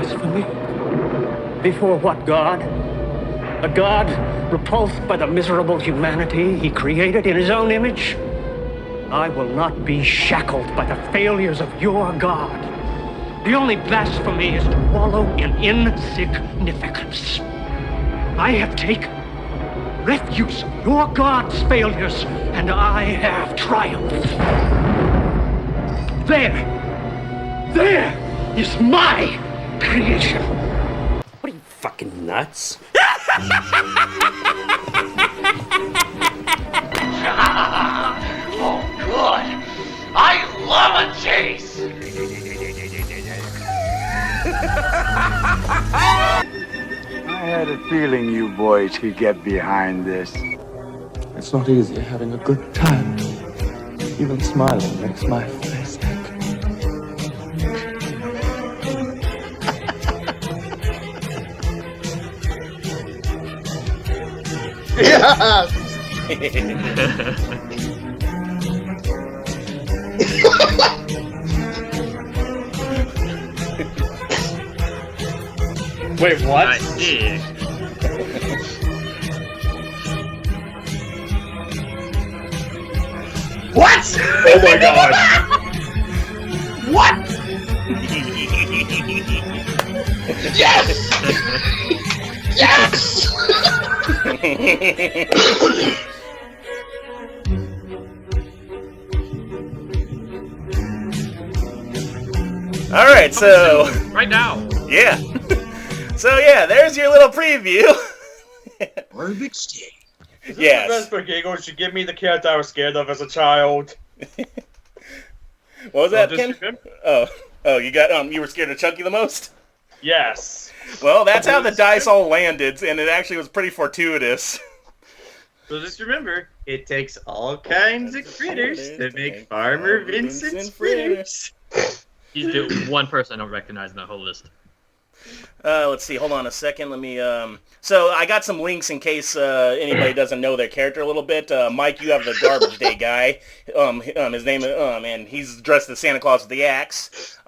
blasphemy? Before what god? A god repulsed by the miserable humanity he created in his own image? I will not be shackled by the failures of your god. The only blasphemy is to wallow in insignificance. I have taken refuse of your god's failures, and I have triumphed. There is my creation. What are you, fucking nuts? Oh, good. I love a chase. I had a feeling you boys could get behind this. It's not easy having a good time. Even smiling makes my face ache. Yeah. Wait, what? I see. What? Oh my god. What? Yes! Yes! All right, so Right now. yeah, so yeah, there's your little preview. We're a big stay. Yes. Just for giggles, you give me the character I was scared of as a child. What was that, just Ken? remember- Oh, you got you were scared of Chucky the most? Yes. Well, that's how the dice all landed, and it actually was pretty fortuitous. So just remember, it takes all kinds of critters to make Farmer Vincent's fritters. He's the one person I don't recognize in that whole list. Let's see. Hold on a second. Let me. So I got some links in case anybody doesn't know their character a little bit. Mike, you have the Garbage Day guy. His name, and he's dressed as Santa Claus with the axe.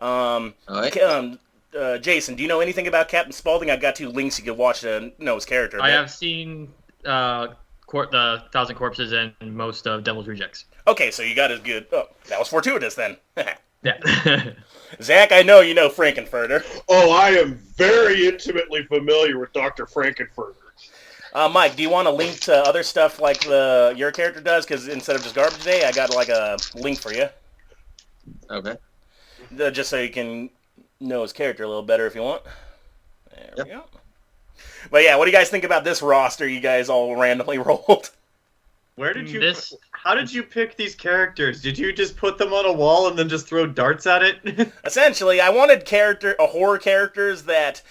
Jayson, do you know anything about Captain Spaulding? I've got 2 links you could watch to know his character. I have seen the Thousand Corpses and most of Devil's Rejects. Okay, so you got his good. Oh, that was fortuitous then. Yeah. Zach, I know you know Frankenfurter. Oh, I am very intimately familiar with Dr. Frankenfurter. Mike, do you want a link to other stuff like your character does? Because instead of just Garbage Day, I got like a link for you. Okay. Just so you can know his character a little better if you want. There we go. But yeah, what do you guys think about this roster you guys all randomly rolled? Where did you? How did you pick these characters? Did you just put them on a wall and then just throw darts at it? Essentially, I wanted horror characters that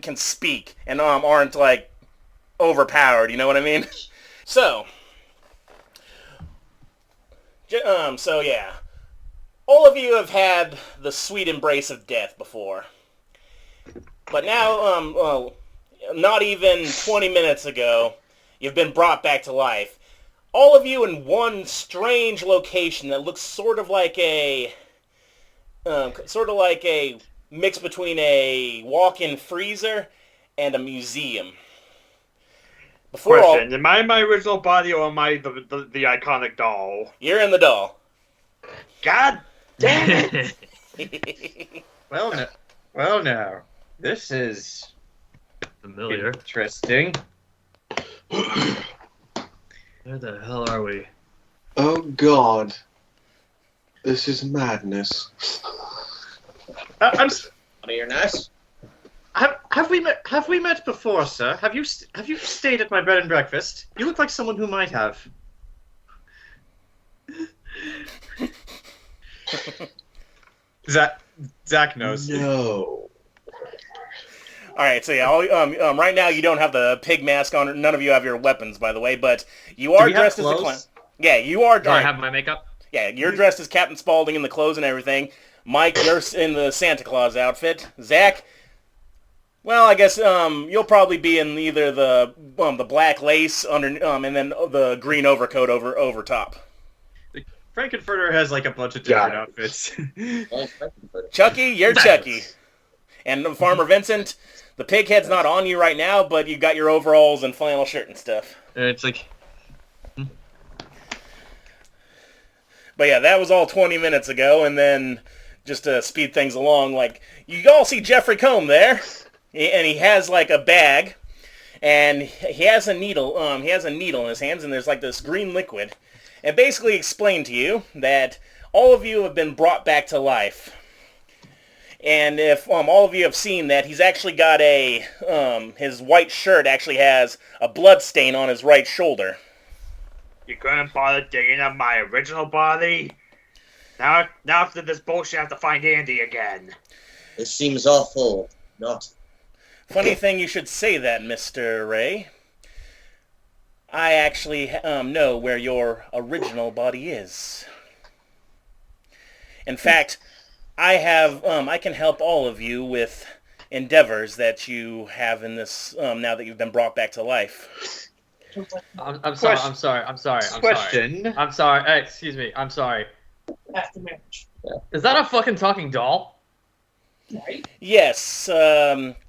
can speak and aren't like overpowered. You know what I mean? So yeah, all of you have had the sweet embrace of death before, but now, not even 20 minutes ago, you've been brought back to life. All of you in one strange location that looks sort of like a mix between a walk-in freezer and a museum. Question: am I in my original body or am I the iconic doll? You're in the doll. God damn it! Well, now this is familiar. Interesting. Where the hell are we? Oh God. This is madness. I'm you're nice. Have we met before, sir? Have you stayed at my bed and breakfast? You look like someone who might have. Zach knows. No. All right, so yeah, right now you don't have the pig mask on. None of you have your weapons, by the way, but you are dressed as the clown. Yeah, you are. Do I have my makeup? Yeah, you're dressed as Captain Spaulding in the clothes and everything. Mike, you're in the Santa Claus outfit. Zach, well, I guess you'll probably be in either the black lace under, and then the green overcoat over top. Frankenfurter has like a bunch of different outfits. Chucky, you're nice. Chucky. And Farmer Vincent, the pig head's not on you right now, but you got your overalls and flannel shirt and stuff. It's like, But yeah, that was all 20 minutes ago, and then just to speed things along, like, you all see Jeffrey Combe there, and he has like a bag, and he has a needle in his hands, and there's like this green liquid. And basically explained to you that all of you have been brought back to life. And if all of you have seen that, he's actually got his white shirt actually has a blood stain on his right shoulder. You couldn't bother digging up my original body? Now after this bullshit, I have to find Andy again. It seems awful. Not. Funny thing you should say that, Mr. Ray. I actually know where your original body is. In fact, I can help all of you with endeavors that you have in this now that you've been brought back to life. I'm sorry. Question. I'm sorry. Hey, excuse me. I'm sorry. After marriage. Is that a fucking talking doll? Right? Yes,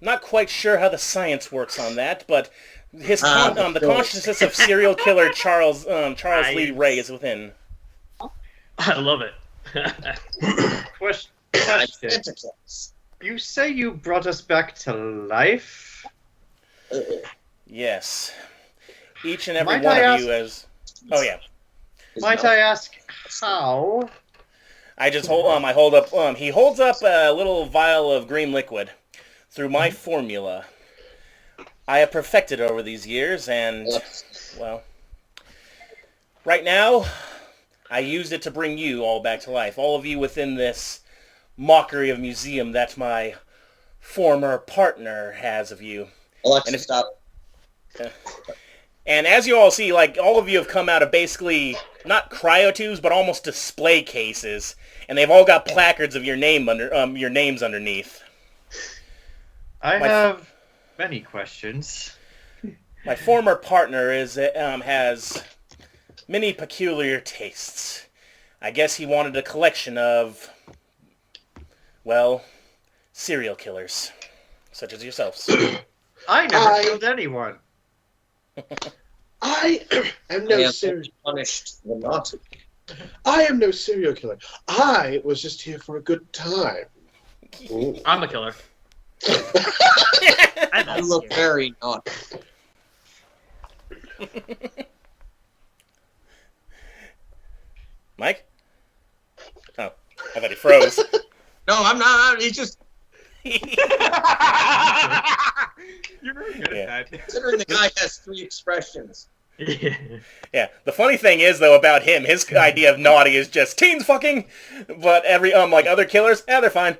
not quite sure how the science works on that, but the consciousness of serial killer Charles Lee Ray is within. I love it. Question. Tentacles. You say you brought us back to life? Yes. Each and every Might one I of ask- you has... Oh, yeah. Might I ask how? I just hold up... he holds up a little vial of green liquid through my formula. I have perfected over these years, and, well... Right now, I used it to bring you all back to life. All of you within this mockery of museum that my former partner has of you. Alexa, stop. And as you all see, like, all of you have come out of basically, not cryotubes, but almost display cases. And they've all got placards of your names underneath. I have many questions. My former partner has many peculiar tastes. I guess he wanted a collection of, well, serial killers, such as yourselves. I never killed anyone. I am no serial punished the naughty. I am no serial killer. I was just here for a good time. Ooh. I'm a killer. I look very naughty. Mike? Oh, I thought he froze. No, I'm not. He's just... You're very good at that. Considering the guy has 3 expressions. Yeah, the funny thing is, though, about him, his idea of naughty is just teens fucking, but every, like other killers, they're fine.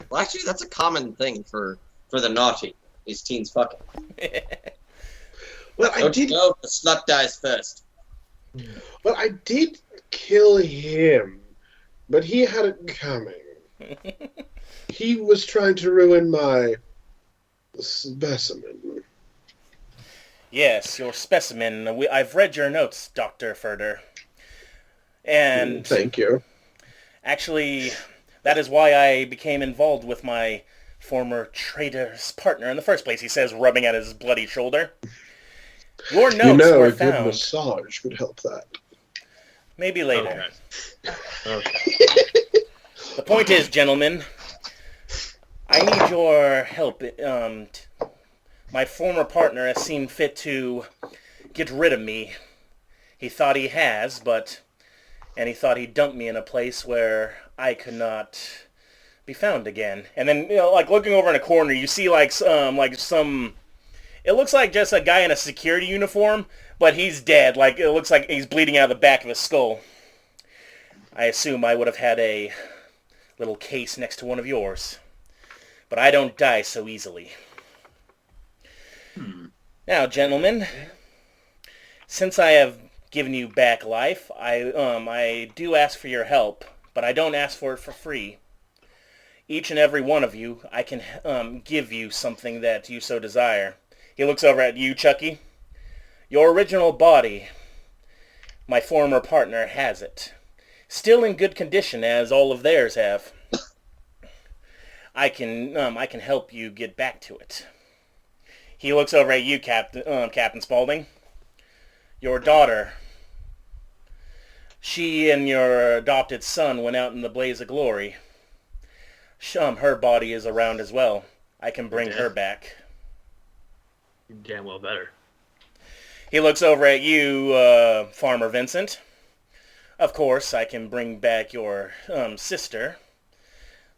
Well, actually, that's a common thing for the naughty, is teens fucking. Well, Don't you know the slut dies first? Well, I did kill him, but he had it coming. He was trying to ruin my specimen. Yes, your specimen. I've read your notes, Dr. Furter. And... Thank you. Actually, that is why I became involved with my former traitor's partner in the first place, he says, rubbing at his bloody shoulder. Your notes were a good found. massage would help that. Maybe later. Okay. The point is, gentlemen, I need your help. My former partner has seen fit to get rid of me. He thought he has, and he thought he'd dump me in a place where I could not be found again. And then, like looking over in a corner, you see some. It looks like just a guy in a security uniform, but he's dead. Like it looks like he's bleeding out of the back of his skull. I assume I would have had a little case next to one of yours. But I don't die so easily. Now, gentlemen, since I have given you back life, I do ask for your help, but I don't ask for it for free. Each and every one of you, I can give you something that you so desire. He looks over at you, Chucky. Your original body, my former partner has it. Still in good condition, as all of theirs have. I can help you get back to it. He looks over at you, Captain Spaulding. Your daughter, she and your adopted son went out in the blaze of glory. Her body is around as well. I can bring her back. You damn well better. He looks over at you, Farmer Vincent. Of course, I can bring back your sister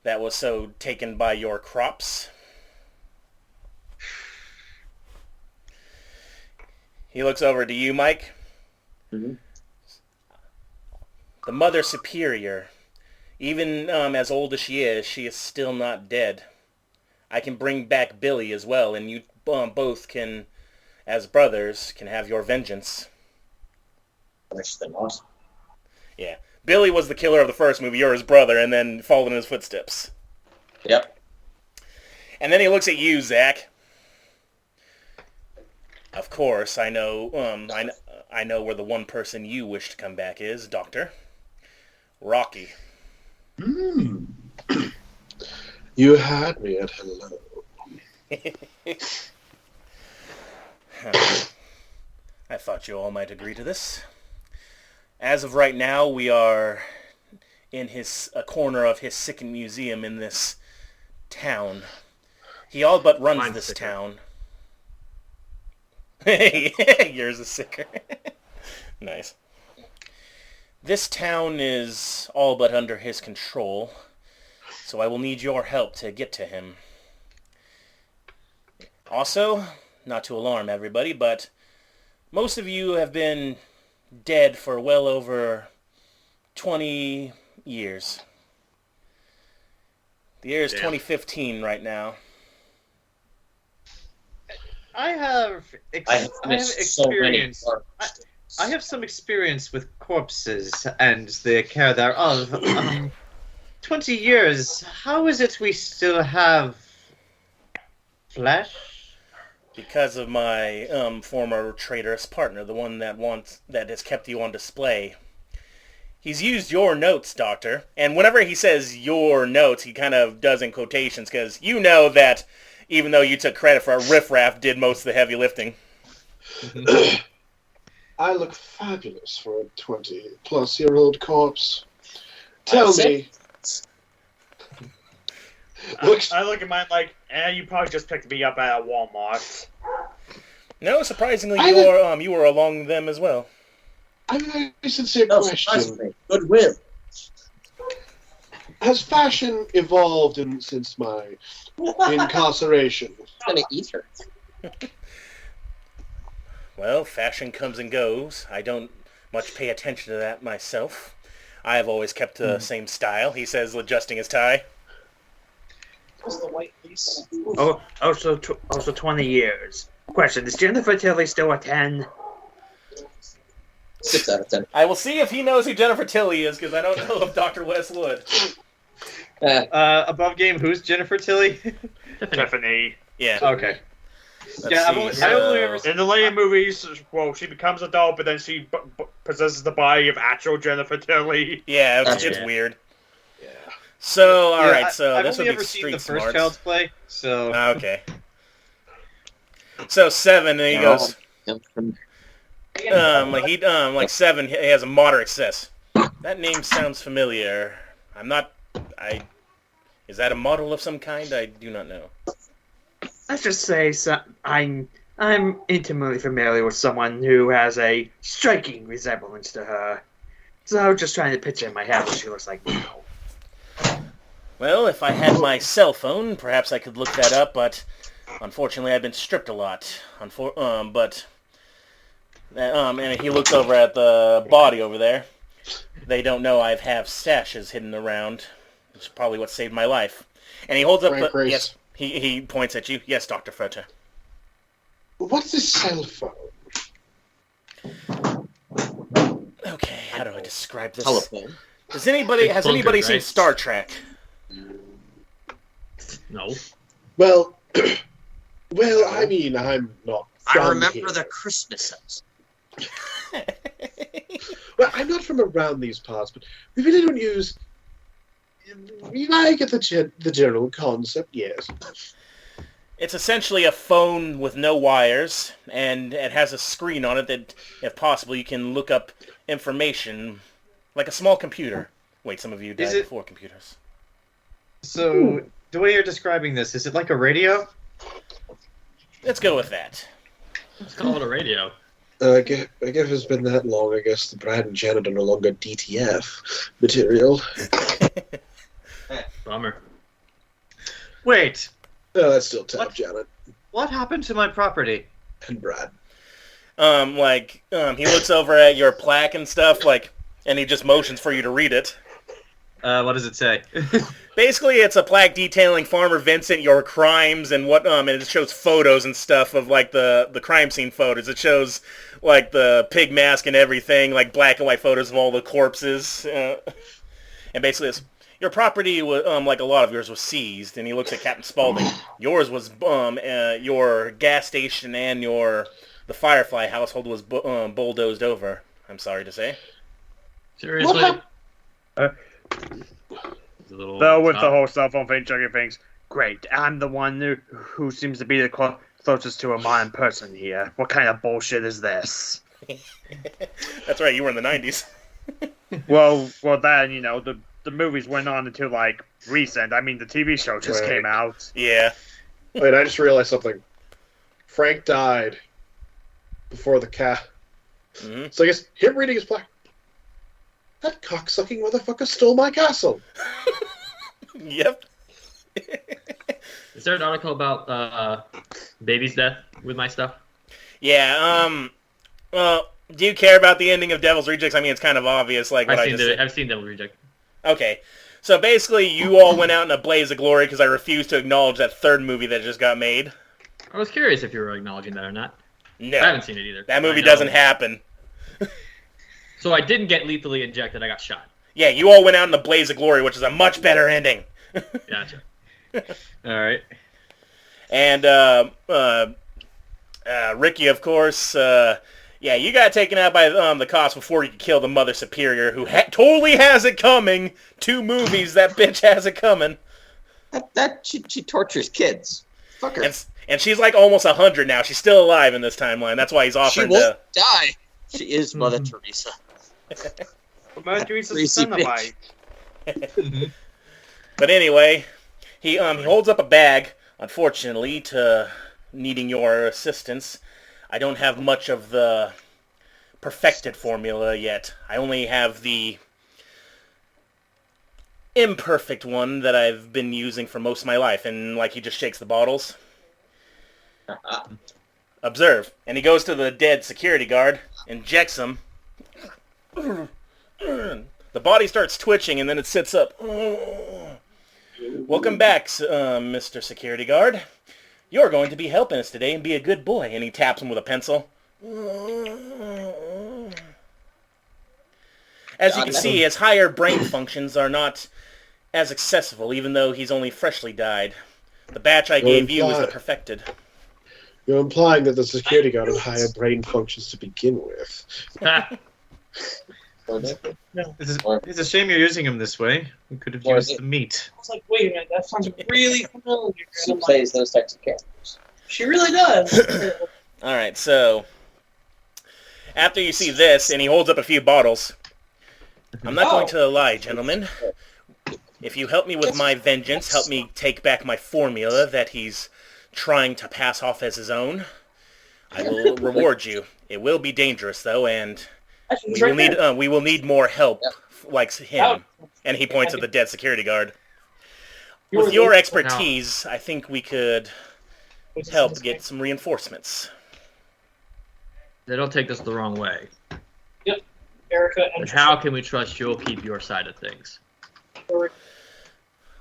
that was so taken by your crops. He looks over to you, Mike. Mm-hmm. The Mother Superior, even as old as she is still not dead. I can bring back Billy as well, and you both can, as brothers, can have your vengeance. Worse than us. Yeah. Billy was the killer of the first movie. You're his brother, and then followed in his footsteps. Yep. And then he looks at you, Zach. Of course, I know. I know where the one person you wish to come back is, Doctor. Rocky. You had me at hello. I thought you all might agree to this. As of right now, we are in a corner of his sickened museum in this town. He all but runs this town. Yours is sicker. Nice. This town is all but under his control, so I will need your help to get to him. Also, not to alarm everybody, but most of you have been dead for well over 20 years. The year is 2015 right now. I have experience. I have some experience with corpses and the care thereof. 20 years. How is it we still have flesh? Because of my former traitorous partner, the one that has kept you on display. He's used your notes, Doctor, and whenever he says your notes, he kind of does in quotations, because you know that even though you took credit for a riffraff, did most of the heavy lifting. I look fabulous for a 20-plus-year-old corpse. Tell me. I look at mine like, you probably just picked me up at a Walmart. No, surprisingly, you were along them as well. I have a very sincere question. Goodwill. Has fashion evolved since my incarceration? I'm gonna eat her. Well, fashion comes and goes. I don't much pay attention to that myself. I have always kept the same style, he says, adjusting his tie. Was the white piece? Also 20 years. Question, is Jennifer Tilly still a 10? 6 out of 10. I will see if he knows who Jennifer Tilly is, because I don't know if Dr. West would. Above game, who's Jennifer Tilly? Tiffany. Yeah. Okay. Let's see, I only ever seen in the later movies, well, she becomes a doll, but then she possesses the body of actual Jennifer Tilly. Yeah, it's weird. Yeah. So, all right. So I've this would only be ever seen Street the first Smarts. Child's Play, so Okay. So 7, and he goes. Like 7, he has a moderate success. That name sounds familiar. Is that a model of some kind? I do not know. Let's just say I'm intimately familiar with someone who has a striking resemblance to her. So just trying to picture in my head what she looks like now. Well, if I had my cell phone, perhaps I could look that up, but unfortunately I've been stripped a lot. And he looks over at the body over there. They don't know I have stashes hidden around. It's probably what saved my life. And he holds up the... Yes, he points at you. Yes, Dr. Furter. What's a cell phone? Okay, how do I describe this? Telephone. Has anybody seen Star Trek? No. Well, I mean, I'm not. I remember the Christmases. Well, I'm not from around these parts, but we really don't use I get the general concept, yes. It's essentially a phone with no wires, and it has a screen on it that, if possible, you can look up information like a small computer. Wait, some of you died before computers. So, the way you're describing this, is it like a radio? Let's go with that. Let's call it a radio. I guess it's been that long. I guess the Brad and Janet are no longer DTF material. Bummer. Wait. No, that's still tough, Janet. What happened to my property? And Brad. He looks over at your plaque and stuff, and he just motions for you to read it. What does it say? Basically, it's a plaque detailing Farmer Vincent, your crimes, and and it shows photos and stuff of, the crime scene photos. It shows, the pig mask and everything, black and white photos of all the corpses. And basically, your property, like a lot of yours, was seized, and he looks at Captain Spaulding. Yours was, your gas station and the Firefly household was bulldozed over, I'm sorry to say. Seriously? Though with the whole cell phone thing, Chucky thinks, great, I'm the one who seems to be the closest to a modern person here. What kind of bullshit is this? That's right, you were in the 90s. well, then, the movies went on until, recent. I mean, the TV show just came out. Yeah. Wait, I just realized something. Frank died before the cat. Mm-hmm. So I guess him reading his plaque. That cocksucking motherfucker stole my castle. Yep. Is there an article about baby's death with my stuff? Yeah. Well, do you care about the ending of Devil's Rejects? I mean, it's kind of obvious, I've seen Devil's Rejects. Okay. So basically, you all went out in a blaze of glory because I refused to acknowledge that third movie that just got made. I was curious if you were acknowledging that or not. No. I haven't seen it either. That movie doesn't happen. So I didn't get lethally injected, I got shot. Yeah, you all went out in a blaze of glory, which is a much better ending. Gotcha. Alright. And, Ricky, of course, you got taken out by the cops before you could kill the Mother Superior, who totally has it coming. 2 movies, that bitch has it coming. She tortures kids. Fuck her. And she's almost 100 now. She's still alive in this timeline. That's why he's offering She won't die. She is Mother Teresa. Mother Teresa's Cenobite. But anyway, he holds up a bag, unfortunately, to needing your assistance. I don't have much of the perfected formula yet. I only have the imperfect one that I've been using for most of my life. And, he just shakes the bottles. Observe. And he goes to the dead security guard, injects him. The body starts twitching, and then it sits up. Welcome back, Mr. Security Guard. You're going to be helping us today and be a good boy. And he taps him with a pencil. As you can see, his higher brain functions are not as accessible, even though he's only freshly died. The batch I gave you is the perfected. You're implying that the security guard had higher brain functions to begin with. It's a shame you're using him this way. We could have used the meat. I was like, wait a minute, that sounds really familiar. She plays those types of characters. She really does. Alright, so after you see this, and he holds up a few bottles, I'm not going to lie, gentlemen. If you help me with my vengeance, help me take back my formula that he's trying to pass off as his own, I will reward you. It will be dangerous, though, and we will need more help like him. And he points at the dead security guard. With your expertise, I think we could help get some reinforcements. They don't take this the wrong way. Yep. Erica and But how can we trust you'll keep your side of things?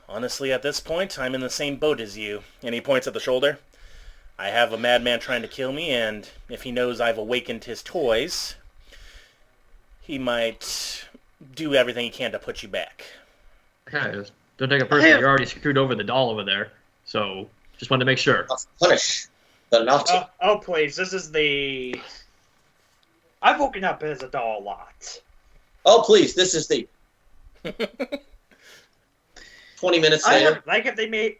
Honestly, at this point, I'm in the same boat as you. And he points at the shoulder. I have a madman trying to kill me, and if he knows I've awakened his toys, he might do everything he can to put you back. Okay, don't take it personally. You're already screwed over the doll over there. So, just wanted to make sure. Punish the naughty. Oh, please, this is the... I've woken up as a doll a lot. Oh, please, this is the... 20 minutes later. Like if they made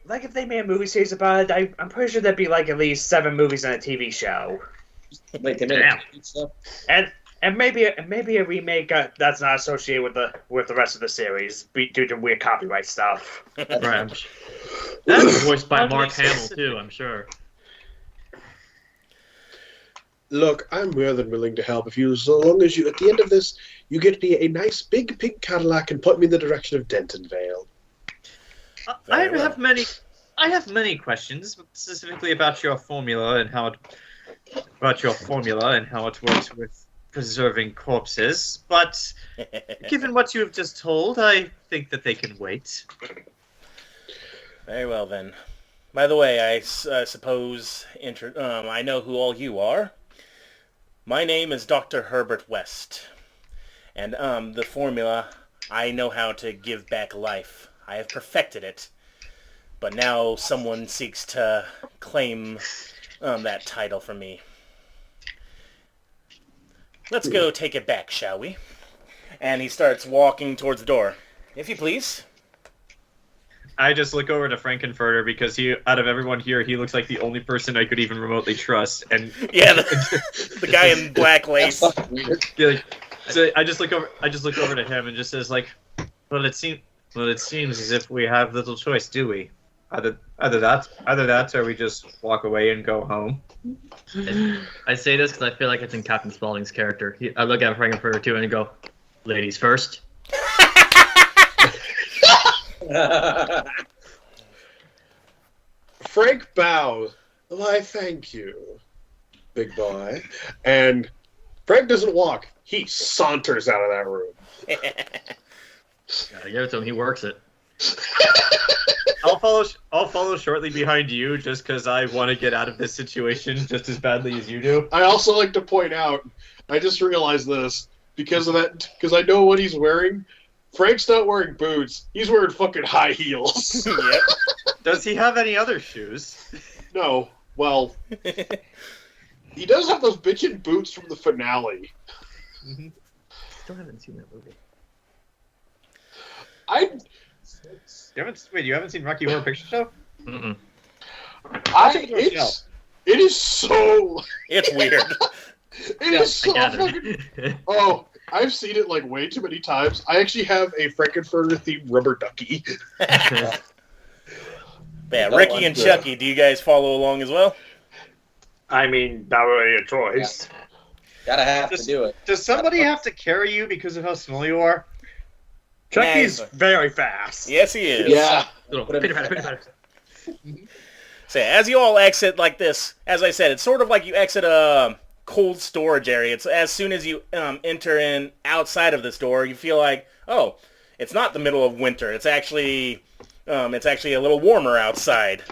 a movie series about it, I'm pretty sure there'd be like at least 7 movies and a TV show. Wait, they made a TV show? And maybe a remake that's not associated with the rest of the series due to weird copyright stuff. Right. That's voiced by Mark Hamill too, I'm sure. Look, I'm more than willing to help so long as you, at the end of this, you get me a nice big pink Cadillac and put me in the direction of Dentonvale. I have many questions, specifically about your formula and how it works with preserving corpses. But given what you have just told, I think that they can wait. Very well then. By the way, I suppose I know who all you are. My name is Dr. Herbert West, and the formula, I know how to give back life. I have perfected it, but now someone seeks to claim that title from me. Let's go take it back, shall we? And he starts walking towards the door. If you please. I just look over to Frankenfurter because out of everyone here, he looks like the only person I could even remotely trust. And yeah, the guy in black lace. So I just look over to him and just says like, well, it seems as if we have little choice, do we? Either that, or we just walk away and go home. I say this because I feel like it's in Captain Spaulding's character. I look at Frankenfurter too and I go, "Ladies first." Frank bows. Why, thank you, big boy. And Frank doesn't walk. He saunters out of that room. Gotta give it to him. He works it. I'll follow shortly behind you just because I want to get out of this situation just as badly as you do. I also like to point out, I just realized this because I know what he's wearing. Frank's not wearing boots. He's wearing fucking high heels. Yep. Does he have any other shoes? No. Well, he does have those bitchin' boots from the finale. Mm-hmm. Still haven't seen that movie. You haven't seen Rocky Horror Picture Show? Mm-mm. It is so... It's weird. It is so fucking... Oh, I've seen it like way too many times. I actually have a Frankenfurter themed rubber ducky. Yeah, Ricky and Chucky, do you guys follow along as well? I mean, not really a choice. Gotta have to do it. Does somebody have to carry you because of how small you are? Chucky's very fast. Yes, he is. Yeah. So as you all exit like this, as I said, it's sort of like you exit a cold storage area. It's as soon as you enter in outside of this door, you feel like, oh, it's not the middle of winter. It's actually a little warmer outside.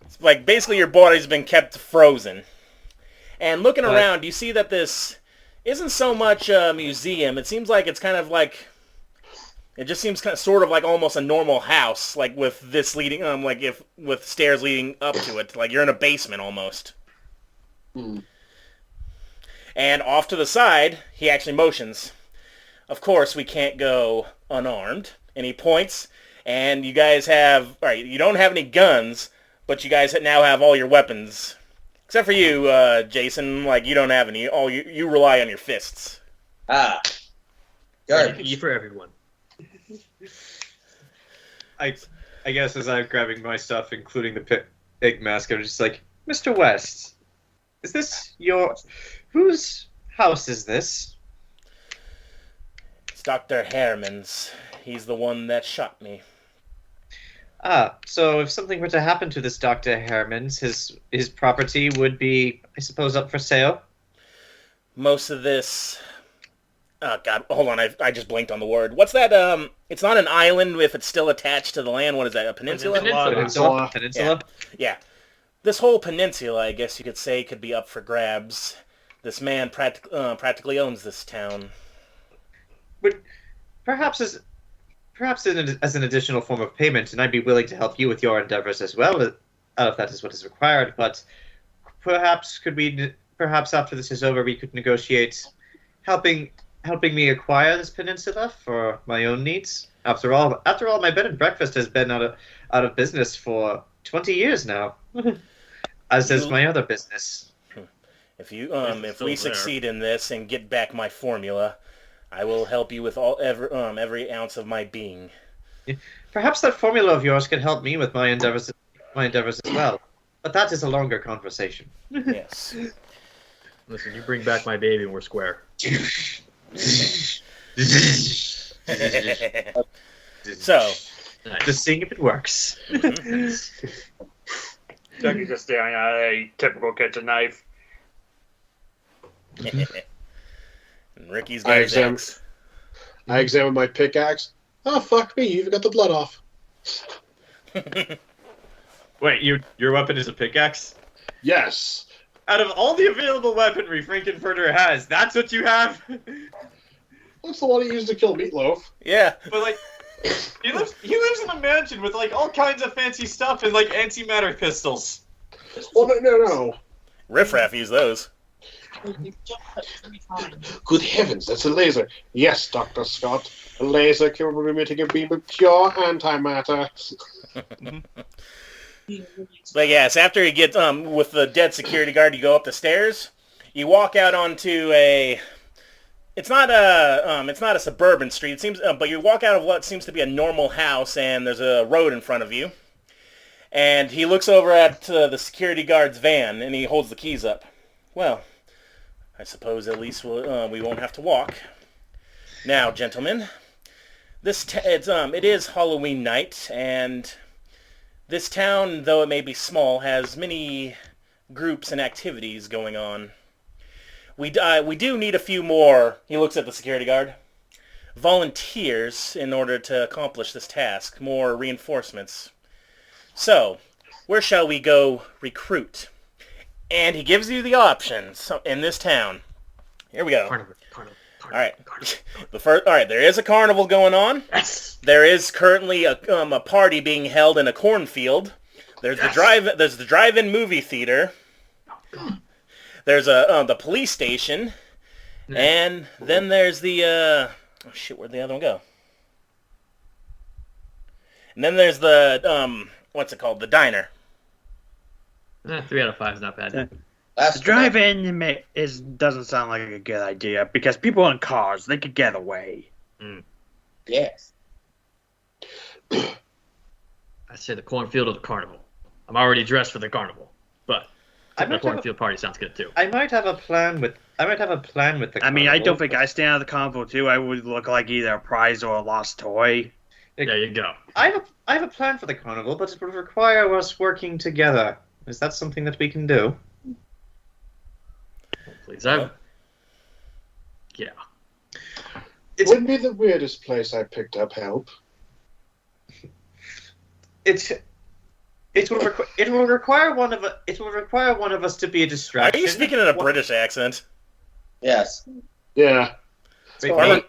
It's like basically your body's been kept frozen. And looking around, you see that this isn't so much a museum. It seems like it's kind of like, it just seems kind of sort of like almost a normal house, like with this leading, with stairs leading up to it. Like you're in a basement almost. Hmm. And off to the side, he actually motions. Of course, we can't go unarmed. And he points, and you guys have, all right, you don't have any guns, but you guys now have all your weapons. Except for you, Jayson, like you don't have any. You rely on your fists. Ah. Good. E for everyone. I guess as I'm grabbing my stuff, including the pig mask, I'm just like, Mr. West, is this whose house is this? It's Dr. Herman's. He's the one that shot me. Ah, so if something were to happen to this Dr. Herman's, his property would be, I suppose, up for sale? Most of this... Oh, God, hold on, I just blinked on the word. What's that, it's not an island if it's still attached to the land. What is that, a peninsula? Peninsula? Yeah. This whole peninsula, I guess you could say, could be up for grabs. This man practically owns this town. But perhaps as an additional form of payment, and I'd be willing to help you with your endeavors as well, if that is what is required, but perhaps after this is over, we could negotiate helping me acquire this peninsula for my own needs. After all, my bed and breakfast has been out of business for 20 years now, as is my other business. If we succeed in this and get back my formula, I will help you with every ounce of my being. Perhaps that formula of yours can help me with my endeavors as well. But that is a longer conversation. Yes. Listen, you bring back my baby and we're square. So, just seeing if it works. Chucky's just staring at a typical kitchen knife. And Ricky's got his axe. I examine my pickaxe. Oh, fuck me, you even got the blood off. Wait, your weapon is a pickaxe? Yes. Out of all the available weaponry Frankenfurter has, that's what you have? That's the one he used to kill Meatloaf. Yeah. But, like, he lives in a mansion with, like, all kinds of fancy stuff and, like, antimatter pistols. Well, no. Riffraff used those. Good heavens, that's a laser. Yes, Dr. Scott. A laser capable of emitting a beam of pure antimatter. But yes, after you get with the dead security guard, you go up the stairs. You walk out onto a. It's not a suburban street. It seems, but you walk out of what seems to be a normal house, and there's a road in front of you. And he looks over at the security guard's van, and he holds the keys up. Well, I suppose at least we won't have to walk. Now, gentlemen, it is Halloween night, and this town, though it may be small, has many groups and activities going on. We do need a few more, he looks at the security guard, volunteers in order to accomplish this task, more reinforcements. So, where shall we go recruit? And he gives you the options in this town. Here we go. Carnival. All right. There is a carnival going on. Yes. There is currently a party being held in a cornfield. There's the drive-in movie theater. There's the police station, and then there's the where'd the other one go? And then there's the what's it called? The diner. 3 out of 5 is not bad. The drive-in doesn't sound like a good idea because people in cars, they could get away. Yes. I say the cornfield or the carnival. I'm already dressed for the carnival, but the cornfield party sounds good too. I might have a plan with the I mean, I carnival. don't think I stand out of the carnival too. I would look like either a prize or a lost toy. There you go. I have a plan for the carnival, but it would require us working together. Is that something that we can do? Please, Yeah. It wouldn't be the weirdest place I picked up help. It will require one of us to be a distraction. Are you speaking in a British accent? Yes. Yeah. Farmer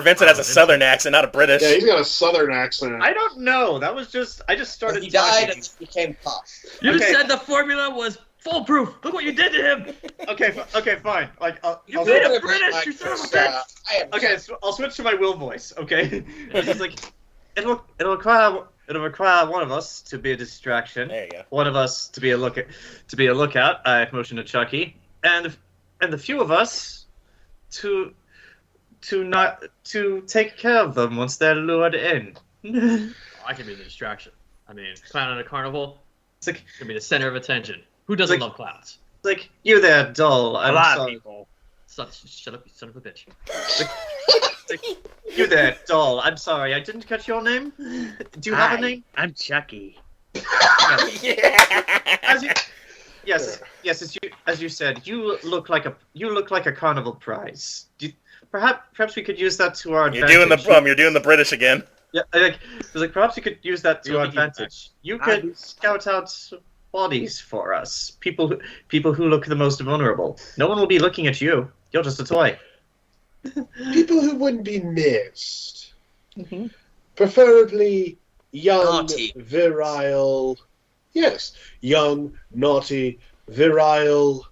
Vincent has a southern accent, not a British. Yeah, he's got a southern accent. I don't know. I just started. He died talking. and became posh. You said the formula was foolproof. Look what you did to him. Okay, fine. Like You made him British, you son of a bitch. Okay, so I'll switch to my Will voice. Okay, it's just like it'll require one of us to be a distraction. There you go. One of us to be a lookout. I motion to Chucky, and the few of us to take care of them once they're lured in. I can be the distraction. I mean, clown at a carnival. It's like can be the center of attention. Who doesn't love clowns? It's like you there, doll. A lot of people. Shut up, you son of a bitch. It's like, you there, doll. I'm sorry, I didn't catch your name. Do you have a name? I'm Chucky. Yes. As you said, you look like a carnival prize. Perhaps we could use that to our advantage. You're doing the British again. Yeah, perhaps we could use that to our advantage. You could scout out bodies for us. People who look the most vulnerable. No one will be looking at you. You're just a toy. People who wouldn't be missed. Mm-hmm. Preferably young, Naughty. virile. Yes, young, naughty, virile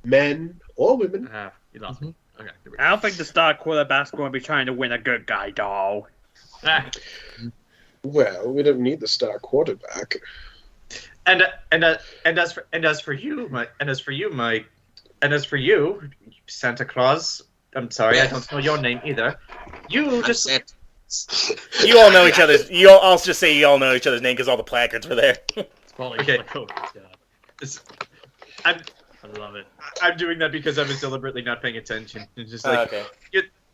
men or women. You lost me. Okay. I don't think the star quarterback's going to be trying to win a good guy doll. Well, we don't need the star quarterback. And as for you, Santa Claus. I'm sorry, I don't know your name either. You just. You all know each other's. I'll just say you all know each other's name because all the placards were there. Okay. I love it. I'm doing that because I was deliberately not paying attention. It's just like, okay.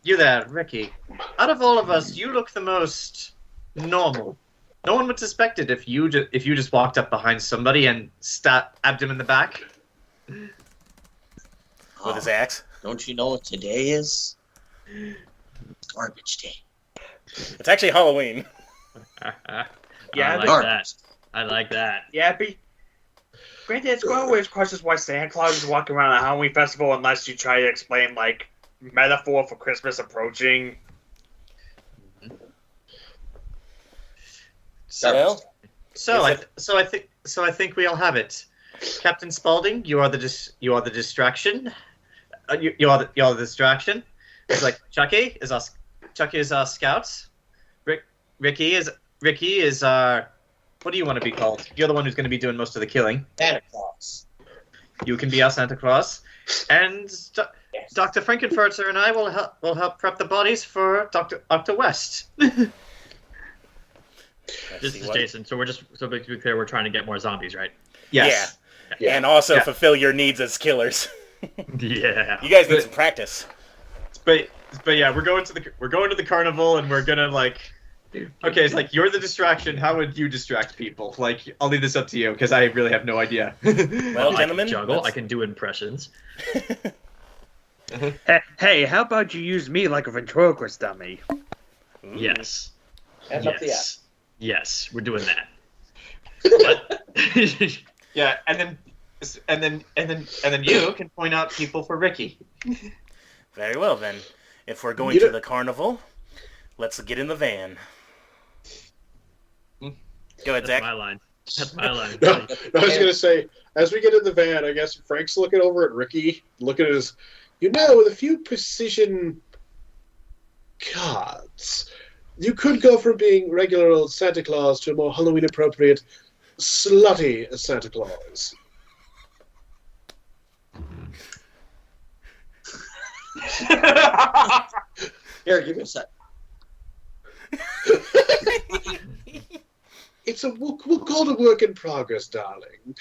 You there, Ricky. Out of all of us, you look the most normal. No one would suspect it if you just walked up behind somebody and stabbed him in the back. With his axe. Don't you know what today is? Garbage day. It's actually Halloween. Yeah, I like that. Yeah, granted, it's going to raise questions why Santa Claus is walking around a Halloween festival unless you try to explain, like, metaphor for Christmas approaching. So I think we all have it. Captain Spaulding, you are the distraction. You are the distraction. It's like Chucky is our scout. Ricky is our. What do you want to be called? You're the one who's going to be doing most of the killing. Santa Claus. You can be our Santa Claus, and Dr. Frankenfurter and I will help prep the bodies for Dr. West. This is Jayson. So to be clear, we're trying to get more zombies, right? Yes. Yeah. And also fulfill your needs as killers. Yeah. You guys need some practice. But yeah, we're going to the carnival, and we're gonna like. Okay, it's like you're the distraction. How would you distract people? Like, I'll leave this up to you because I really have no idea. Well, gentlemen, I can juggle. I can do impressions. Hey, how about you use me like a ventriloquist dummy? Yes. That's up to you. Yes, we're doing that. Yeah, and then you can point out people for Ricky. Very well then. If we're going to the carnival, let's get in the van. Go ahead, Zach. That's my line. No, I was gonna say, as we get in the van, I guess Frank's looking over at Ricky, looking at his, with a few precision cards, you could go from being regular old Santa Claus to a more Halloween appropriate, slutty Santa Claus. Here, give me a sec. We'll call it a work in progress, darling.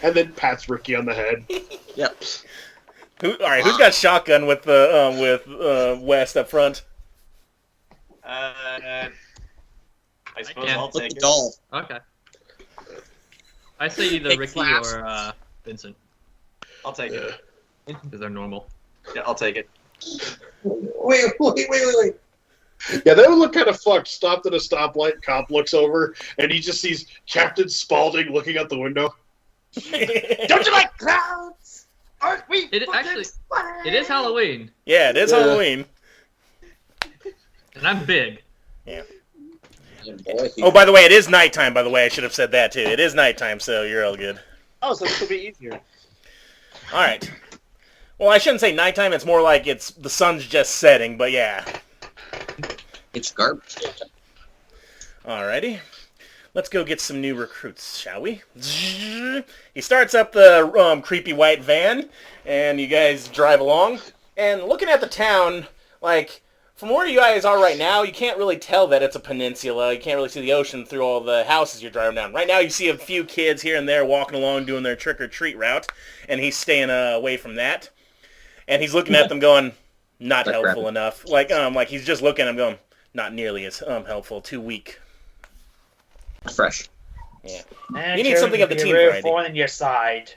And then pats Ricky on the head. Yep. All right, who's got shotgun with West up front? I suppose can't. I'll take The it. doll. Okay. I say either Hey, Ricky class. or Vincent I'll take it. because they're normal. Yeah, I'll take it. Wait. Yeah, they would look kind of fucked. Stopped at a stoplight. Cop looks over, and he just sees Captain Spaulding looking out the window. Don't you like clowns? Aren't we? It is Halloween, Yeah, it is Halloween. and I'm big. Yeah. Boy, Oh, by the way, it is nighttime, by the way. I should have said that, too. It is nighttime, so you're all good. Oh, so this will be easier. All right. Well, I shouldn't say nighttime. It's more like the sun's just setting, but yeah. it's garbage. Alrighty. Let's go get some new recruits, shall we? He starts up the creepy white van, and you guys drive along. And looking at the town, like, from where you guys are right now, you can't really tell that it's a peninsula. You can't really see the ocean through all the houses you're driving down. Right now, you see a few kids here and there walking along doing their trick-or-treat route, and he's staying away from that. And he's looking at them going, not helpful enough. Like he's just looking at them going, not nearly as helpful, too weak. Fresh. Yeah. And You need something of the teen variety. Thorn in your side.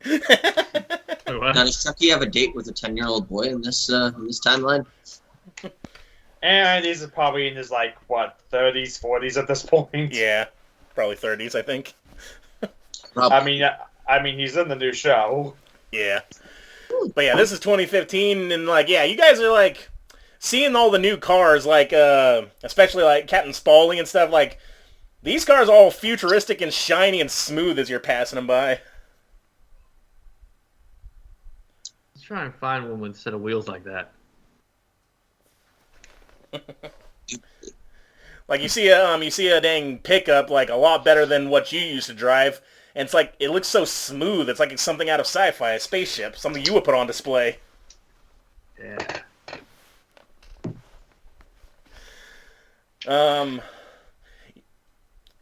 Now, does Chucky have a date with a 10-year-old boy in this timeline? And he's probably in his, 30s, 40s at this point. Yeah, probably 30s, I think. Probably. I mean, he's in the new show. Yeah. But yeah, this is 2015, and you guys are seeing all the new cars, especially Captain Spaulding and stuff. These cars are all futuristic and shiny and smooth as you're passing them by. try and find one with a set of wheels like that. Like you see a dang pickup like a lot better than what you used to drive, and it's like it looks so smooth. It's like it's something out of sci-fi, a spaceship, something you would put on display. Yeah.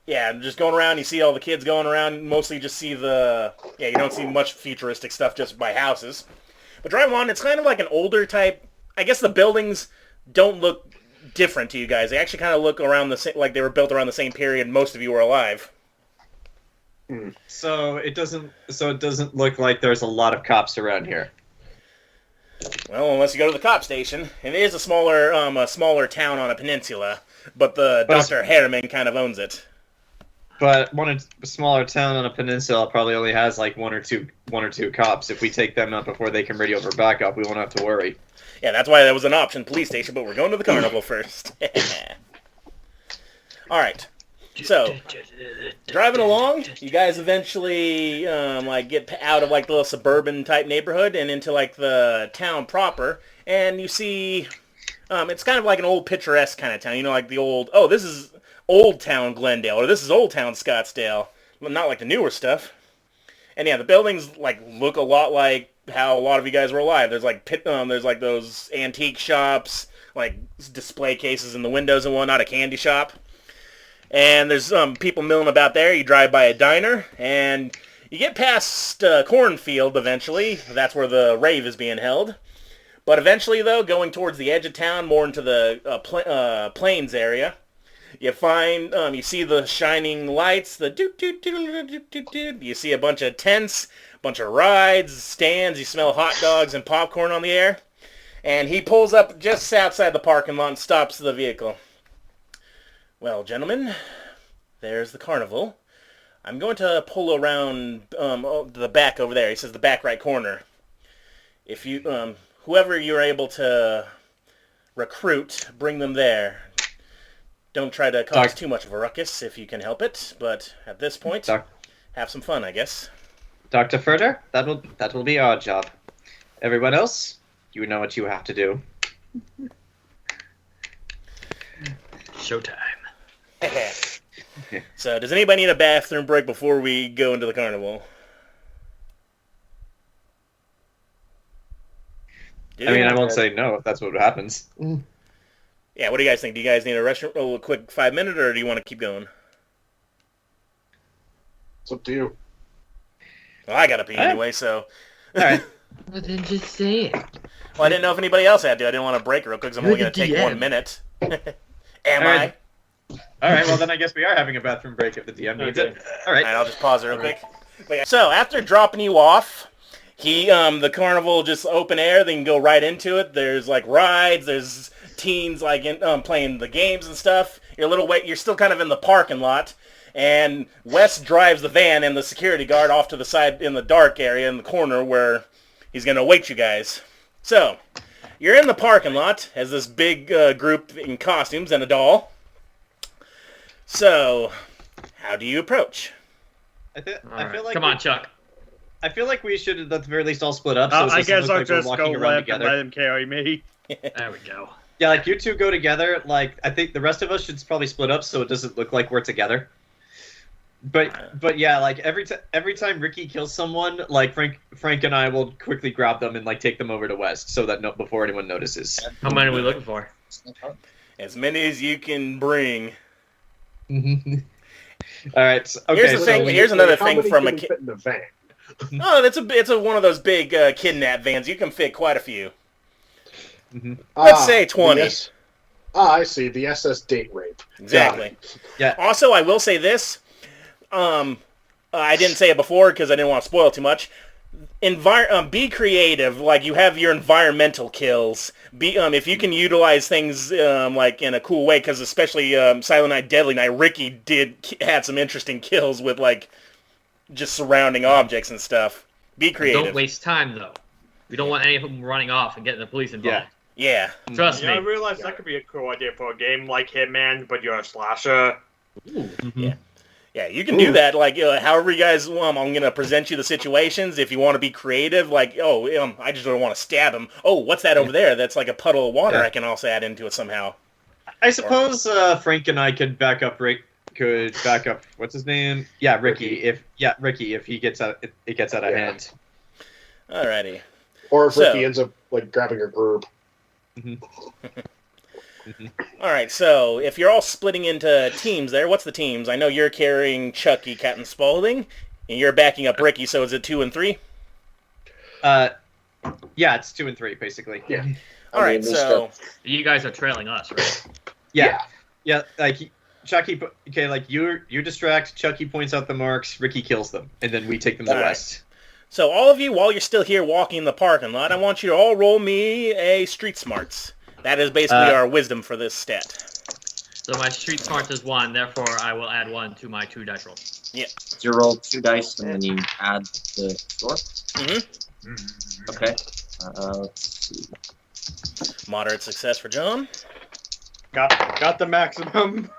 Yeah, just going around, you see all the kids going around, mostly just see you don't see much futuristic stuff just by houses. But driving on, it's kind of like an older type, I guess the buildings don't look different to you guys. They actually kind of look around the same, like they were built around the same period most of you were alive. So it doesn't look like there's a lot of cops around here. Well, unless you go to the cop station. And it is a smaller town on a peninsula, but Dr. Harriman kind of owns it. But a smaller town on a peninsula probably only has like one or two cops. If we take them out before they can radio for backup, we won't have to worry. Yeah, that's why that was an option, police station, but we're going to the carnival first. Alright. So, driving along, you guys eventually get out of like the little suburban type neighborhood and into like the town proper, and you see it's kind of like an old picturesque kind of town. You know, like the old, this is Old Town Glendale, or this is Old Town Scottsdale. Well, not like the newer stuff. And yeah, the buildings like look a lot like how a lot of you guys were alive. There's like there's like those antique shops, like display cases in the windows and whatnot, a candy shop. And there's people milling about there. You drive by a diner, and you get past Cornfield eventually. That's where the rave is being held. But eventually, though, going towards the edge of town, more into the plains area, you find, you see the shining lights, the doot-doot-doot-doot-doot-doot. You see a bunch of tents, a bunch of rides, stands. You smell hot dogs and popcorn on the air. And he pulls up just outside the parking lot and stops the vehicle. Well, gentlemen, there's the carnival. I'm going to pull around the back over there. He says the back right corner. If you, whoever you're able to recruit, bring them there. Don't try to cause too much of a ruckus if you can help it, but at this point, have some fun, I guess. Dr. Furter, that will be our job. Everyone else, you know what you have to do. Showtime. So, does anybody need a bathroom break before we go into the carnival? I won't say no if that's what happens. Yeah, what do you guys think? Do you guys need a restroom, a quick 5-minute, or do you want to keep going? It's up to you. Well, I gotta pee anyway, so... Alright. Well, then just say it. Well, I didn't know if anybody else had to. I didn't want to break it real quick, because I'm only going to take 1 minute. Am I? Alright, well then I guess we are having a bathroom break if the DM needs it. Alright. I'll just pause it real quick. So, after dropping you off, the carnival just open air, they can go right into it. There's, like, rides, there's teens, like, playing the games and stuff. You're still kind of in the parking lot. And Wes drives the van and the security guard off to the side in the dark area in the corner where he's going to await you guys. So, you're in the parking lot as this big group in costumes and a doll. So, how do you approach? I feel like come on, Chuck. I feel like we should at the very least all split up. I guess I'll just go left and let him carry me. There we go. Yeah, like you two go together. Like I think the rest of us should probably split up so it doesn't look like we're together. But yeah, like every time Ricky kills someone, like Frank and I will quickly grab them and like take them over to West so that before anyone notices. How many are we looking for? As many as you can bring. All right. Okay. Here's another thing from a fit in the van. Oh, it's one of those big kidnap vans. You can fit quite a few. Let's say 20. I see. The SS date rape. Exactly. Yeah. Also, I will say this. I didn't say it before because I didn't want to spoil too much. Be creative. Like, you have your environmental kills. If you can utilize things like in a cool way, because especially Silent Night, Deadly Night, Ricky had some interesting kills with like just surrounding objects and stuff. Be creative. Don't waste time though. We don't want any of them running off and getting the police involved. Yeah. Trust me. I realize that could be a cool idea for a game like Hitman, but you're a slasher. Ooh. Yeah. Yeah, you can do that. Like, however you guys, I'm going to present you the situations. If you want to be creative, like, I just don't want to stab him. Oh, what's that over there? That's like a puddle of water. I can also add into it somehow. I suppose Frank and I could back up what's his name? Yeah, Ricky. Ricky, if he gets out, it gets out of hand. Alrighty. Or if Ricky ends up like grabbing a group. All right, so if you're all splitting into teams there, what's the teams? I know you're carrying Chucky, Captain Spaulding, and you're backing up Ricky, so is it 2 and 3? Yeah, it's 2 and 3, basically. Yeah. All right, so... You guys are trailing us, right? Yeah, like, Chucky, okay, like, you distract, Chucky points out the marks, Ricky kills them, and then we take them to the west. So all of you, while you're still here walking the parking lot, I want you to all roll me a Street Smarts. That is basically our wisdom for this stat. So my Street Smarts is 1, therefore I will add 1 to my 2 dice roll. Yeah. You roll 2 dice and then you add the score? Okay. Let's see. Moderate success for John. Got the maximum.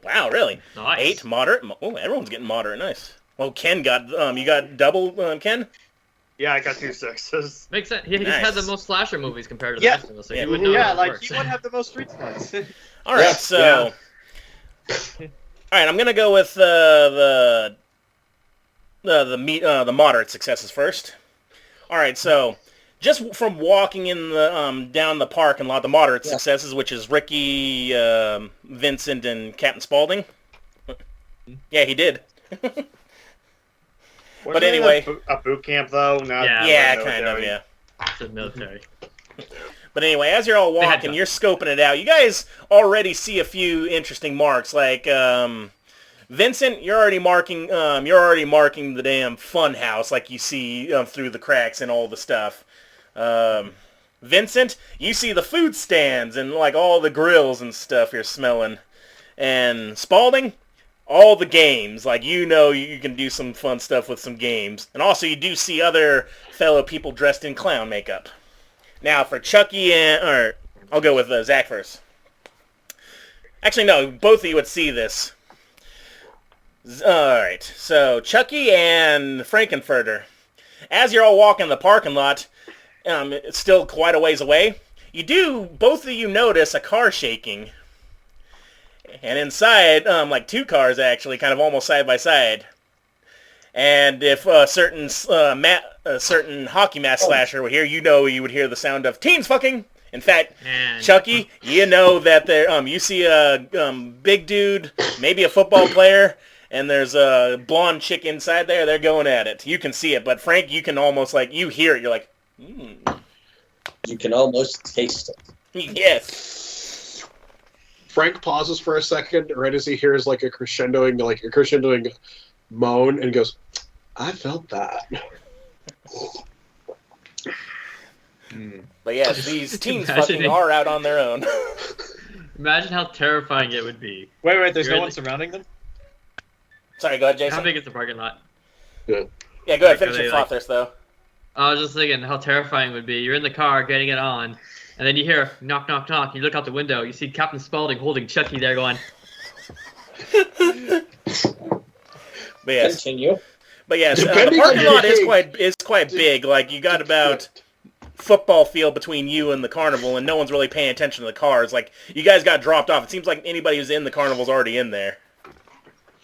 Wow, really? Nice. 8, moderate. Oh, everyone's getting moderate. Nice. Well, Ken got, you got double, Ken? Yeah, I got 2 6s. Makes sense. He's had the most slasher movies compared to the rest of us, so he would know how it like works. he would have the most Street Smarts. All right, so... All right, I'm gonna go with the moderate successes first. All right, so just from walking in the down the parking lot, the moderate successes, which is Ricky, Vincent, and Captain Spaulding. Yeah, he did. But anyway, a boot camp though. Not kind of. It's the military. But anyway, as you're all walking, you're scoping it out. You guys already see a few interesting marks, like Vincent. You're already marking the damn fun house, like you see through the cracks and all the stuff. Vincent, you see the food stands and like all the grills and stuff you're smelling. And Spaulding, all the games, like you can do some fun stuff with some games. And also you do see other fellow people dressed in clown makeup. Now for Chucky I'll go with Zach first. Actually, no, both of you would see this. Alright, so Chucky and Frankenfurter. As you're all walking the parking lot, it's still quite a ways away, both of you notice a car shaking. And inside, like 2 cars actually, kind of almost side by side. And if a certain hockey mask slasher were here, you would hear the sound of teens fucking. In fact, Chucky, you know that there, you see a big dude, maybe a football player, and there's a blonde chick inside there. They're going at it. You can see it, but Frank, you can almost you hear it. You're like, You can almost taste it. Yes. Frank pauses for a second, right as he hears a crescendoing moan, and goes, "I felt that." But yes, these teens fucking are out on their own. Imagine how terrifying it would be. Wait, there's no one surrounding them? Sorry, go ahead, Jayson. How big is the parking lot? Yeah, go ahead, finish your thought first, though. I was just thinking how terrifying it would be. You're in the car, getting it on, and then you hear knock, knock, knock. You look out the window, you see Captain Spaulding holding Chucky there going... But yes. Continue. But yes, the parking lot is quite big. Like, you got about football field between you and the carnival, and no one's really paying attention to the cars. Like, you guys got dropped off. It seems like anybody who's in the carnival's already in there.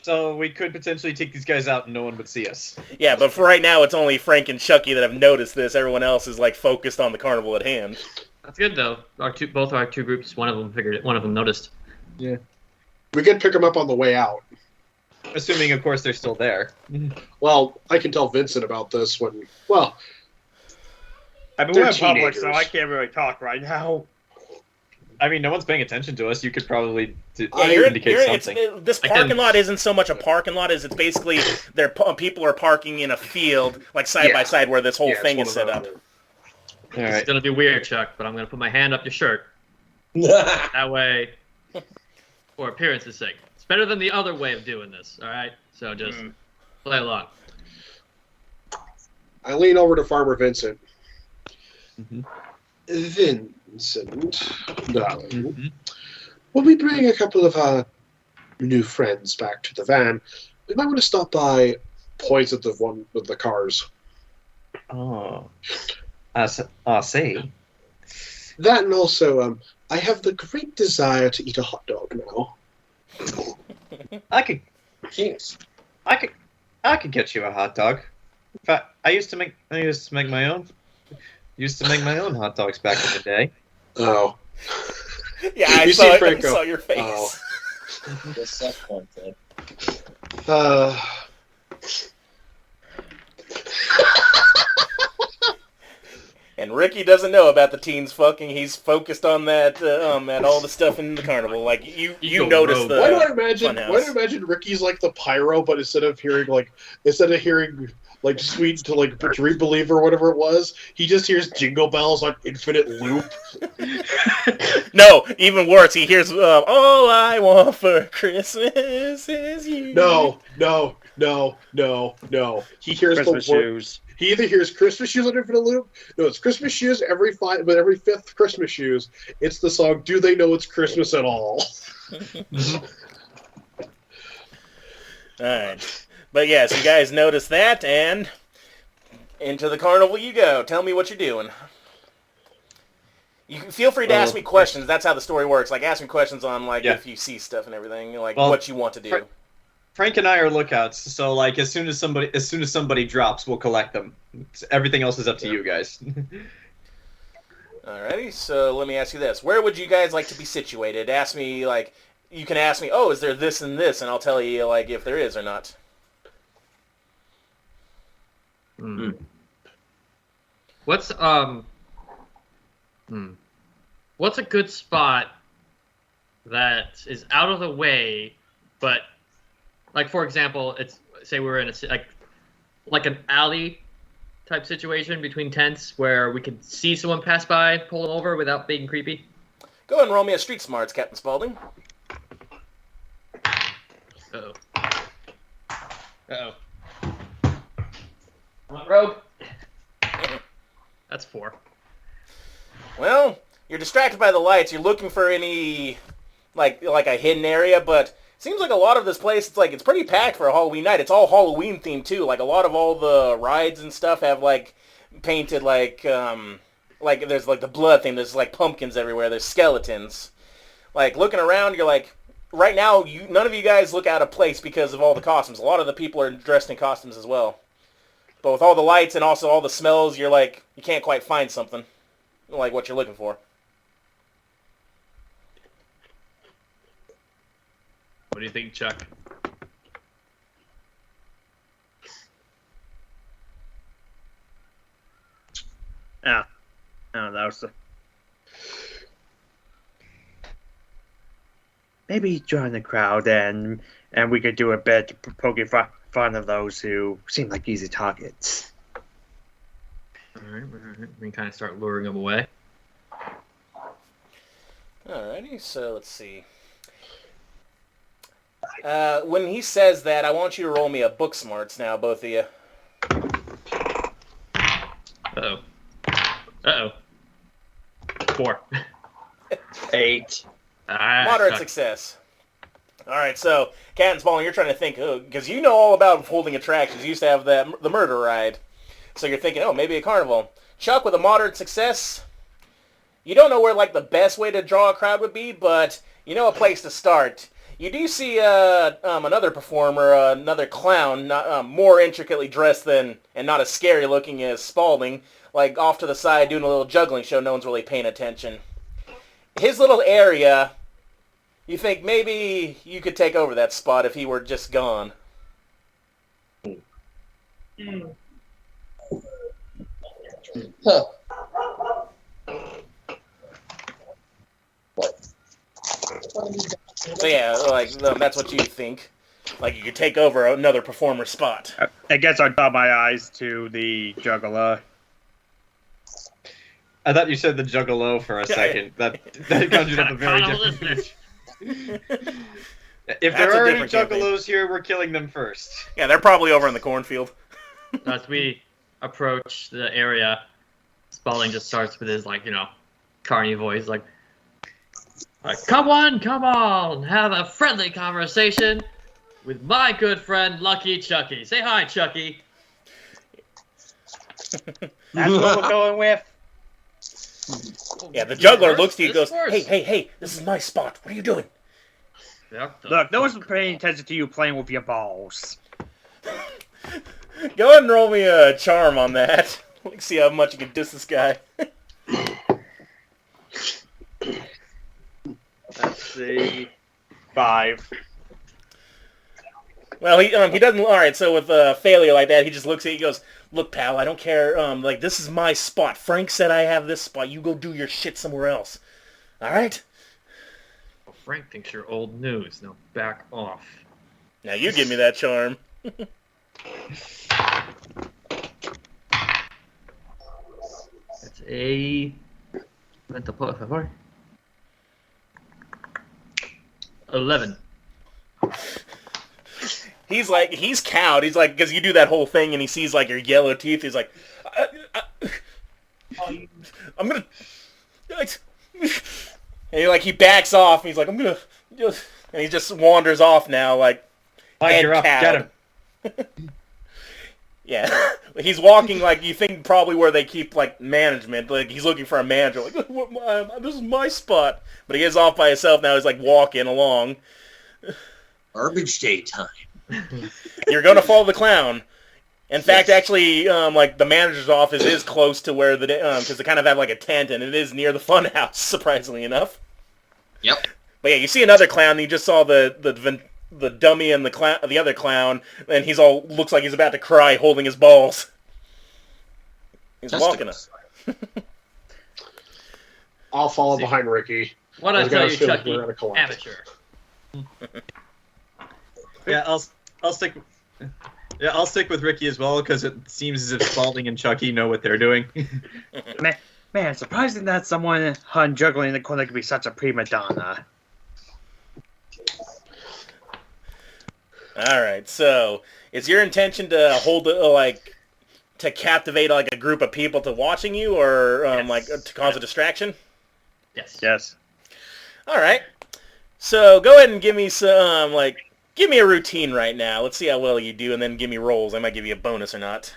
So we could potentially take these guys out and no one would see us. Yeah, but for right now, it's only Frank and Chucky that have noticed this. Everyone else is, focused on the carnival at hand. That's good, though. Both our two groups, one of them figured it, one of them noticed. Yeah. We could pick them up on the way out. Assuming, of course, they're still there. Well, I can tell Vincent about this when... Well... I mean, we're in public, so I can't really talk right now. I mean, no one's paying attention to us. You could probably indicate something. This parking lot isn't so much a parking lot as it's basically people are parking in a field, side by side, where this whole thing is set up. All right. It's going to be weird, Chuck, but I'm going to put my hand up your shirt. That way, for appearance's sake. It's better than the other way of doing this, all right? So just play along. I lean over to Farmer Vincent. Vincent, darling, when we bring a couple of our new friends back to the van, You might want to stop by Points at the one with the cars. Oh. See. That and also, I have the great desire to eat a hot dog now. I could Jeez. I could get you a hot dog. In fact, I used to make my own. Used to make my own hot dogs back in the day. Oh. Yeah, I saw your face. Oh. The set point there. And Ricky doesn't know about the teens fucking. He's focused on that, at all the stuff in the carnival. Like you noticed the. Why do I imagine Ricky's like the pyro, but instead of hearing like Sweet to like Dream Believer or whatever it was, he just hears Jingle Bells on infinite loop. No, even worse. He hears "All I Want for Christmas Is You." No. He hears Christmas the word. shoes. He either hears Christmas Shoes on infinite loop. No, it's Christmas Shoes every fifth Christmas Shoes. It's the song "Do They Know It's Christmas at All?" Alright. But yes, you guys noticed that, and into the carnival you go. Tell me what you're doing. You can feel free to ask me questions. That's how the story works. Like, ask me questions on, like, if you see stuff and everything, like, what you want to do. Frank and I are lookouts, so, like, as soon as somebody drops, we'll collect them. Everything else is up to you guys. Alrighty, so let me ask you this. Where would you guys like to be situated? Ask me, like, you can ask me, oh, is there this and this? And I'll tell you, like, if there is or not. What's a good spot that is out of the way, but like for example, it's say we're in a like an alley type situation between tents where we can see someone pass by, pull them over without being creepy. Go ahead and roll me a street smarts, Captain Spaulding. Uh-oh. Come on, Rogue. That's 4. Well, you're distracted by the lights. You're looking for any, like a hidden area, but it seems like a lot of this place, it's pretty packed for a Halloween night. It's all Halloween themed too. Like a lot of all the rides and stuff have like painted like there's like the blood theme. There's like pumpkins everywhere. There's skeletons. Like looking around, you're like, right now, none of you guys look out of place because of all the costumes. A lot of the people are dressed in costumes as well. But with all the lights and also all the smells, you're like, you can't quite find something like what you're looking for. What do you think, Chuck? Yeah. No, that was maybe join the crowd and we could do a bit poking fun of those who seem like easy targets. Alright, we can kind of start luring them away. Alrighty, so let's see. When he says that, I want you to roll me a book smarts now, both of you. Uh-oh. 4. 8. Moderate success. Alright, so, Cat and Spaulding, you're trying to think, because you know all about holding attractions. You used to have the murder ride. So you're thinking, maybe a carnival. Chuck, with a moderate success, you don't know where, like, the best way to draw a crowd would be, but you know a place to start. You do see another performer, another clown, more intricately dressed than, and not as scary looking as Spaulding, like off to the side doing a little juggling show. No one's really paying attention. His little area, you think maybe you could take over that spot if he were just gone. Huh. So yeah, like that's what you think. Like you could take over another performer's spot. I guess I'd draw my eyes to the juggler. I thought you said the juggalo for a second. That conjured up a very different image. If there are any juggalos here, we're killing them first. Yeah, they're probably over in the cornfield. As we approach the area, Spaulding just starts with his, carny voice, like, come on, have a friendly conversation. with my good friend Lucky Chucky. Say hi, Chucky. That's what we're going with. Yeah, the juggler looks to you and goes, hey, this is my spot. What are you doing? Look, no one's paying attention to you playing with your balls. Go ahead and roll me a charm on that. Let's see how much you can diss this guy. Let's see. 5. Well, he doesn't. All right, so with a failure like that, he just looks at you. He goes, "Look, pal, I don't care. Like this is my spot. Frank said I have this spot. You go do your shit somewhere else. All right." Well, Frank thinks you're old news. Now back off. Now you give me that charm. That's a mental plus 11. He's cowed. He's like, because you do that whole thing and he sees like your yellow teeth. He's like, I'm gonna, and he backs off. And he's like, I'm gonna, and he just wanders off now, like, You're up. Get him. Yeah, he's walking like you think probably where they keep like management. Like he's looking for a manager. Like this is my spot, but he is off by himself now. He's like walking along. Garbage day time. You're gonna follow the clown. In fact, actually, like the manager's office is close to where the because they kind of have like a tent, and it is near the fun house. Surprisingly enough. Yep. But yeah, you see another clown. You just saw the dummy and the other clown, and he's all looks like he's about to cry, holding his balls. He's walking us. I'll follow behind Ricky. What I tell you, Chucky, amateur. Yeah, I'll stick. Yeah, I'll stick with Ricky as well because it seems as if Spaulding and Chucky know what they're doing. Man, surprising that someone juggling in the corner could be such a prima donna. All right, so is your intention to hold to captivate like a group of people to watching you, or Yes. like to cause a distraction? Yes. Yes. All right, so go ahead and give me some give me a routine right now. Let's see how well you do, and then give me rolls. I might give you a bonus or not.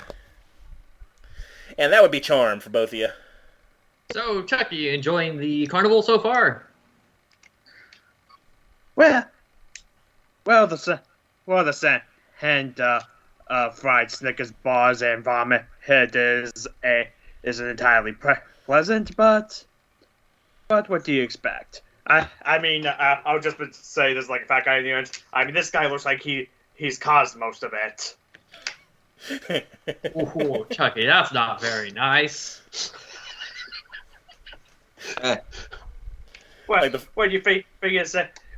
And that would be charm for both of you. So, Chucky, enjoying the carnival so far? Well, the scent and fried Snickers bars and vomit head isn't entirely pleasant, but what do you expect? I mean, I'll just say this like a fat guy in the end. I mean, this guy looks like he's caused most of it. Ooh, Chucky, that's not very nice. What do you figure?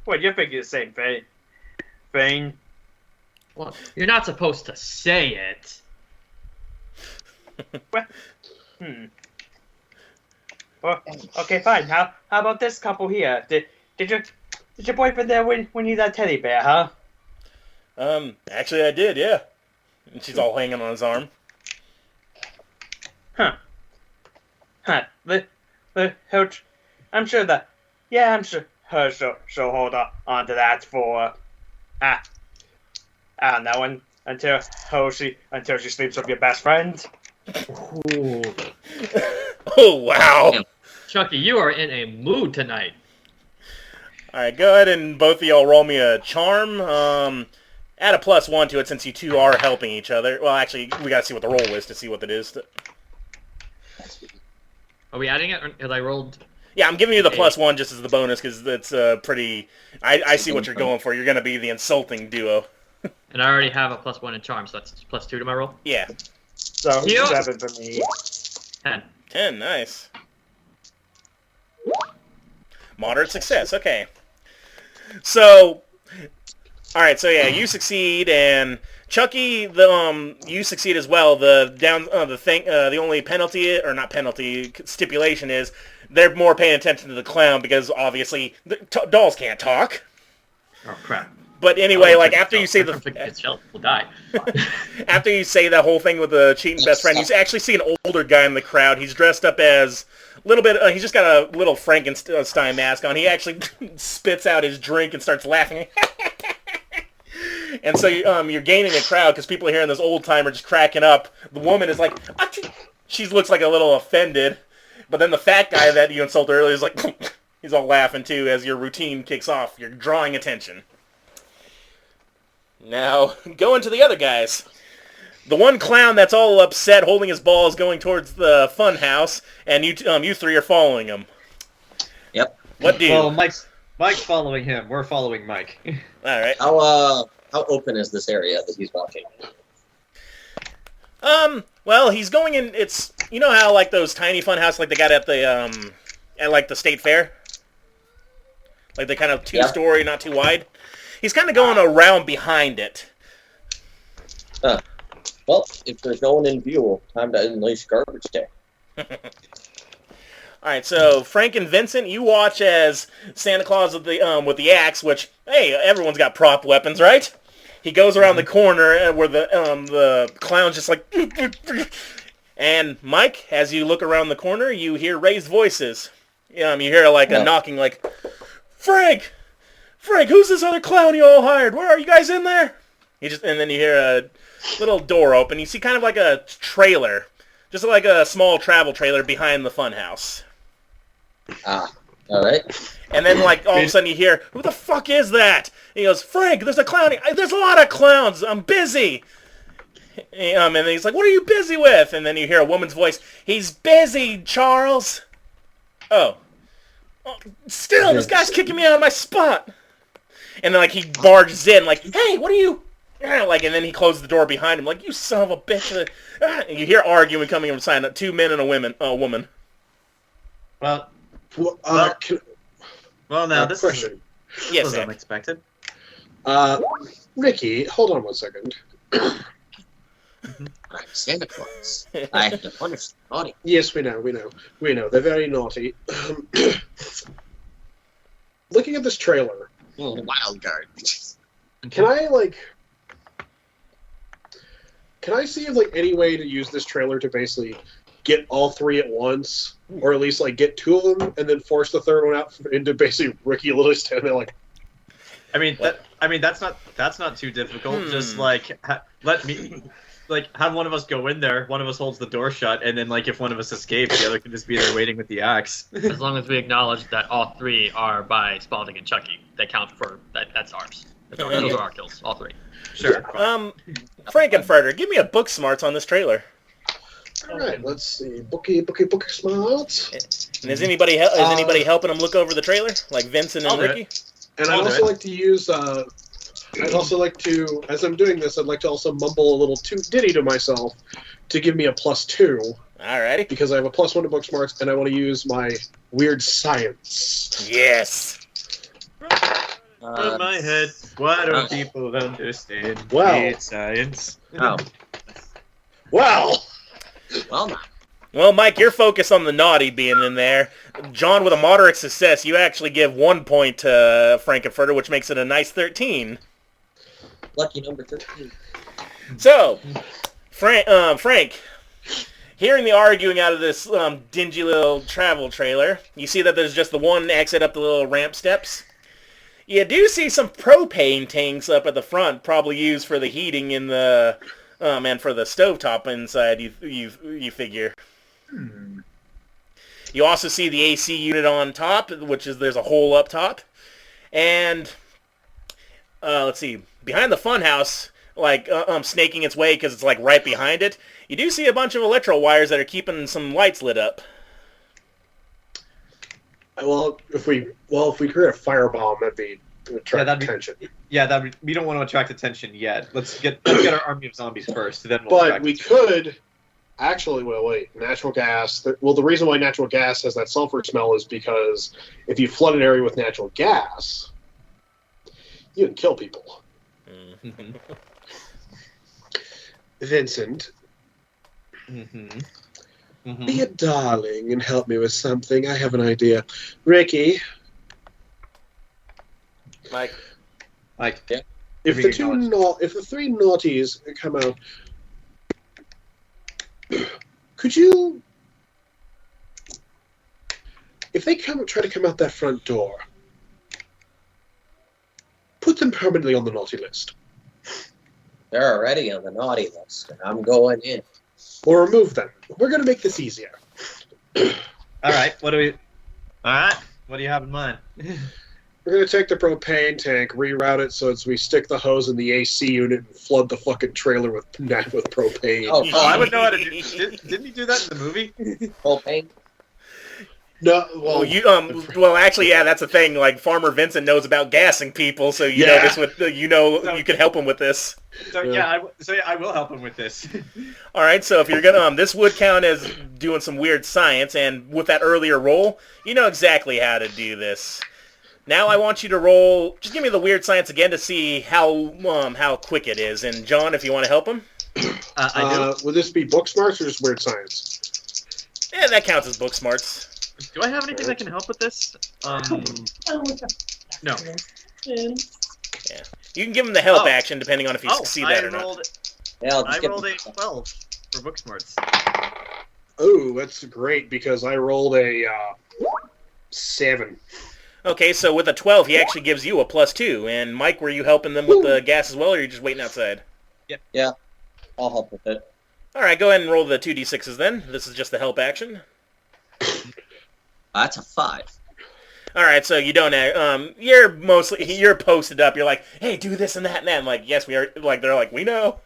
What you figure the same thing? Well, you're not supposed to say it. Well, Well, okay, fine. How about this couple here? Did your boyfriend there win you that teddy bear, huh? Actually I did, yeah. And she's all hanging on his arm. Huh. I'm sure she'll hold on to that for I don't know, until she sleeps with your best friend. Ooh. Oh wow. Chucky, you are in a mood tonight. Alright, go ahead and both of y'all roll me a charm. Add a +1 to it since you two are helping each other. Well, actually, we gotta see what the roll is to see what it is. Are we adding it? Because I rolled... Yeah, I'm giving you the +1 just as the bonus, because it's pretty... I see what you're going for. You're gonna be the insulting duo. And I already have a +1 in charm, so that's +2 to my roll? Yeah. So, 7 for me. 10. 10, nice. Moderate success, okay. So... Alright, so yeah, you succeed, and Chucky, you succeed as well. The only penalty, or not penalty, stipulation is they're more paying attention to the clown because obviously dolls can't talk. Oh crap! But anyway, after you say will die. After you say that whole thing with the cheating best friend, you actually see an older guy in the crowd. He's dressed up as a little bit. He's just got a little Frankenstein mask on. He actually spits out his drink and starts laughing. And so you're gaining a crowd because people are hearing this old timer just cracking up. The woman is like, Achoo! She looks like a little offended. But then the fat guy that you insulted earlier is like, he's all laughing too as your routine kicks off. You're drawing attention. Now, going to the other guys. The one clown that's all upset, holding his balls, going towards the fun house, and you three are following him. Yep. What do you? Well, Mike's following him. We're following Mike. All right. How open is this area that he's walking? Well, he's going in. It's how like those tiny fun houses like they got at the at like the state fair, like they kind of 2-story, not too wide. He's kind of going around behind it. Well, if there's no one in view, time to unleash garbage day. All right, so Frank and Vincent, you watch as Santa Claus with the axe, which, hey, everyone's got prop weapons, right? He goes around the corner where the clown's just like... And Mike, as you look around the corner, you hear raised voices. You hear like a knocking like, Frank, who's this other clown you all hired? Where are you guys in there? And then you hear a little door open. You see kind of like a trailer. Just like a small travel trailer behind the funhouse. All right. And then, like, all of a sudden you hear, who the fuck is that? And he goes, Frank, there's a clown. There's a lot of clowns. I'm busy. And then he's like, what are you busy with? And then you hear a woman's voice. He's busy, Charles. Oh. Still, this guy's kicking me out of my spot. And then, like, he barges in, like, hey, what are you... Like, and then he closes the door behind him, like, you son of a bitch. And you hear arguing coming from the side, 2 men and a woman. Well, now this question. Was unexpected. Ricky, hold on one second. I'm Santa Claus. I have to punish the naughty. Yes, we know. They're very naughty. Looking at this trailer. Wild card. Can I see if any way to use this trailer to basically get all 3 at once, or at least get 2 of them, and then force the third one out into basically Ricky literally standing there like. That's not too difficult. Just let me have one of us go in there. One of us holds the door shut, and then if one of us escapes, the other can just be there waiting with the axe. As long as we acknowledge that all 3 are by Spaulding and Chucky, they count for that. That's ours. Those are our kills, all 3. Sure. Frankenfurter, give me a book smarts on this trailer. All right, let's see. Bookie smarts. And is anybody helping him look over the trailer, like Vincent and Ricky? And I'd also like to use. I'd also like to, as I'm doing this, I'd like to also mumble a little ditty to myself to give me a +2. Alrighty. Because I have a +1 to book smarts, and I want to use my weird science. Yes. In my head, why don't people understand weird science? Oh. Well, Well, Mike, you're focused on the naughty being in there. John, with a moderate success, you actually give 1 point to Frankenfurter, which makes it a nice 13. Lucky number 13. So, Frank, hearing the arguing out of this dingy little travel trailer, you see that there's just the one exit up the little ramp steps. You do see some propane tanks up at the front, probably used for the heating in the and for the stovetop inside. You figure. You also see the AC unit on top, which is there's a hole up top, and let's see, behind the funhouse, snaking its way because it's right behind it. You do see a bunch of electro wires that are keeping some lights lit up. Well, if we create a firebomb, that'd be attract attention. Yeah, we don't want to attract attention yet. Let's get our army of zombies first, then we'll. But we could actually. Well, wait. Natural gas. The reason why natural gas has that sulfur smell is because if you flood an area with natural gas, you can kill people. Mm-hmm. Vincent. Be a darling and help me with something. I have an idea. Ricky. Mike. Yeah. If the 3 naughties come out, could you? If they try to come out that front door, put them permanently on the naughty list. They're already on the naughty list, and I'm going in. We'll remove them. We're going to make this easier. All right, what do you have in mind? We're going to take the propane tank, reroute it so as we stick the hose in the AC unit and flood the fucking trailer with propane. Oh, I would know how to do. Didn't he do that in the movie? Propane. No, well, actually, yeah, that's the thing. Like, Farmer Vincent knows about gassing people, so you know this you can help him with this. So I will help him with this. All right, so if you're gonna, this would count as doing some weird science, and with that earlier roll, you know exactly how to do this. Now I want you to roll. Just give me the weird science again to see how quick it is. And John, if you want to help him, I do. Would this be book smarts or just weird science? Yeah, that counts as book smarts. Do I have anything that can help with this? No. Yeah. You can give him the help action depending on if you succeed that or not. I rolled a 12 for book smarts. Oh, that's great because I rolled a 7. Okay, so with a 12, he actually gives you a +2. And Mike, were you helping them with the gas as well, or are you just waiting outside? Yep. Yeah, I'll help with it. All right, go ahead and roll the 2d6s then. This is just the help action. That's a 5. All right, so you don't. You're posted up. You're like, hey, do this and that and that. I'm like, yes, we are. Like they're like, we know.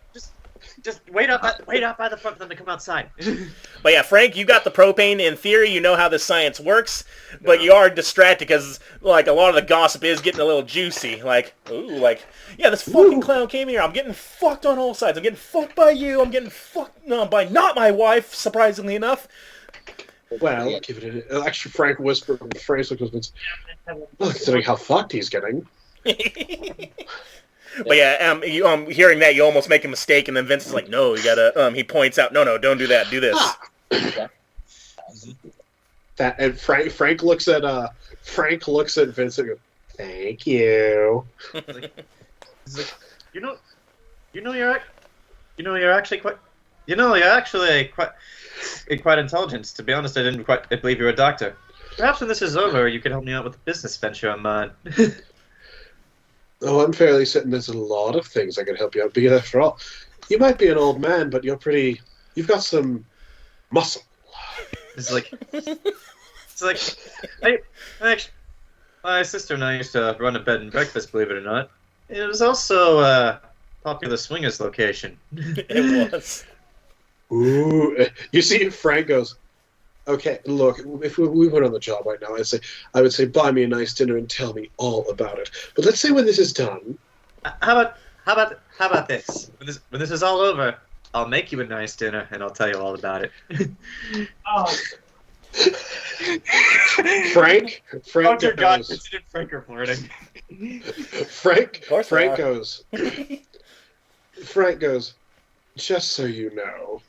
Just wait up by the front for them to come outside. But yeah, Frank, you got the propane. In theory, you know how this science works, but you are distracted because like a lot of the gossip is getting a little juicy. Like, ooh, like, yeah, this fucking clown came here. I'm getting fucked on all sides. I'm getting fucked by you. I'm getting fucked by not my wife, surprisingly enough. Well, give it an extra Frank whisper. Frank whispers, well, considering how fucked he's getting. But yeah, hearing that, you almost make a mistake, and then Vince is like, no, you gotta, he points out, no, don't do that, do this. That, and Frank looks at Vincent and goes, thank you. He's like, you're actually quite intelligent. To be honest, I didn't quite believe you were a doctor. Perhaps when this is over, you could help me out with a business venture of mine. Oh, I'm fairly certain there's a lot of things I could help you out. Because after all, you might be an old man, but you've got some muscle. It's like, my sister and I used to run a bed and breakfast, believe it or not. It was also a popular swingers location. It was. Ooh, you see, Frank goes, okay, look, if we went on the job right now, I would say buy me a nice dinner and tell me all about it. But let's say when this is done. How about this? When this is all over, I'll make you a nice dinner and I'll tell you all about it. Frank oh dear God, goes, Vincent and Frank are flirting. Frank goes, just so you know.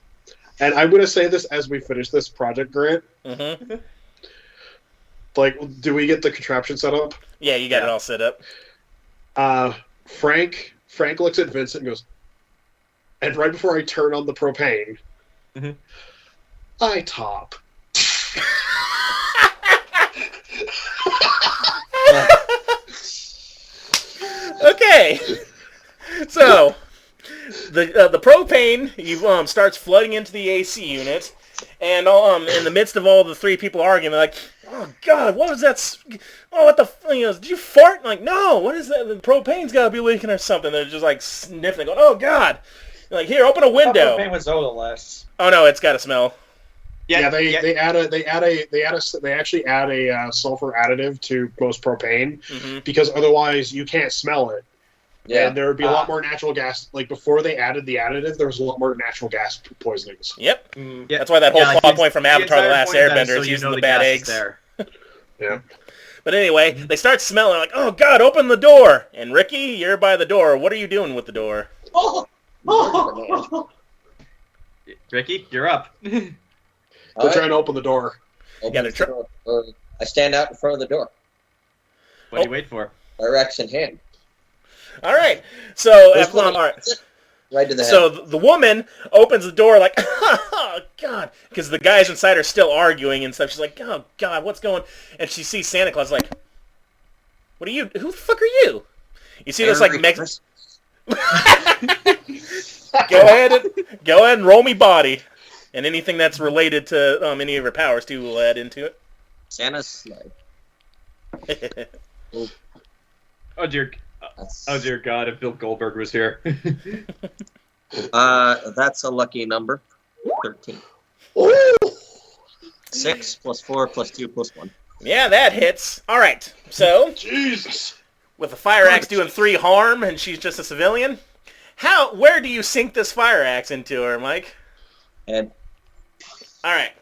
And I'm going to say this as we finish this project, Grant. Mm-hmm. Like, do we get the contraption set up? Yeah, you got it all set up. Frank looks at Vincent and goes, and right before I turn on the propane, I top. Okay. So the propane starts flooding into the AC unit, and in the midst of all the three people arguing, they're like, "Oh God, what was that? Oh, what the? Did you fart?" I'm like, no, what is that? The propane's got to be leaking or something. They're just like sniffing, going, "Oh God!" They're like, here, open a window. Propane was odorless. Oh no, it's got a smell. Yeah, they actually add a sulfur additive to most propane because otherwise you can't smell it. Yeah, and there would be a lot more natural gas. Like before they added the additive, there was a lot more natural gas poisonings. Yep, that's why that whole plot point from Avatar: The Last Airbender is using the bad eggs. Yeah. But anyway, they start smelling like, oh God, open the door! And Ricky, you're by the door. What are you doing with the door? Ricky, you're up. They're trying to open the door. I stand out in front of the door. What do you wait for? Rex in hand. All right. So, all right. Right to the head. So the woman opens the door like, oh God, because the guys inside are still arguing and stuff. She's like, oh God, what's going? And she sees Santa Claus like, what are you? Who the fuck are you? You see this like Go ahead and roll me body, and anything that's related to any of her powers too will add into it. Santa's sleigh. Oh dear God! If Bill Goldberg was here. That's a lucky number. 13. 6 plus 4 plus 2 plus 1. Yeah, that hits. All right, so Jesus, with the fire axe doing 3 harm, and she's just a civilian. Where do you sink this fire axe into her, Mike? Head. All right.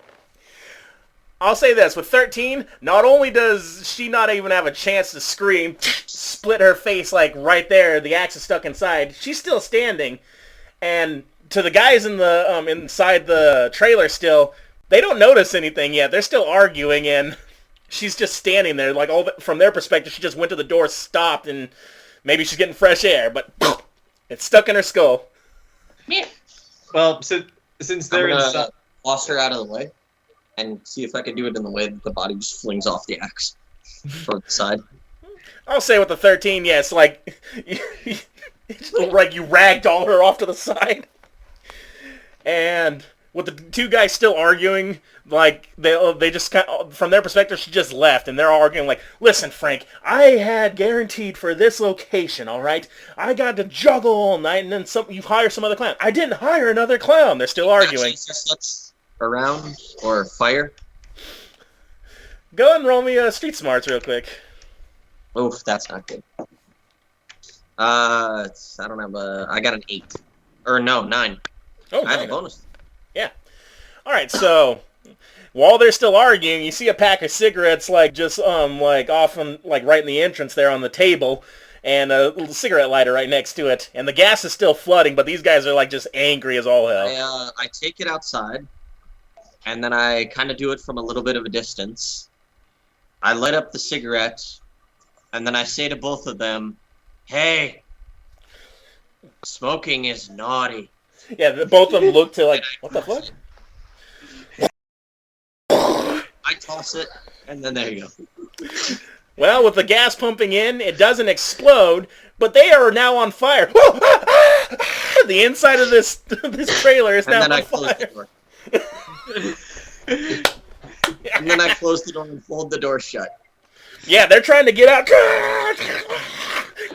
I'll say this, with 13, not only does she not even have a chance to scream, split her face like right there, the axe is stuck inside, she's still standing, and to the guys in the inside the trailer still, they don't notice anything yet. They're still arguing, and she's just standing there, like from their perspective, she just went to the door, stopped, and maybe she's getting fresh air, but it's stuck in her skull. Well, since they're inside, toss her out of the way and see if I can do it in the way that the body just flings off the axe toward the side. I'll say with the 13, yes, like it's like you ragdoll her off to the side. And with the 2 guys still arguing, like they just kind of, from their perspective, she just left, and they're arguing like, "Listen, Frank, I had guaranteed for this location, all right? I got to juggle all night, and then you hire some other clown. I didn't hire another clown." They're still arguing. Around or fire? Go and roll me street smarts real quick. Oof, that's not good. I don't have I got an 8. Or no, 9. Oh, I have a bonus. Yeah. All right, so while they're still arguing, you see a pack of cigarettes like just like off on like right in the entrance there on the table, and a little cigarette lighter right next to it, and the gas is still flooding, but these guys are like just angry as all hell. I take it outside, and then I kind of do it from a little bit of a distance. I light up the cigarette, and then I say to both of them, "Hey, smoking is naughty." Yeah, both of them look to like, what the fuck? I toss it, and then there you go. Well, with the gas pumping in, it doesn't explode, but they are now on fire. The inside of this trailer is now on fire. And then I close the door and fold the door shut. Yeah, they're trying to get out.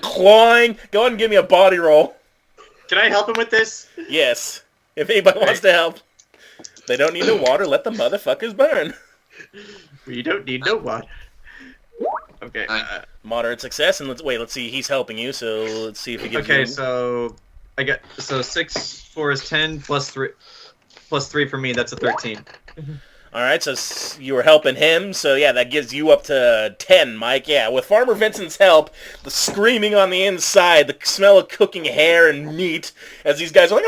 Clawing. Go ahead and give me a body roll. Can I help him with this? Yes. If anybody wants to help. They don't need no water. Let the motherfuckers burn. We don't need no water. Okay. Moderate success, and let's see. He's helping you, so let's see if he gives you. Okay, so I got 6 4 is 10 plus 3 for me. That's a 13. All right, so you were helping him, so yeah, that gives you up to 10, Mike. Yeah, with Farmer Vincent's help, the screaming on the inside, the smell of cooking hair and meat, as these guys are like,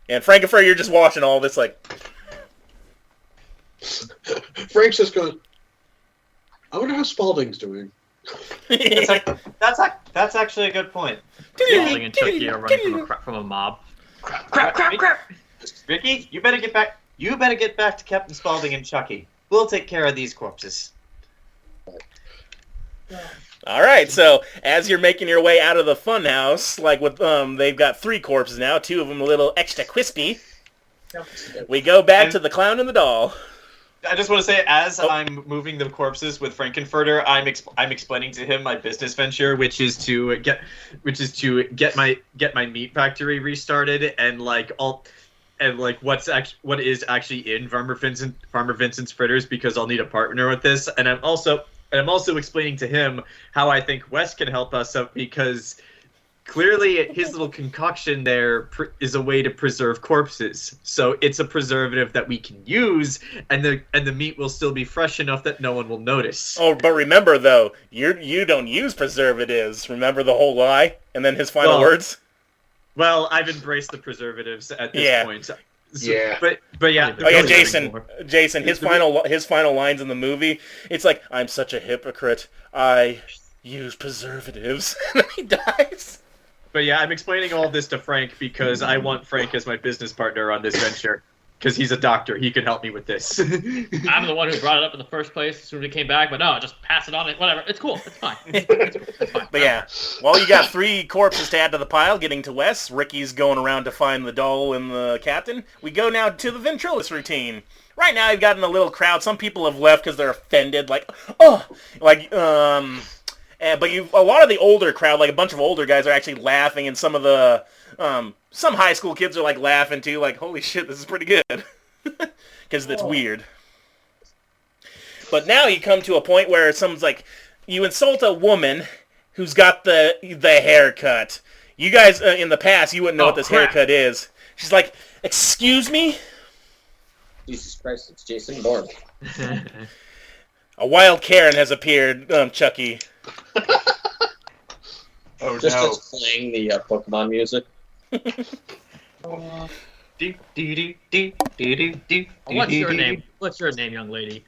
and Frankenfurter, you're just watching all this like. Frank's just going, I wonder how Spaulding's doing. That's actually a good point. Spaulding and Chucky are running from a mob. Crap. Ricky, you better get back. You better get back to Captain Spaulding and Chucky. We'll take care of these corpses. All right, so as you're making your way out of the funhouse, like with they've got 3 corpses now, 2 of them a little extra crispy. We go back to the clown and the doll. I just want to say, as I'm moving the corpses with Frankenfurter, I'm explaining to him my business venture, which is to get my meat factory restarted, and what is actually in Farmer Vincent's fritters, because I'll need a partner with this, and I'm also explaining to him how I think Wes can help us out, because clearly his little concoction there is a way to preserve corpses. So it's a preservative that we can use, and the meat will still be fresh enough that no one will notice. Oh, but remember though, you don't use preservatives. Remember the whole lie, and then his final words. Well, I've embraced the preservatives at this point. So, yeah, but yeah. Oh yeah, Jayson. His final lines in the movie. It's like, I'm such a hypocrite. I use preservatives, and then he dies. But yeah, I'm explaining all this to Frank because I want Frank as my business partner on this venture. because he's a doctor. He can help me with this. I'm the one who brought it up in the first place as soon as it came back, but no, just pass it on. Whatever. It's cool. It's fine. It's fine. But yeah, while you got 3 corpses to add to the pile, getting to Wes, Ricky's going around to find the doll and the captain. We go now to the ventriloquist routine. Right now, you've gotten a little crowd. Some people have left because they're offended, like, oh, like, but a lot of the older crowd, like a bunch of older guys, are actually laughing, and some of the, some high school kids are like laughing too, like, holy shit, this is pretty good, because it's weird. But now you come to a point where someone's like, you insult a woman who's got the haircut. You guys, in the past, you wouldn't know what this haircut is. She's like, excuse me? Jesus Christ, it's Jayson Bourne. A wild Karen has appeared, Chucky. Just as playing the Pokemon music. What's your name? What's your name, young lady?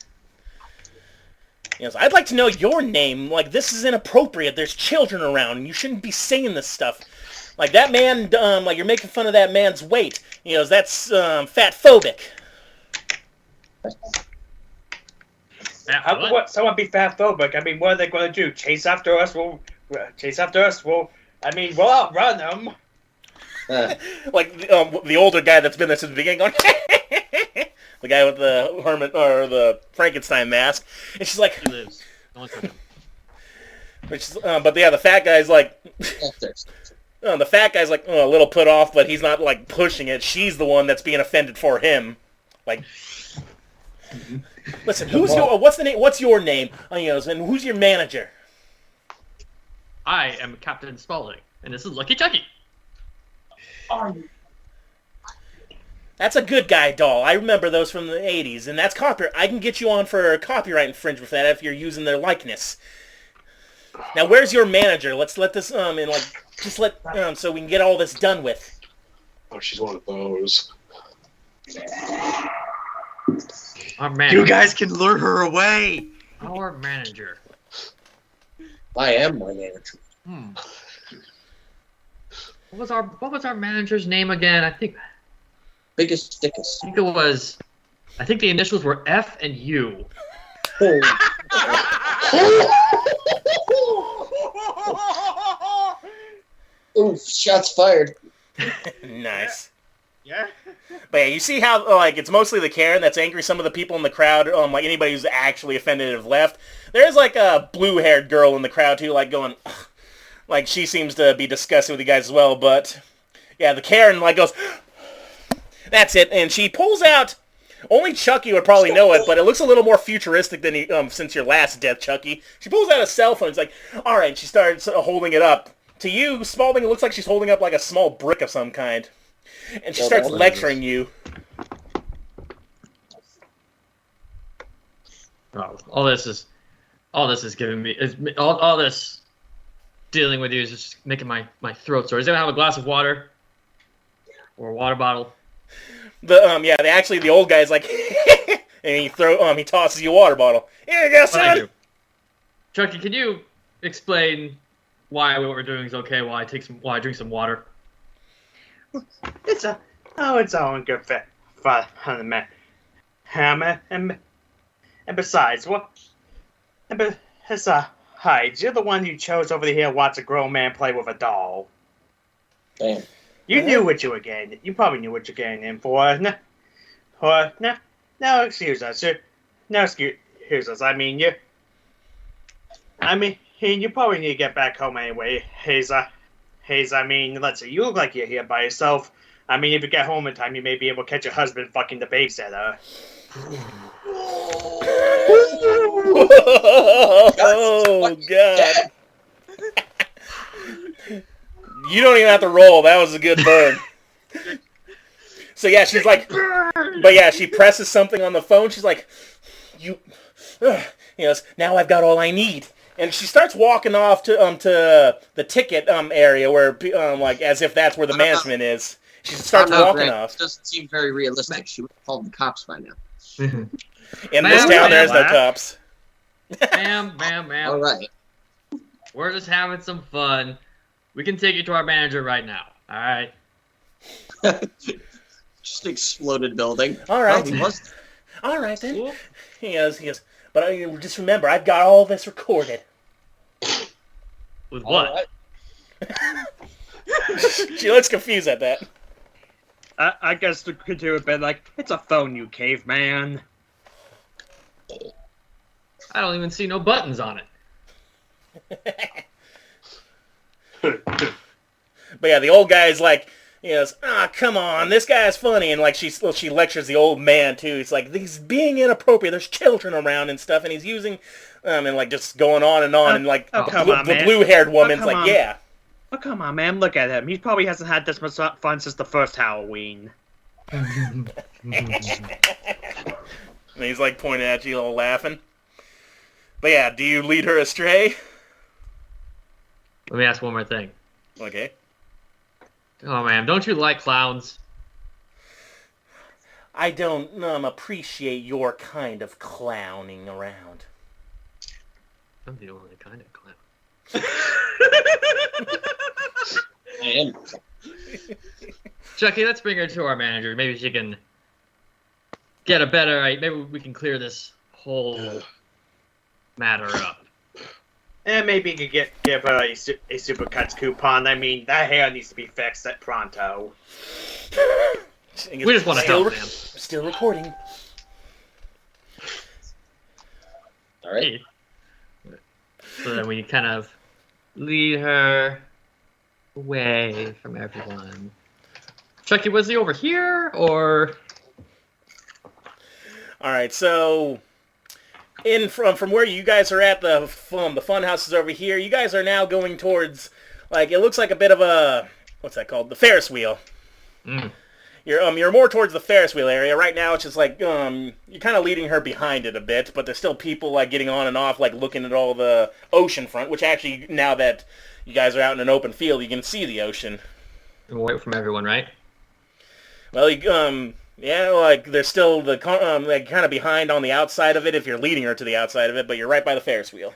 Yes, I'd like to know your name. Like, this is inappropriate. There's children around, and you shouldn't be saying this stuff. Like, that man, like, you're making fun of that man's weight. You know, that's fat-phobic. How would someone be fat-phobic? I mean, what are they going to do? Chase after us? Chase after us? We'll outrun them. Like, the older guy that's been there since the beginning going, the guy with the Hermit, or the Frankenstein mask. And she's like... He lives. No one's him. But yeah, the fat guy's like... the fat guy's like a little put off, but he's not, like, pushing it. She's the one that's being offended for him. Like... Listen, what's your name? And who's your manager? I am Captain Spaulding, and this is Lucky Chucky. That's a good guy doll. I remember those from the 80s, and that's copyright. I can get you on for copyright infringement for that if you're using their likeness. Now, where's your manager? Let's let this so we can get all this done with. Oh, she's one of those. Our manager. You guys can lure her away. Our manager. I am my manager. What was our manager's name again? I think Biggest Dickus. I think the initials were F and U. Oof, shots fired. Nice. Yeah. But yeah, you see how, like, it's mostly the Karen that's angry. Some of the people in the crowd, like, anybody who's actually offended have left. There's, like, a blue-haired girl in the crowd, too, like, going, ugh. Like, she seems to be disgusted with you guys as well, but, yeah, the Karen, like, goes, that's it, and she pulls out, only Chucky would probably know it, but it looks a little more futuristic than since your last death, Chucky. She pulls out a cell phone, it's like, alright, she starts holding it up. To you, Spaulding, it looks like she's holding up, like, a small brick of some kind. And she starts lecturing you. Oh, all this is giving me all this dealing with you is just making my throat sore. Does anyone have a glass of water or a water bottle? The old guy's like, and he tosses you a water bottle. Here you go, son. Chucky, can you explain why what we're doing is okay? While I drink some water. It's all in good fit for the man. And besides, Hyde, you're the one who chose over here watch a grown man play with a doll. Damn. You knew what you were getting. You probably knew what you're getting in for. No, excuse us. No, excuse us. I mean, you probably need to get back home anyway, Hayes, I mean, let's see, you look like you're here by yourself. I mean, if you get home in time, you may be able to catch your husband fucking the babysitter. Oh, God. You don't even have to roll. That was a good burn. So, yeah, she's like... But, yeah, she presses something on the phone. She's like, now I've got all I need. And she starts walking off to the ticket area where like as if that's where the management is. She starts walking off. It doesn't seem very realistic. She would have called the cops by now. In this town, there's no cops. Ma'am. All right. We're just having some fun. We can take you to our manager right now. All right. Just exploded building. All right. Oh, he was. All right, then. He goes, but just remember, I've got all this recorded. With what? She looks confused at that. I guess the could do a bit like, it's a phone, you caveman. I don't even see no buttons on it. But yeah, the old guy's like, he goes, come on, this guy's funny. And like she lectures the old man too. He's like, he's being inappropriate. There's children around and stuff, and he's using, and like just going on and on. And like the blue-haired woman's like, yeah. Oh, come on, man, look at him. He probably hasn't had this much fun since the first Halloween. And he's like pointing at you, all laughing. But yeah, do you lead her astray? Let me ask one more thing. Okay. Oh man, don't you like clowns? I don't appreciate your kind of clowning around. I'm the only kind of clown. I am. Chucky, let's bring her to our manager. Maybe she can get a better. Maybe we can clear this whole matter up. And maybe you could give her a Supercuts coupon. I mean, that hair needs to be fixed at pronto. We just want to help, man. Still recording. All right. So then we kind of lead her away from everyone. Chucky, was he over here, or? All right, so from where you guys are at, the fun house is over here. You guys are now going towards, like, it looks like a bit of a, what's that called? The Ferris wheel. Mm. You're more towards the Ferris wheel area. Right now it's just like, you're kind of leading her behind it a bit, but there's still people, like, getting on and off, like, looking at all the ocean front, which actually, now that you guys are out in an open field, you can see the ocean. Away from everyone, right? Well, yeah, like, there's still the, like, kind of behind on the outside of it if you're leading her to the outside of it, but you're right by the Ferris wheel.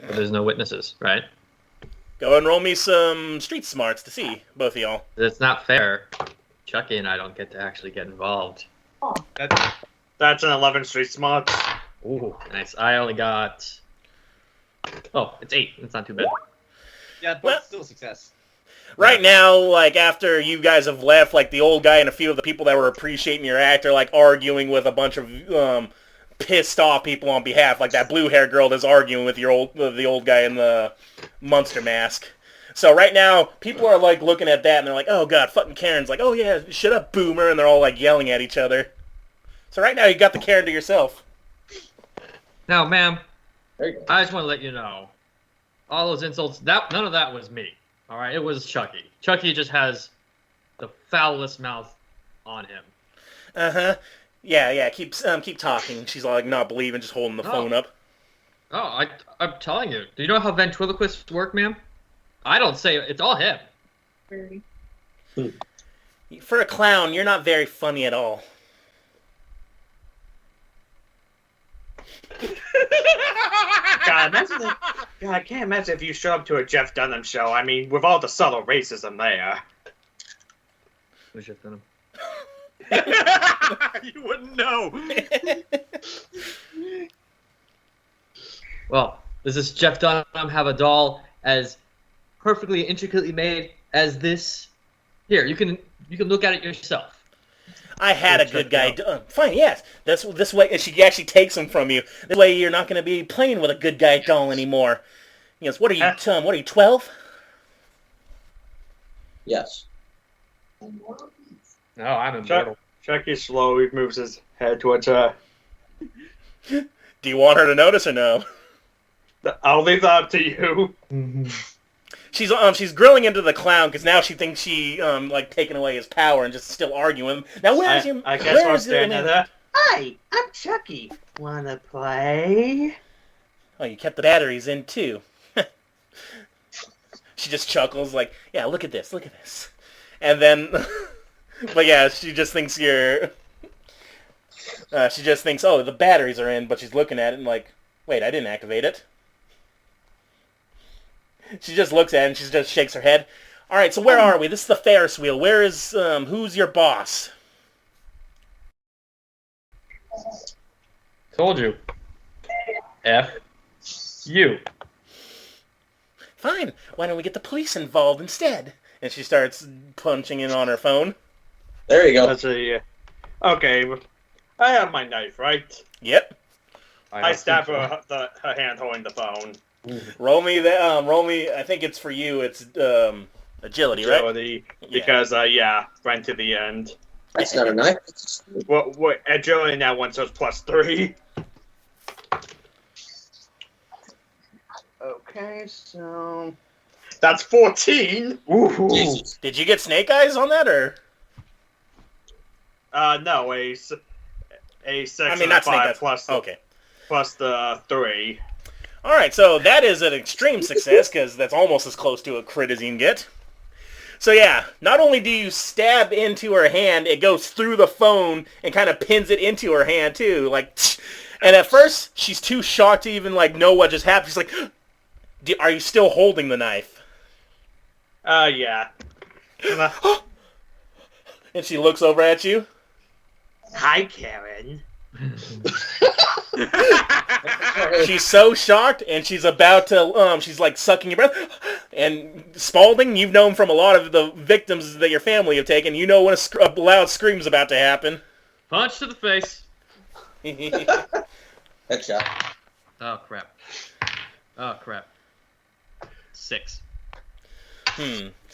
But there's no witnesses, right? Go and roll me some street smarts to see, both of y'all. It's not fair. Chucky and I don't get to actually get involved. Oh, that's an 11 street smarts. Ooh, nice. I only got... Oh, it's 8. It's not too bad. Yeah, but still a success. Right now, like, after you guys have left, like, the old guy and a few of the people that were appreciating your act are, like, arguing with a bunch of pissed off people on behalf. Like, that blue-haired girl that's arguing with the old guy in the monster mask. So right now, people are, like, looking at that, and they're like, oh, God, fucking Karen's like, oh, yeah, shut up, boomer, and they're all, like, yelling at each other. So right now, you got the Karen to yourself. Now, ma'am, I just want to let you know, all those insults, none of that was me. All right, it was Chucky. Chucky just has the foulest mouth on him. Uh-huh. Yeah, keep talking. She's, like, not believing, just holding the phone up. Oh, I'm telling you. Do you know how ventriloquists work, ma'am? I don't say it. It's all him. For a clown, you're not very funny at all. God, I can't imagine if you show up to a Jeff Dunham show. I mean, with all the subtle racism there. Who's Jeff Dunham? You wouldn't know. Well, does this Jeff Dunham have a doll as perfectly intricately made as this? Here, you can look at it yourself. I had a good guy. Fine, yes. This way, and she actually takes him from you. This way, you're not going to be playing with a good guy doll anymore. He goes, what are you, 12? Yes. No, I'm immortal. Chucky slowly moves his head towards her. Do you want her to notice or no? I'll leave that up to you. Mm-hmm. She's grilling into the clown because now she thinks she like taking away his power and just still arguing. Now where's him? I guess I'll stand at that. Hi, I'm Chucky. Wanna play? Oh, you kept the batteries in too. She just chuckles like, yeah, look at this, and then, but yeah, she just thinks you're. She just thinks, oh, the batteries are in, but she's looking at it and like, wait, I didn't activate it. She just looks at it and she just shakes her head. All right, so where are we? This is the Ferris wheel. Where is, who's your boss? Told you. F. You. Fine. Why don't we get the police involved instead? And she starts punching in on her phone. There you go. Let's see. Okay, I have my knife, right? Yep. I stab her hand holding the phone. Roll me the roll me. I think it's for you. It's agility, right? Agility, because right to the end. That's not a knife. What agility now one, so it's +3. Okay, so that's 14. Ooh. Jesus. Did you get snake eyes on that, or? No, a 6 I mean, and not a 5 snake eyes. plus Okay. Plus the 3. All right, so that is an extreme success because that's almost as close to a crit as you can get. So yeah, not only do you stab into her hand, it goes through the phone and kind of pins it into her hand too, like. And at first, she's too shocked to even like know what just happened. She's like, "Are you still holding the knife?" Yeah. And she looks over at you. Hi, Karen. She's so shocked, and she's about to, she's like sucking your breath. And Spaulding, you've known from a lot of the victims that your family have taken, you know when a loud scream's about to happen. Punch to the face. Headshot. Oh, crap. Oh, crap. 6.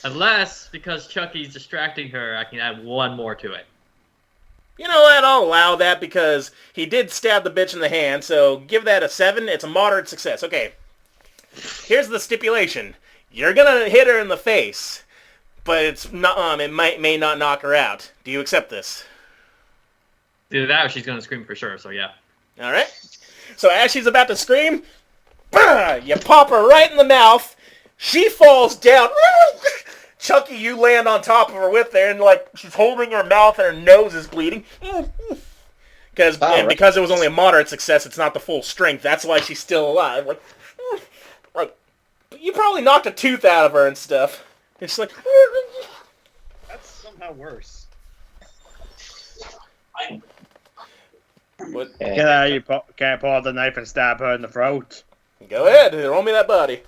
Unless, because Chucky's distracting her, I can add 1 more to it. You know what, I'll allow that because he did stab the bitch in the hand, so give that a 7. It's a moderate success. Okay, here's the stipulation. You're gonna hit her in the face, but it's not, it may not knock her out. Do you accept this? Either that or she's gonna scream for sure, so yeah. Alright. So as she's about to scream, you pop her right in the mouth. She falls down. Chucky, you land on top of her with her, and like she's holding her mouth and her nose is bleeding. Because it was only a moderate success, it's not the full strength. That's why she's still alive. Like you probably knocked a tooth out of her and stuff. And she's like, That's somehow worse. what? Can I pull out the knife and stab her in the throat? Go ahead, roll me that body.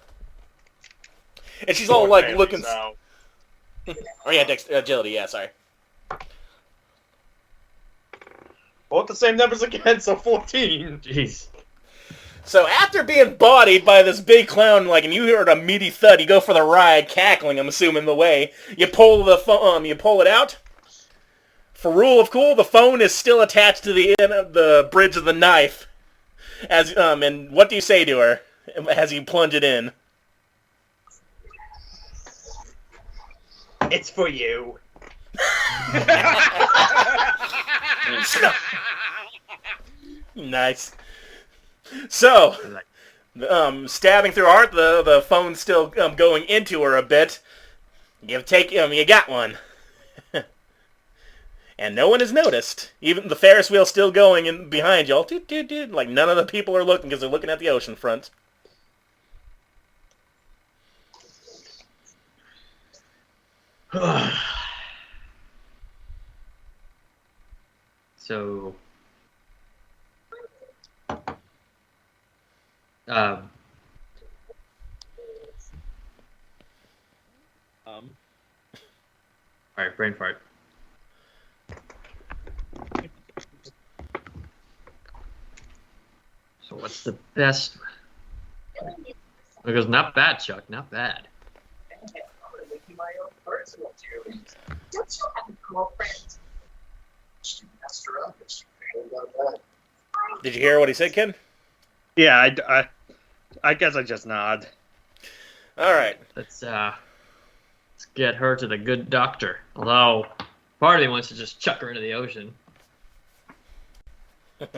And she's all like looking. Oh yeah, agility. Yeah, sorry. Both the same numbers again, so 14. Jeez. So after being bodied by this big clown, like, and you heard a meaty thud, you go for the ride, cackling. I'm assuming the way you pull the phone, you pull it out. For rule of cool, the phone is still attached to the end of the bridge of the knife. As and what do you say to her as you plunge it in? It's for you. Nice. So, stabbing through heart, the phone's still going into her a bit. You got one. And no one has noticed. Even the Ferris wheel's still going in behind y'all. Toot, toot, toot. Like none of the people are looking because they're looking at the ocean front. So, alright, brain fart. So what's the best? Because not bad, Chuck, not bad. Did you hear what he said, Ken? Yeah, I guess I just nod. All right. Let's get her to the good doctor. Although, part of me wants to just chuck her into the ocean. All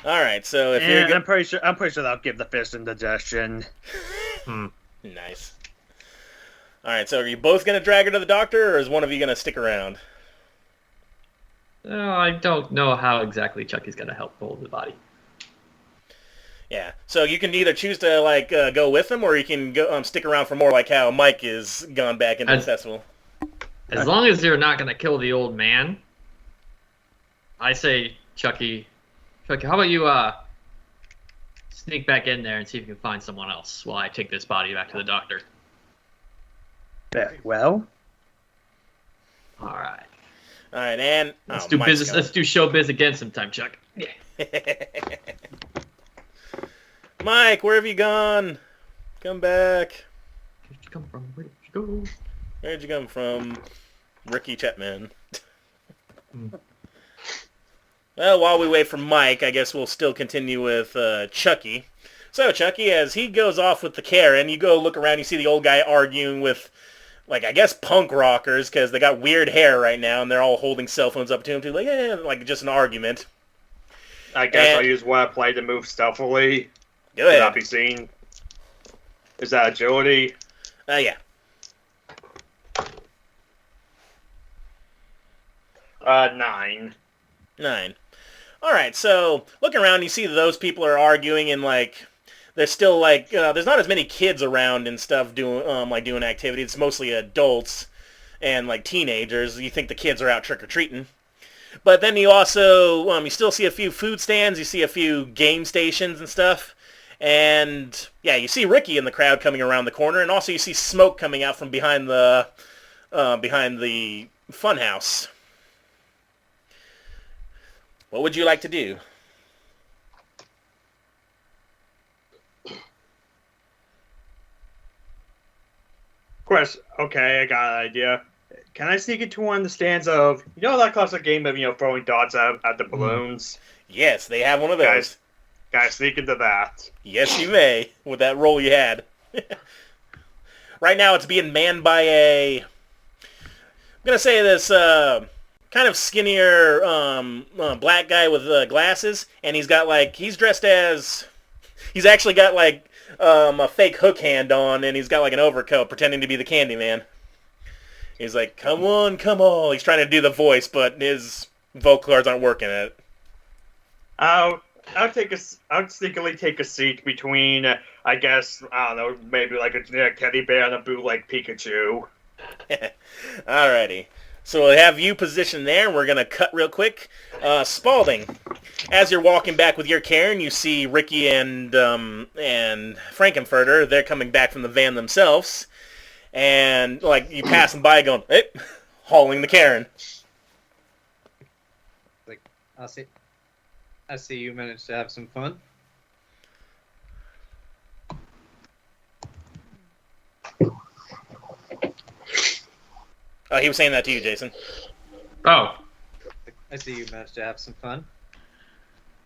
right. So if you're, I'm pretty sure that'll give the fish indigestion. Nice. All right. So are you both gonna drag her to the doctor, or is one of you gonna stick around? Oh, I don't know how exactly Chucky's gonna help hold the body. Yeah. So you can either choose to like go with him, or you can go stick around for more, like how Mike is gone back into the festival. As long as you're not gonna kill the old man, I say, Chucky, how about you sneak back in there and see if you can find someone else while I take this body back to the doctor. Very well. All right. All right, and let's do business. Let's do showbiz again sometime, Chuck. Yeah. Mike, where have you gone? Come back. Where'd you come from? Where did you go? Where'd you come from, Ricky Chapman? Well, while we wait for Mike, I guess we'll still continue with Chucky. So, Chucky, as he goes off with the Karen, you go look around, you see the old guy arguing with, like, I guess punk rockers, because they got weird hair right now, and they're all holding cell phones up to him, too, like just an argument. I guess I'll use wordplay to move stealthily. Go ahead. Not be seen. Is that agility? Yeah. 9. 9. All right, so looking around, you see those people are arguing, and like there's still like there's not as many kids around and stuff doing doing activity. It's mostly adults and like teenagers. You think the kids are out trick or treating, but then you also you still see a few food stands. You see a few game stations and stuff, and yeah, you see Ricky in the crowd coming around the corner, and also you see smoke coming out from behind the funhouse. What would you like to do? Okay, I got an idea. Can I sneak into one of the stands of, that classic game of, throwing darts at the balloons? Yes, they have one of those. Can I sneak into that? Yes, you may, with that roll you had. Right now it's being manned by I'm going to say this, kind of skinnier black guy with glasses, and he's dressed as, he's actually got like a fake hook hand on, and he's got like an overcoat pretending to be the Candyman. He's like, come on. He's trying to do the voice, but his vocal cords aren't working at it. I'll sneakily take a seat between, I guess, I don't know, maybe like a teddy bear and a bootleg Pikachu. Alrighty. So we'll have you positioned there, and we're going to cut real quick. Spaulding, as you're walking back with your Karen, you see Ricky and Frankenfurter. They're coming back from the van themselves. And, like, you pass them by going, hey, hauling the Karen. Like, I see you managed to have some fun. Oh, he was saying that to you, Jayson. Oh. I see you managed to have some fun.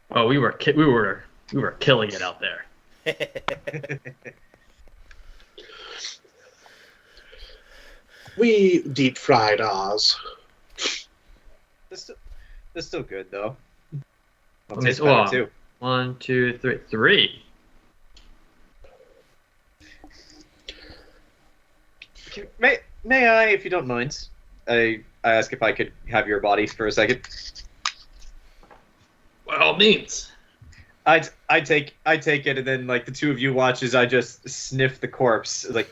Oh, we were killing it out there. We deep fried ours. They're still good though. I'll taste better too. 1, 2, 3, 3. May I, if you don't mind, I ask if I could have your body for a second? By all means. I take it, and then like the two of you watch as I just sniff the corpse, like,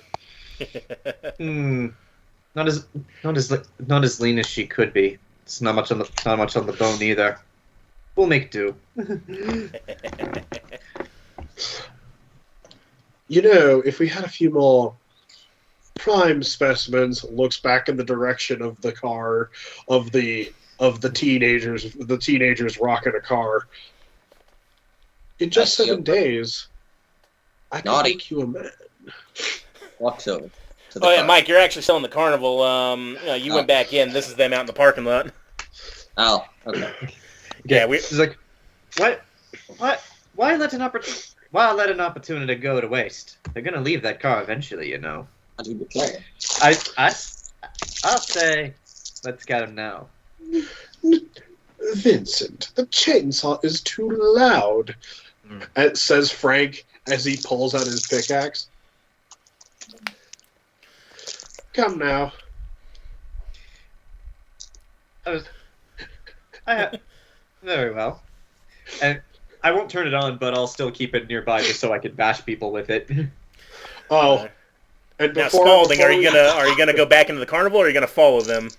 not as lean as she could be. It's not much on the bone either. We'll make do. If we had a few more prime specimens, looks back in the direction of the car, of the teenagers rocking a car. In just 7 days, I can make you a man. Walks over. Oh yeah, Mike, you're actually still in the carnival. You went back in. This is them out in the parking lot. Oh, okay. Yeah, She's like, why let an opportunity go to waste? They're gonna leave that car eventually, How do you declare? I'll say, let's get him now. Vincent, the chainsaw is too loud, says Frank as he pulls out his pickaxe. Come now. Very well. And I won't turn it on, but I'll still keep it nearby just so I can bash people with it. Oh. And now, Spaulding, are you gonna go back into the carnival, or are you gonna follow them?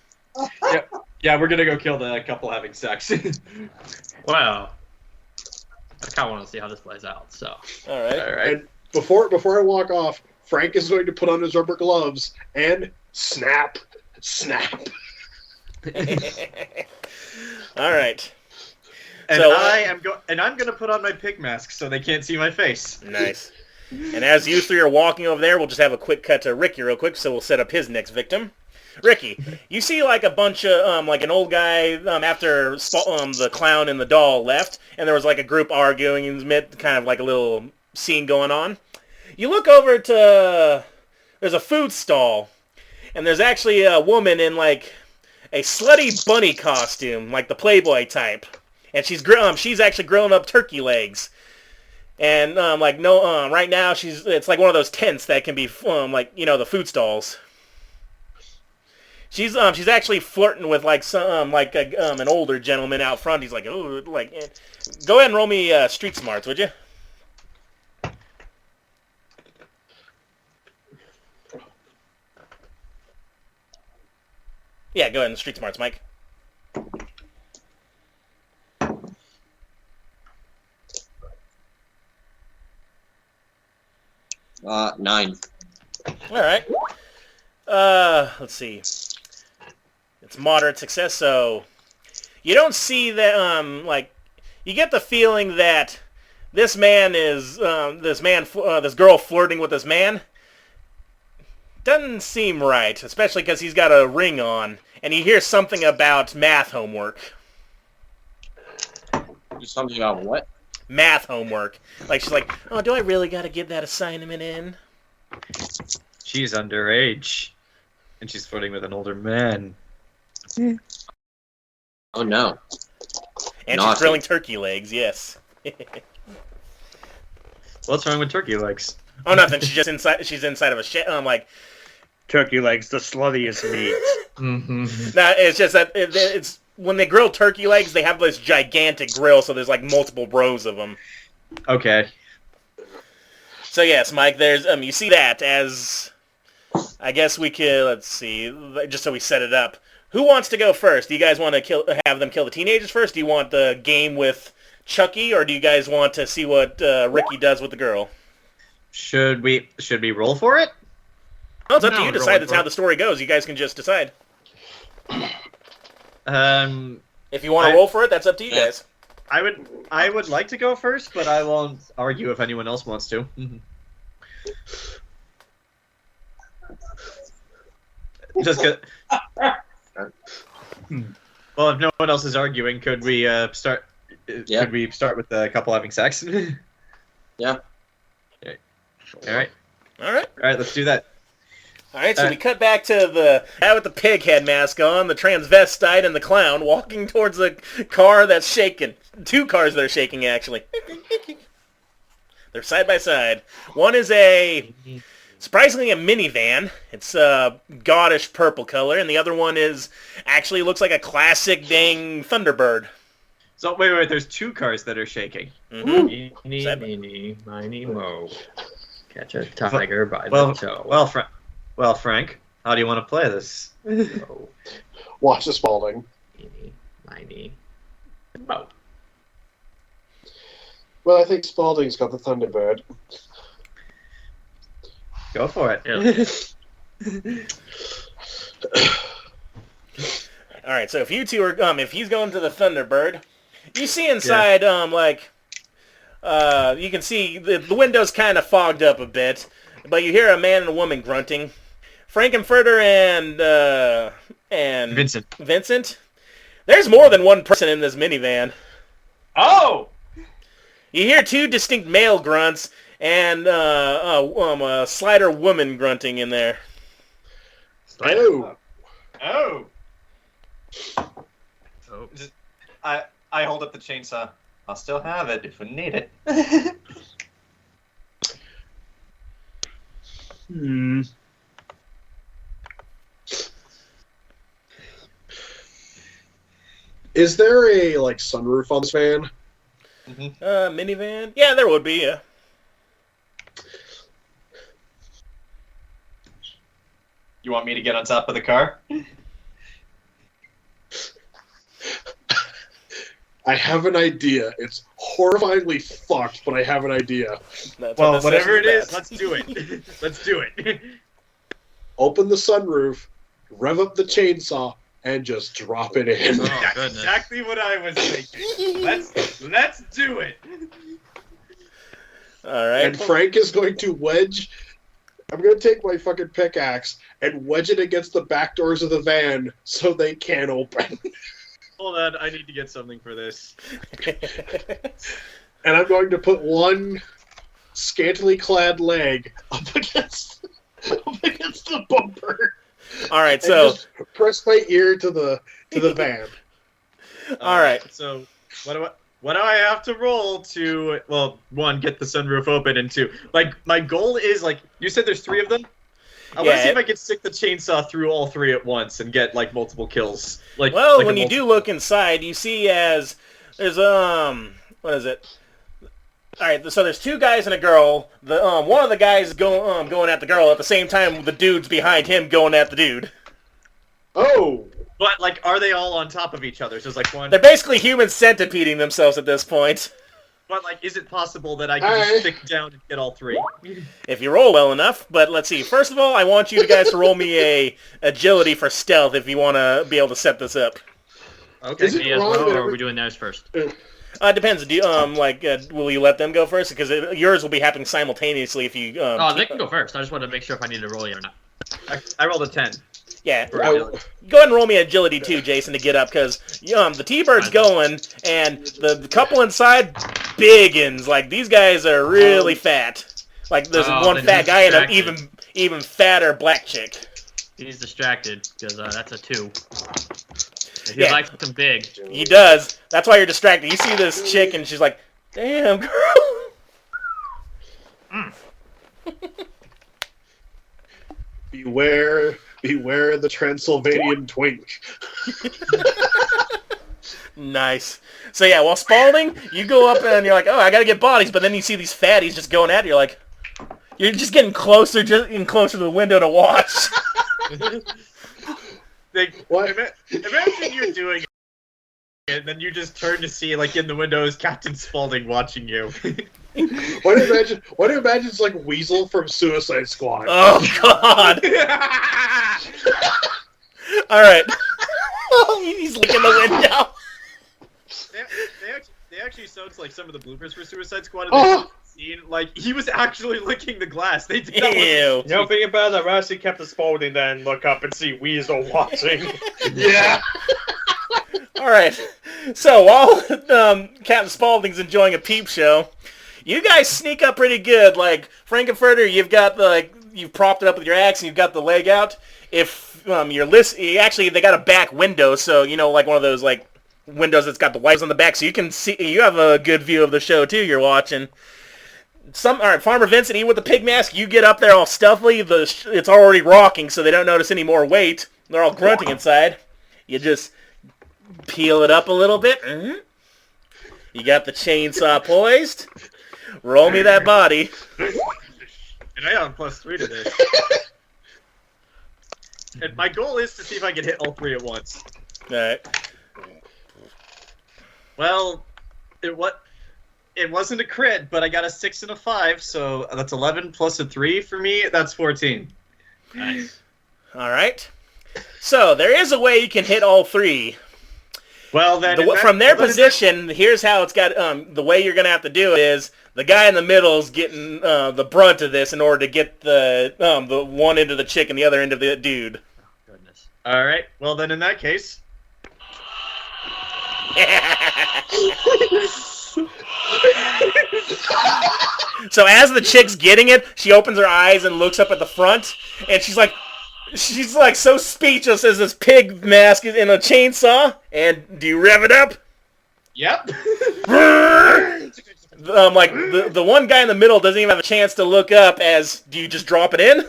Yeah, we're gonna go kill the couple having sex. Well, I kind of want to see how this plays out. So. All right. And before I walk off, Frank is going to put on his rubber gloves and snap. All right. And So, I'm gonna put on my pig mask so they can't see my face. Nice. And as you three are walking over there, we'll just have a quick cut to Ricky real quick, so we'll set up his next victim. Ricky, you see like a bunch of, like an old guy after the clown and the doll left, and there was like a group arguing and kind of like a little scene going on. You look over to, there's a food stall, and there's actually a woman in like a slutty bunny costume, like the Playboy type. And she's actually grilling up turkey legs. And right now it's like one of those tents that can be the food stalls. She's actually flirting with like an older gentleman out front. He's like, oh, like, go ahead and roll me street smarts, would you? Yeah, go ahead and street smarts, Mike. 9. All right. Let's see. It's moderate success, so you don't see that. You get the feeling that this girl flirting with this man doesn't seem right, especially because he's got a ring on, and you hear something about math homework. Something about what? Math homework. Like, she's like, oh, do I really got to get that assignment in? She's underage, and she's flirting with an older man. Oh no! And Naughty. she's grilling turkey legs. Yes. What's wrong with turkey legs? Oh, nothing. She's inside of a shed. Turkey legs, the sluttiest meat. Mm-hmm. No, it's just that it's when they grill turkey legs, they have this gigantic grill, so there's like multiple rows of them. Okay. So yes, Mike, there's you see that as I guess we could, let's see, just so we set it up. Who wants to go first? Do you guys want to have them kill the teenagers first? Do you want the game with Chucky, or do you guys want to see what Ricky does with the girl? Should we roll for it? Oh, it's up to you to decide. That's how the story goes. You guys can just decide. If you want to roll for it, that's up to you guys. I would like to go first, but I won't argue if anyone else wants to. Just good. Well, if no one else is arguing, could we start? Yeah. Could we start with the couple having sex? Yeah. Okay. All right. All right. All right. Let's do that. All right, so we cut back to the guy with the pig head mask on, the transvestite, and the clown walking towards the car that's shaking. 2 cars that are shaking, actually. They're side by side. One is surprisingly a minivan. It's a gaudish purple color, and the other one actually looks like a classic dang Thunderbird. So wait. There's 2 cars that are shaking. Mm-hmm. Eeny, miny, mo. Catch a tiger by the toe. Well, Frank, how do you want to play this? Watch the Spaulding. Eeny, miny, mo. Well, I think Spaulding's got the Thunderbird. Go for it. Yeah. All right, so if you two are if he's going to the Thunderbird, you see inside you can see the window's kind of fogged up a bit, but you hear a man and a woman grunting. Frankenfurter and Vincent. There's more than one person in this minivan. Oh! You hear 2 distinct male grunts and a slider woman grunting in there. Oh. I hold up the chainsaw. I'll still have it if we need it. Is there a sunroof on this van? Minivan? Yeah, there would be. Yeah. You want me to get on top of the car? I have an idea. It's horrifyingly fucked, but I have an idea. Well, whatever it is, let's do it. Let's do it. Open the sunroof, rev up the chainsaw, and just drop it in. Oh, That's goodness. exactly what I was thinking. Let's do it. All right. And Frank is going to wedge. I'm going to take my fucking pickaxe and wedge it against the back doors of the van so they can't open. Hold on, I need to get something for this. And I'm going to put one scantily clad leg up against the bumper. All right, And so just press my ear to the van. all right. So what do I have to roll to, well, one, get the sunroof open, and two, like, my goal is, like, you said there's 3 of them? I want to see if I can stick the chainsaw through all 3 at once and get, like, multiple kills. Well, when you do look inside, you see there's, what is it? All right, so there's 2 guys and a girl. The one of the guys going at the girl at the same time the dude's behind him going at the dude. Oh! But, like, are they all on top of each other? So it's like one... They're basically human centipeding themselves at this point. But, like, is it possible that I can just stick down and get all 3? If you roll well enough, but let's see. First of all, I want you guys to roll me a agility for stealth if you want to be able to set this up. Okay. Me as well, or are we doing theirs first? Depends. Do you, will you let them go first? Because yours will be happening simultaneously if you... they can go first. I just wanted to make sure if I need to roll yet or not. I rolled a 10. Yeah. Go ahead and roll me agility too, Jayson, to get up, because the T-Bird's going, and the couple inside, biggins. Like, these guys are really fat. Like, there's one fat guy and an even fatter black chick. He's distracted, because that's a 2. He likes something big. He does. That's why you're distracted. You see this chick, and she's like, damn, girl. Beware the Transylvanian twink. Nice. So yeah, while Spaulding, you go up and you're like, oh, I gotta get bodies, but then you see these fatties just going at you. You're like, you're just getting closer to the window to watch. Imagine you're doing it, and then you just turn to see, like, in the window is Captain Spaulding watching you. What do you imagine it's like Weasel from Suicide Squad? Oh, God! Alright. He's licking the window. They actually sounds like some of the bloopers for Suicide Squad. Oh. Scene. Like, he was actually licking the glass. They did that. You know, think about that. Rather see Captain Spaulding, then look up and see Weasel watching. Yeah. Alright. So, while Captain Spaulding's enjoying a peep show, you guys sneak up pretty good. Like, Frankenfurter, you've propped it up with your axe and you've got the leg out. If actually, they got a back window, so, like one of those, like, windows that's got the wipes on the back, so you can see, you have a good view of the show, too, you're watching. Alright, Farmer Vincent, you with the pig mask, you get up there all stealthily, it's already rocking, so they don't notice any more weight. They're all grunting inside. You just peel it up a little bit. Mm-hmm. You got the chainsaw poised. Roll me that body. And I got a +3 to this. And my goal is to see if I can hit all 3 at once. Alright. Well, it wasn't a crit, but I got a 6 and a 5, so that's 11 plus a 3 for me. That's 14. Nice. Alright. So, there is a way you can hit all 3. Well, then... From their position, here's how it's got... the way you're going to have to do it is, the guy in the middle is getting the brunt of this in order to get the one end of the chick and the other end of the dude. Goodness. Alright, well then in that case... So as the chick's getting it, she opens her eyes and looks up at the front, and she's like so speechless as this pig mask is in a chainsaw. And do you rev it up? Yep. The one guy in the middle doesn't even have a chance to look up. Do you just drop it in?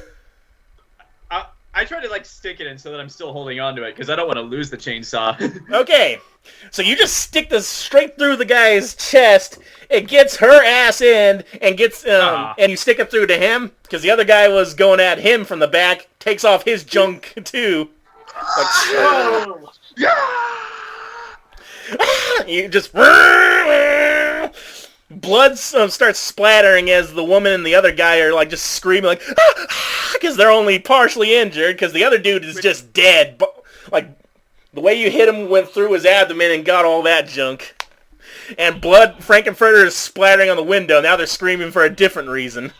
I try to, like, stick it in so that I'm still holding on to it, because I don't want to lose the chainsaw. Okay. So you just stick this straight through the guy's chest. It gets her ass in and gets and you stick it through to him, because the other guy was going at him from the back. Takes off his junk too. You just blood starts splattering as the woman and the other guy are like just screaming like because they're only partially injured because the other dude is just dead. Like the way you hit him went through his abdomen and got all that junk. And blood, Frankenfurter is splattering on the window. Now they're screaming for a different reason.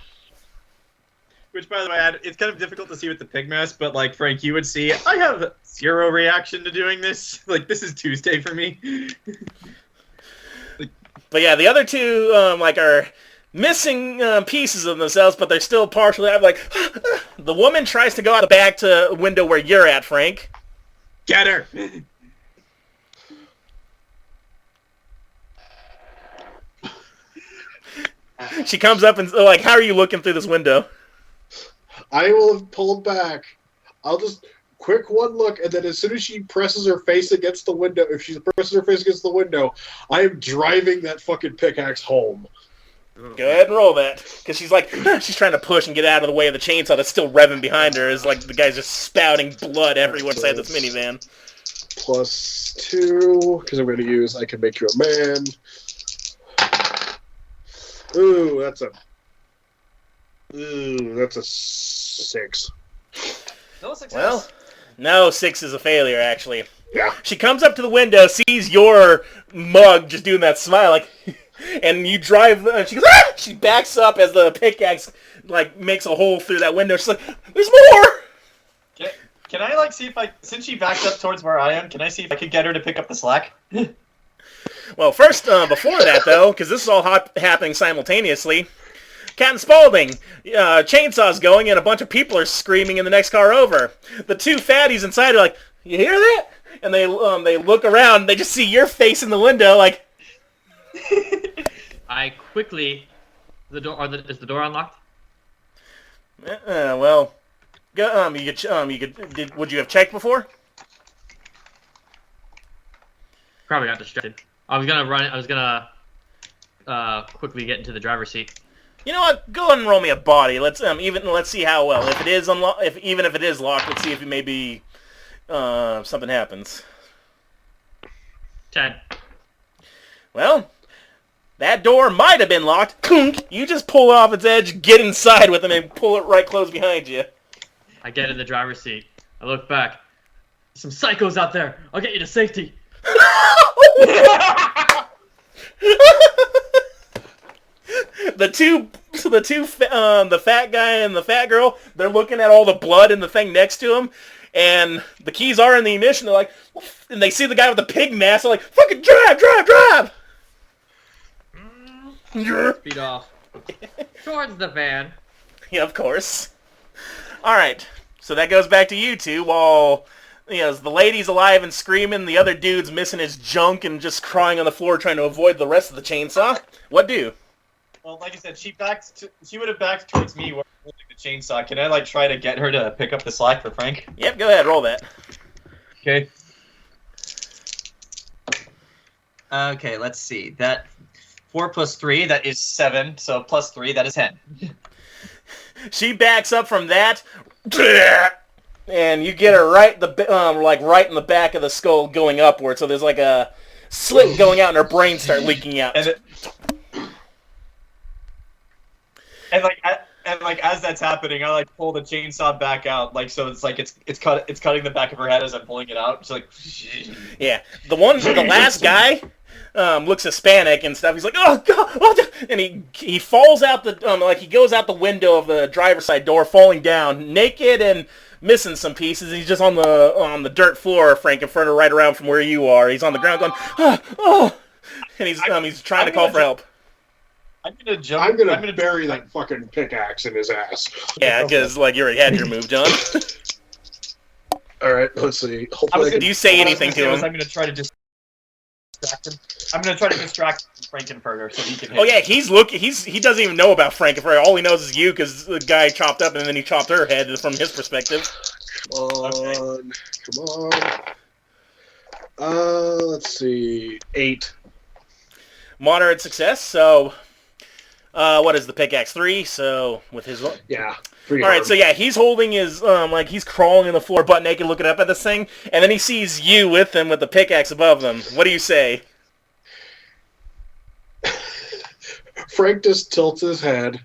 Which, by the way, it's kind of difficult to see with the pig mask, but, like, Frank, you would see, I have 0 reaction to doing this. Like, this is Tuesday for me. But yeah, the other two, are missing pieces of themselves, but they're still partially out. Like, the woman tries to go out the back to a window where you're at, Frank. Get her! She comes up and, like, how are you looking through this window? I will have pulled back. I'll just quick one look, and then as soon as she presses her face against the window, if she presses her face against the window, I am driving that fucking pickaxe home. Go ahead and roll that. Because she's like, she's trying to push and get out of the way of the chainsaw that's still revving behind her as like the guy's just spouting blood everywhere inside this minivan. +2, because I'm going to use I Can Make You a Man. Ooh, that's a 6. No success. Well, no, 6 is a failure, actually. Yeah. She comes up to the window, sees your mug just doing that smile, like, and you drive, she goes, ah! She backs up as the pickaxe, like, makes a hole through that window. She's like, there's more! Can I, like, see if since she backed up towards where I am, can I see if I could get her to pick up the slack? Well, first, before that, though, because this is all happening simultaneously, Captain Spaulding, chainsaw's going, and a bunch of people are screaming in the next car over. The two fatties inside are like, you hear that? And they look around, and they just see your face in the window, like... I quickly... is the door unlocked? Well... would you have checked before? Probably got distracted. I was gonna quickly get into the driver's seat. You know what? Go ahead and roll me a body. Let's see how well. If it is even if it is locked, let's see if maybe something happens. 10. Well, that door might have been locked. Clunk! You just pull off its edge, get inside with him, and pull it right close behind you. I get in the driver's seat. I look back. Some psychos out there. I'll get you to safety. The fat guy and the fat girl, they're looking at all the blood in the thing next to him, and the keys are in the ignition. They're like, and they see the guy with the pig mask. They're like, fucking drive! Speed off. Towards the van. Yeah, of course. All right, so that goes back to you two while. The lady's alive and screaming, the other dude's missing his junk and just crying on the floor trying to avoid the rest of the chainsaw. What do? Well, like I said, she would have backed towards me while holding the chainsaw. Can I, like, try to get her to pick up the slack for Frank? Yep, go ahead, roll that. Okay. Okay, let's see. That 4 + 3, that is 7. So +3, that is 10. She backs up from that. And you get her right right in the back of the skull going upward. So there's like a slit going out and her brain start leaking out. And as that's happening, I like pull the chainsaw back out, like so it's like it's cutting the back of her head as I'm pulling it out. It's like yeah, the last guy looks Hispanic and stuff. He's like, oh god, and he falls out he goes out the window of the driver's side door, falling down naked and missing some pieces. He's just on the dirt floor, Frankenfurter, right around from where you are. He's on the ground going, oh, and he's trying to call for help. I'm gonna bury that fucking pickaxe in his ass. Yeah, because like you already had your move, John. All right, let's see. Do you say anything to him? I'm gonna try to distract him. I'm gonna try to distract Frankenfurter so he can hit. Oh yeah, he doesn't even know about Frankenfurter. All he knows is you because the guy chopped up and then he chopped her head from his perspective. Come on. Let's see. 8. Moderate success. So, what is the pickaxe? 3. So with his yeah. All right, so yeah, he's holding his, like, he's crawling on the floor, butt naked, looking up at this thing, and then he sees you with him with the pickaxe above them. What do you say? Frank just tilts his head.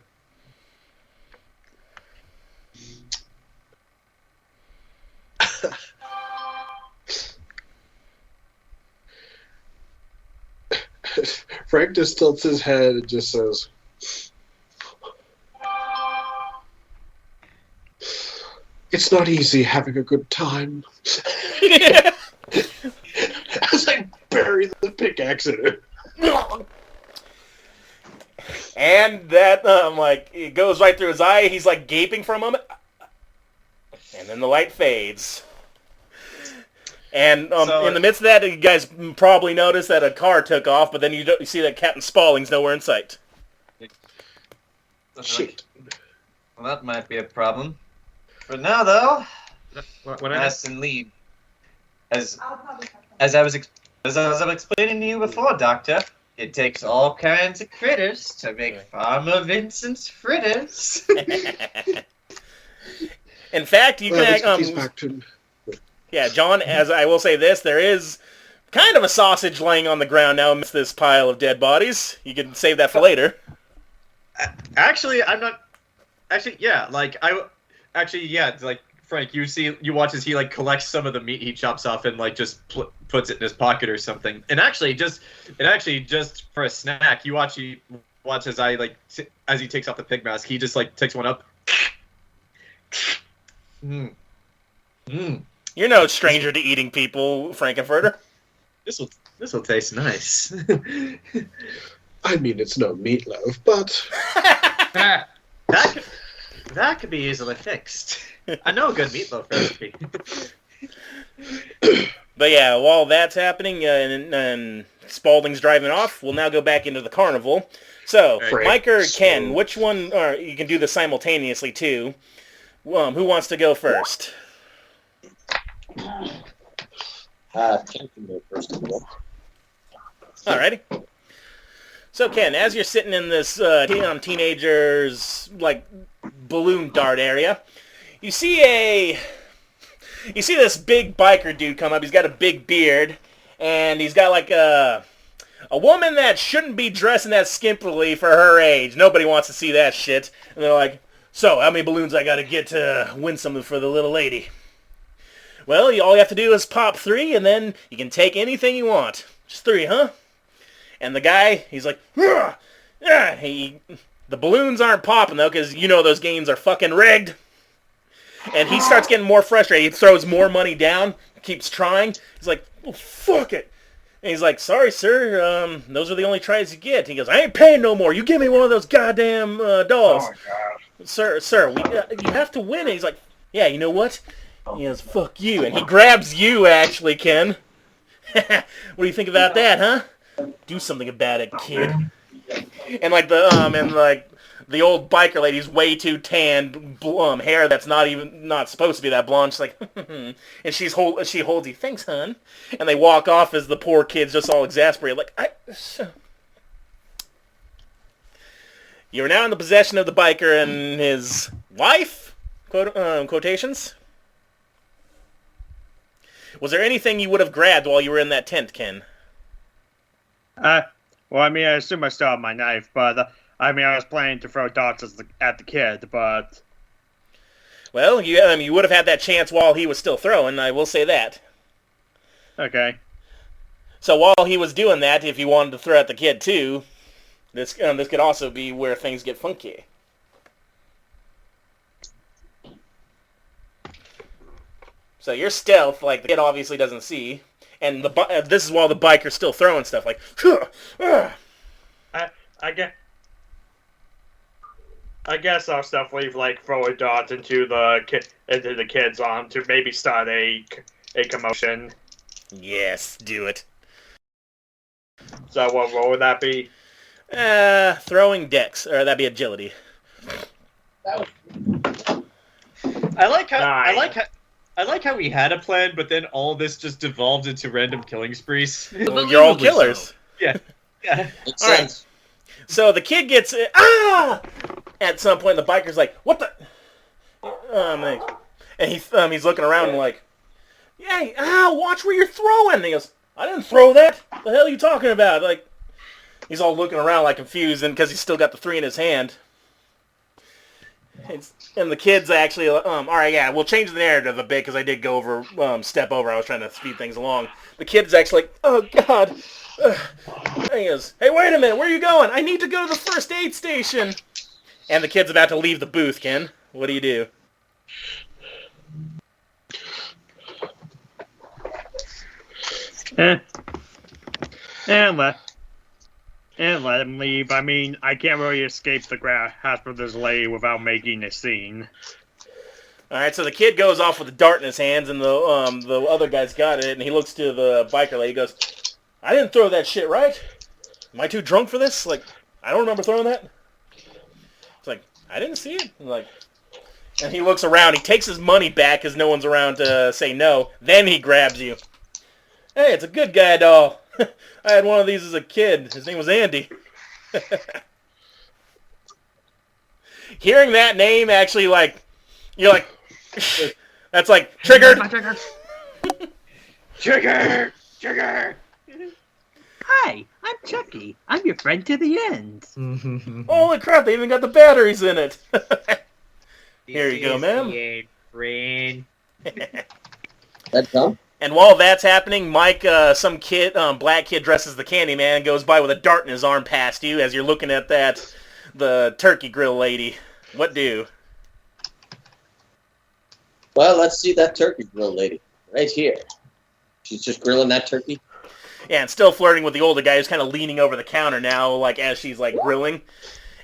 Frank just tilts his head and just says, "It's not easy having a good time." As I bury the pickaxe in it. And that, like, it goes right through his eye. He's, like, gaping for a moment. And then the light fades. And in the midst of that, you guys probably noticed that a car took off, but then you see that Captain Spaulding's nowhere in sight. Shit. Well, that might be a problem. For now, though, What nice and lead. As I was explaining to you before, Doctor, it takes all kinds of critters to make Farmer Vincent's fritters. In fact, you can... Yeah, John, as I will say this, there is kind of a sausage laying on the ground now amidst this pile of dead bodies. You can save that for later. Actually, I'm not... Actually, yeah, like, like, Frank, you watch as he, like, collects some of the meat he chops off and, like, just puts it in his pocket or something. And actually, just for a snack, you watch as as he takes off the pig mask, he just, like, takes one up. You're no stranger to eating people, Frankenfurter. This will taste nice. I mean, it's no meatloaf, but that could be easily fixed. I know a good meatloaf recipe. But yeah, while that's happening and Spaulding's driving off, we'll now go back into the carnival. So, Mike or Ken, which one? Or you can do this simultaneously too. Who wants to go first? Ken can go first. Alrighty. So Ken, as you're sitting in this teenagers like balloon dart area, you see this big biker dude come up. He's got a big beard, and he's got like a woman that shouldn't be dressing that skimpily for her age. Nobody wants to see that shit. And they're like, "So, how many balloons I gotta get to win something for the little lady?" Well, all you have to do is pop 3, and then you can take anything you want. Just 3, huh? And the guy, he's like, "Ugh! The balloons aren't popping, though, because you know those games are fucking rigged." And he starts getting more frustrated. He throws more money down, keeps trying. He's like, "Oh, fuck it." And he's like, "Sorry, sir, those are the only tries you get." He goes, "I ain't paying no more. You give me one of those goddamn dolls." "Oh, my God. Sir, you have to win it." He's like, "Yeah, you know what?" He goes, "Fuck you." And he grabs you, actually, Ken. What do you think about that, huh? Do something about it, kid. And like the old biker lady's way too tanned, hair that's not supposed to be that blonde. She's like, and she holds you, "Thanks, hon." And they walk off as the poor kid's just all exasperated, like, You're now in the possession of the biker and his wife, quotations. Was there anything you would have grabbed while you were in that tent, Ken? Well, I mean, I assume I still have my knife, but I mean, I was planning to throw darts at the kid, but... Well, you would have had that chance while he was still throwing, I will say that. Okay. So while he was doing that, if you wanted to throw at the kid too, this could also be where things get funky. So your stealth, like, the kid obviously doesn't see, and this is while the biker's still throwing stuff, like, I guess I'll definitely like throw a dart into the kid's arm to maybe start a commotion. Yes, do it. So what would that be? Throwing dex, or that'd be agility. I like how we had a plan, but then all this just devolved into random killing sprees. Well, you're all killers. Yeah. All right. So the kid gets at some point the biker's like, "What the?" and he's looking around and like, "Hey, ow! Watch where you're throwing." And he goes, "I didn't throw that. What the hell are you talking about?" Like, he's all looking around like confused, and because he's still got the 3 in his hand. And the kids actually, all right, yeah, we'll change the narrative a bit because I did go over, step over. I was trying to speed things along. The kid's actually like, "Oh God." And he goes, "Hey, wait a minute, where are you going? I need to go to the first aid station." And the kid's about to leave the booth, Ken. What do you do? And let him leave. I mean, I can't really escape the grasp of this lady without making a scene. All right, so the kid goes off with a dart in his hands, and the other guy's got it, and he looks to the biker lady. He goes, "I didn't throw that shit, right? Am I too drunk for this? Like, I don't remember throwing that." It's like, "I didn't see it." And he looks around. He takes his money back because no one's around to say no. Then he grabs you. "Hey, it's a good guy doll. I had one of these as a kid. His name was Andy." Hearing that name actually, like, you're like, that's like, triggered. Trigger! Hi, I'm Chucky. I'm your friend to the end. Holy crap, they even got the batteries in it. Here you go, ma'am. Friend. That's dumb. And while that's happening, Mike, some kid, black kid dressed as the Candyman, goes by with a dart in his arm past you as you're looking at the turkey grill lady. What do? Well, let's see that turkey grill lady right here. She's just grilling that turkey. Yeah, and still flirting with the older guy who's kind of leaning over the counter now, like as she's like grilling.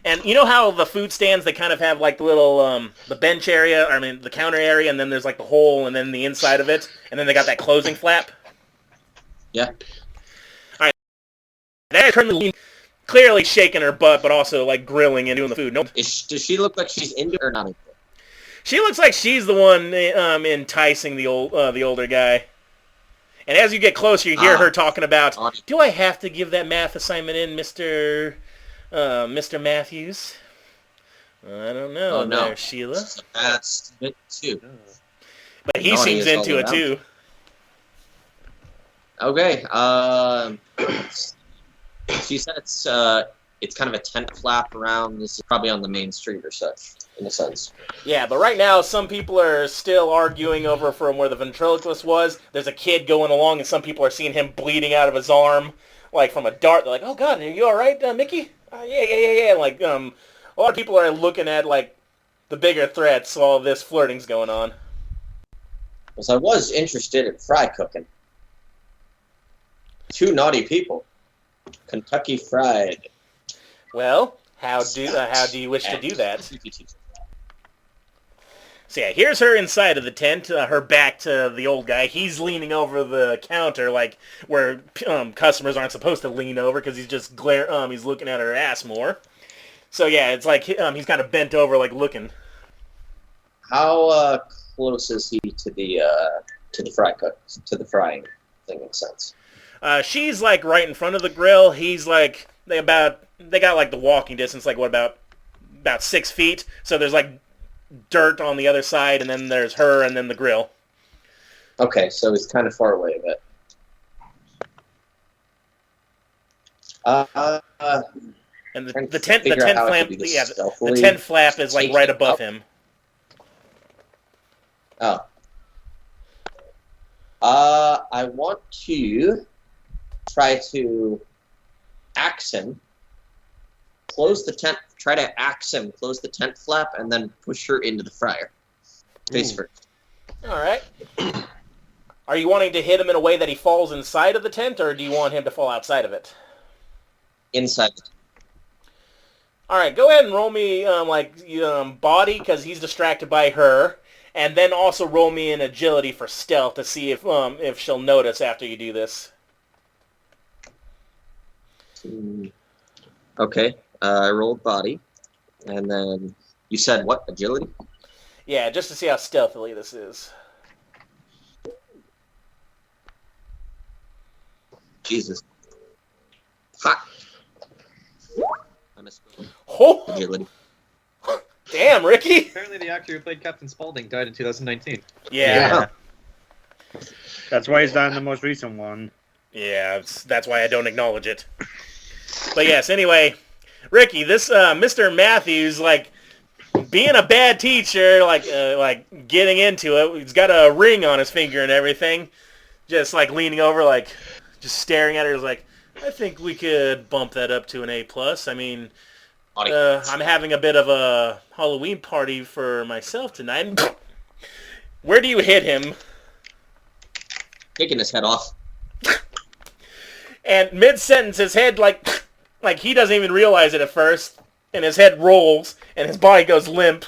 And you know how the food stands, they kind of have like the little, the bench area, the counter area, and then there's like the hole, and then the inside of it, and then they got that closing flap? Yeah. Alright. That's currently clearly shaking her butt, but also like grilling and doing the food. Nope. Does she look like she's into it or not into it? She looks like she's the one enticing the older guy. And as you get closer, you hear her talking about, "Do I have to give that math assignment in, Mr. Matthews?" "I don't know, there, Sheila." That's it too. But he seems into it too. Okay. She said it's kind of a tent flap around. This is probably on the main street or such, in a sense. Yeah, but right now some people are still arguing over from where the ventriloquist was. There's a kid going along, and some people are seeing him bleeding out of his arm, like from a dart. They're like, "Oh God, are you all right, Mickey?" Yeah. Like, a lot of people are looking at like the bigger threats while all this flirting's going on. Because I was interested in fry cooking. 2 naughty people. Kentucky Fried. Well, how do you wish to do that? So yeah, here's her inside of the tent, her back to the old guy. He's leaning over the counter, like where customers aren't supposed to lean over because he's just he's looking at her ass more. So yeah, it's like he's kind of bent over, like looking. How close is he to the frying thing in a sense? She's like right in front of the grill. He's like they got like the walking distance, like what about 6 feet. So there's like dirt on the other side, and then there's her, and then the grill. Okay, so he's kind of far away a bit. And the tent flap is like right above him. Oh. I want to try to axe him. Close the tent. Try to axe him. Close the tent flap, and then push her into the fryer. Face first. All right. Are you wanting to hit him in a way that he falls inside of the tent, or do you want him to fall outside of it? Inside the tent. All right. Go ahead and roll me body, because he's distracted by her, and then also roll me an agility for stealth to see if she'll notice after you do this. Okay. I rolled body, and then you said what? Agility? Yeah, just to see how stealthily this is. Jesus. Ha! I missed. Oh! Agility. Damn, Ricky. Apparently, the actor who played Captain Spaulding died in 2019. Yeah. That's why he's not in the most recent one. Yeah, that's why I don't acknowledge it. But yes, anyway, Ricky, this Mr. Matthews, like, being a bad teacher, like getting into it, he's got a ring on his finger and everything, just like leaning over, like, just staring at her, like, I think we could bump that up to an A+. I mean, I'm having a bit of a Halloween party for myself tonight. Where do you hit him? Taking his head off. And mid-sentence, his head, like he doesn't even realize it at first, and his head rolls, and his body goes limp,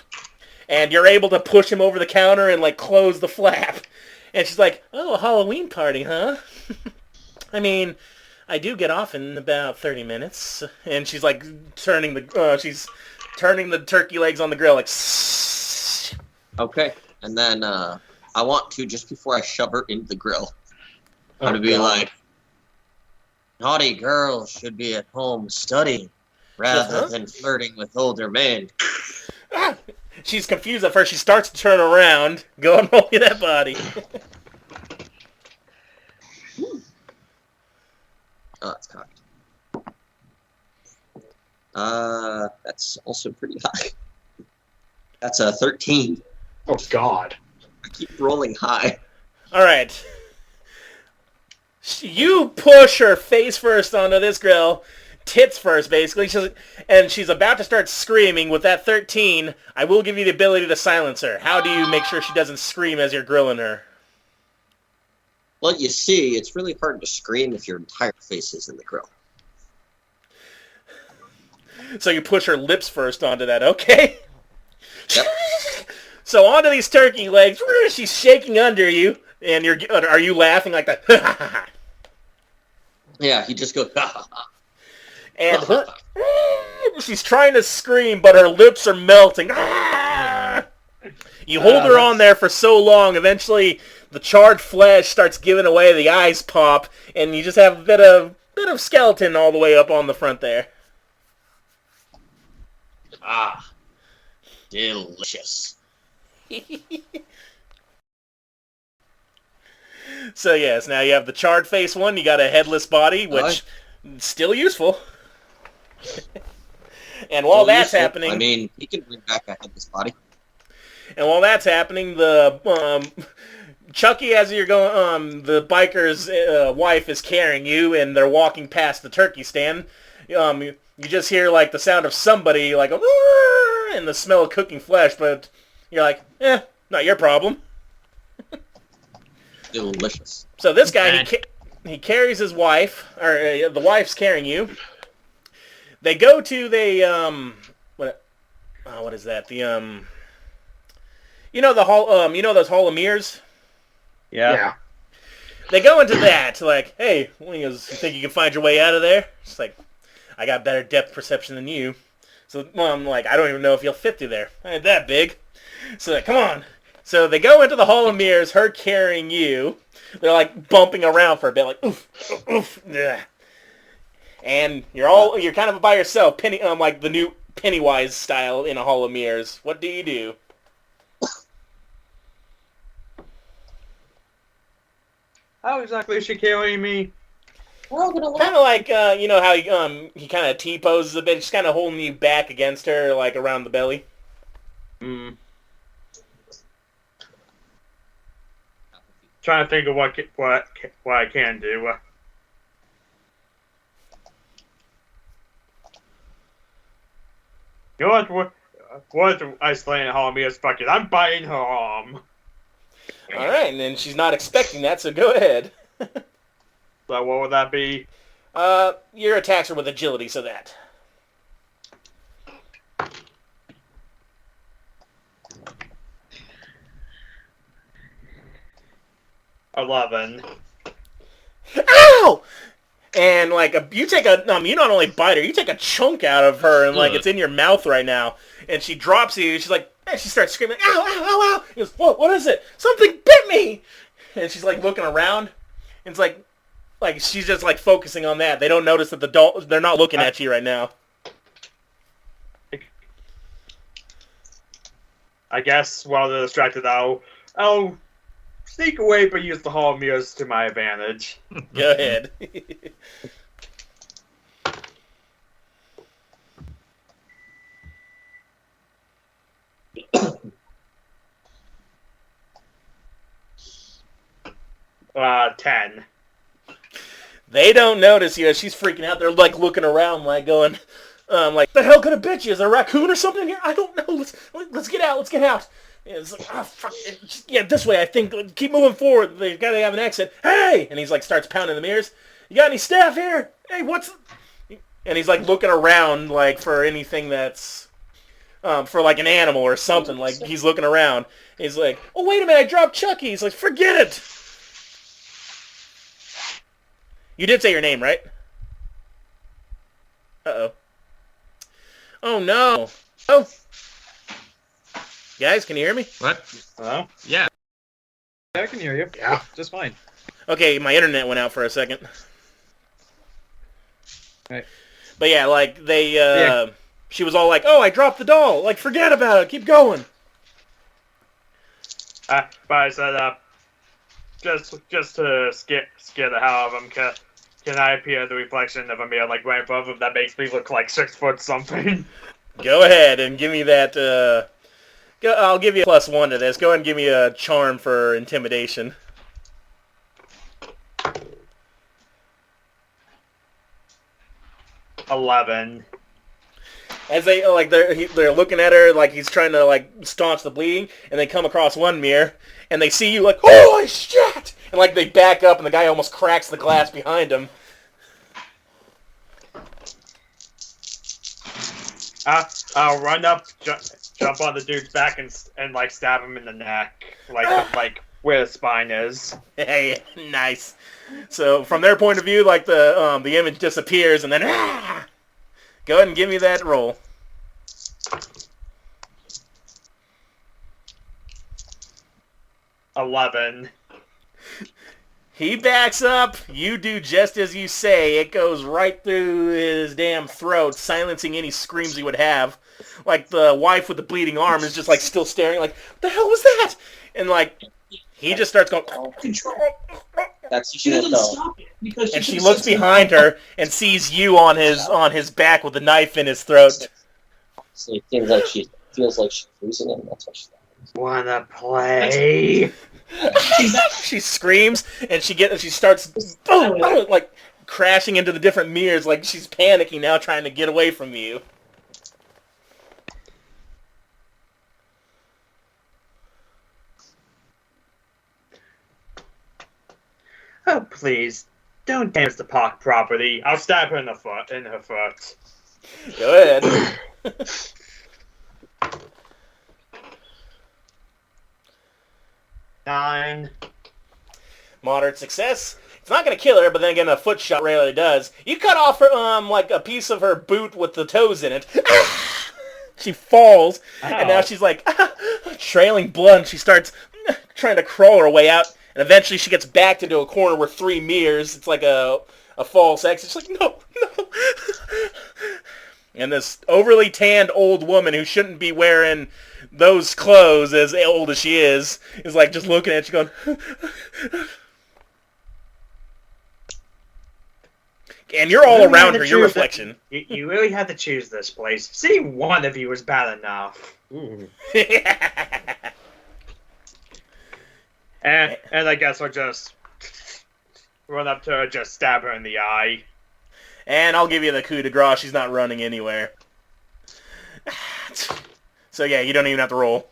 and you're able to push him over the counter and, like, close the flap. And she's like, oh, a Halloween party, huh? I mean, I do get off in about 30 minutes. And she's, like, turning the turkey legs on the grill, like, Okay, and then I want to, just before I shove her into the grill, I'm to be like, naughty girls should be at home studying rather than flirting with older men. She's confused at first. She starts to turn around. Go and roll me that body. Oh, it's cocked. That's also pretty high. That's a 13. Oh, God. I keep rolling high. All right. You push her face first onto this grill, tits first, basically, she's about to start screaming. With that 13, I will give you the ability to silence her. How do you make sure she doesn't scream as you're grilling her? Well, you see, it's really hard to scream if your entire face is in the grill. So you push her lips first onto that, okay? Yep. So onto these turkey legs, she's shaking under you, and are you laughing like that? Yeah, he just goes, ha, ha, ha. And she's trying to scream, but her lips are melting. You hold her on there for so long, eventually the charred flesh starts giving away, the eyes pop, and you just have a bit of skeleton all the way up on the front there. Ah, delicious. So yes, now you have the charred face one, you got a headless body, which is still useful. And while that's happening... I mean, he can bring back a headless body. And while that's happening, the Chucky, as you're going, the biker's wife is carrying you, and they're walking past the turkey stand. You just hear, like, the sound of somebody, like, and the smell of cooking flesh, but you're like, not your problem. Delicious. So this guy, he carries his wife, or the wife's carrying you. They go to what is that? The you know the hall, you know those hall of mirrors? Yeah. They go into that, like, hey, you think you can find your way out of there? It's like, I got better depth perception than you. So I'm like, I don't even know if you'll fit through there. I ain't that big. So like, come on. So they go into the hall of mirrors, her carrying you. They're like bumping around for a bit, like oof, oof, yeah. And you're kind of by yourself, like the new Pennywise style in a hall of mirrors. What do you do? How exactly is she carrying me? Kind of like, you know how he kind of T-poses a bit, just kind of holding you back against her, like around the belly. Trying to think of what I can do. You know what I slaying Hall me is fucking. I'm biting her arm. All right, and then she's not expecting that, so go ahead. So what would that be? Your attacks are with agility, so that. $11. Ow! And like you take you not only bite her, you take a chunk out of her, and like it's in your mouth right now. And she drops you. She's like, and she starts screaming, "Ow! Ow! Ow! Ow!" He goes, what is it? Something bit me! And she's like looking around. And it's like she's just like focusing on that. They don't notice that they're not looking at you right now. I guess while they're distracted, I'll sneak away but use the hall mirrors to my advantage. Go ahead. 10. They don't notice you. She's freaking out. They're like looking around, like going, like, the hell could a bitch? Is there a raccoon or something in here? I don't know. Let's get out. Let's get out. And it's like, oh, fuck. Yeah, this way. I think. Keep moving forward. They gotta have an exit. Hey! And he's like starts pounding the mirrors. You got any staff here? Hey, what's? And he's like looking around, like for anything that's, for like an animal or something. Like he's looking around. He's like, oh wait a minute, I dropped Chucky. He's like, forget it. You did say your name, right? Uh-oh. Oh, no. Oh. Guys, can you hear me? What? Hello? Yeah. I can hear you. Yeah. Just fine. Okay, my internet went out for a second. Right. But yeah, like, they, she was all like, oh, I dropped the doll. Like, forget about it. Keep going. But I said, just to scare the hell out of them, can I appear the reflection of a mirror, like, right above him that makes me look like 6 foot something? Go ahead and give me that, I'll give you a +1 to this. Go ahead and give me a charm for intimidation. $11. As they, like, they're looking at her, like, he's trying to, like, staunch the bleeding, and they come across one mirror, and they see you, like, holy shit! And, like, they back up, and the guy almost cracks the glass behind him. I'll run up, jump on the dude's back, and like, stab him in the neck, like where the spine is. Hey, nice. So, from their point of view, like, the image disappears, and then, Go ahead and give me that roll. $11. He backs up. You do just as you say. It goes right through his damn throat, silencing any screams he would have. Like, the wife with the bleeding arm is just, like, still staring, like, what the hell was that? And, like, he just starts going... That's She doesn't stop it because and she looks behind her and sees you on his back with the knife in his throat. So it feels like she's losing him. That's what she's doing. Wanna play? She screams and she starts like crashing into the different mirrors, like she's panicking now, trying to get away from you. Oh, please. Don't damage the park property. I'll stab her in her foot. Go ahead. Nine. Moderate success. It's not going to kill her, but then again, a foot shot rarely does. You cut off her, like, a piece of her boot with the toes in it. She falls, and now she's, like, trailing blood, and she starts trying to crawl her way out. And eventually she gets backed into a corner with 3 mirrors. It's like a false exit. She's like, no. And this overly tanned old woman who shouldn't be wearing those clothes as old as she is like just looking at you going... And you're all around her, your reflection. You really had to choose this place. Seeing one of you was bad enough. And I guess I'll just run up to her, just stab her in the eye. And I'll give you the coup de grace. She's not running anywhere. So yeah, you don't even have to roll.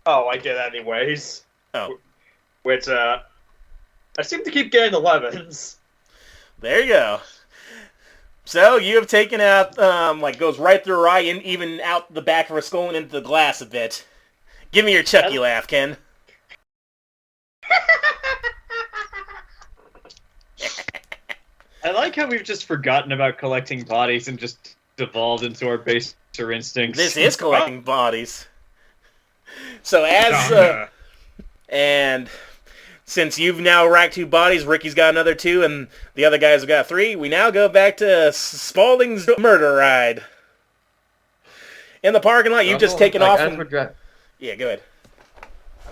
Oh, I did anyways. Oh. Which, I seem to keep getting 11s. There you go. So you have taken out, like, goes right through her eye and even out the back of her skull and into the glass a bit. Give me your Chucky laugh, Ken. I like how we've just forgotten about collecting bodies and just devolved into our baser instincts. This is collecting bodies. So as, and since you've now racked 2 bodies, Ricky's got another 2, and the other guys have got 3, we now go back to Spaulding's murder ride. In the parking lot, you've just taken off. Yeah, go ahead.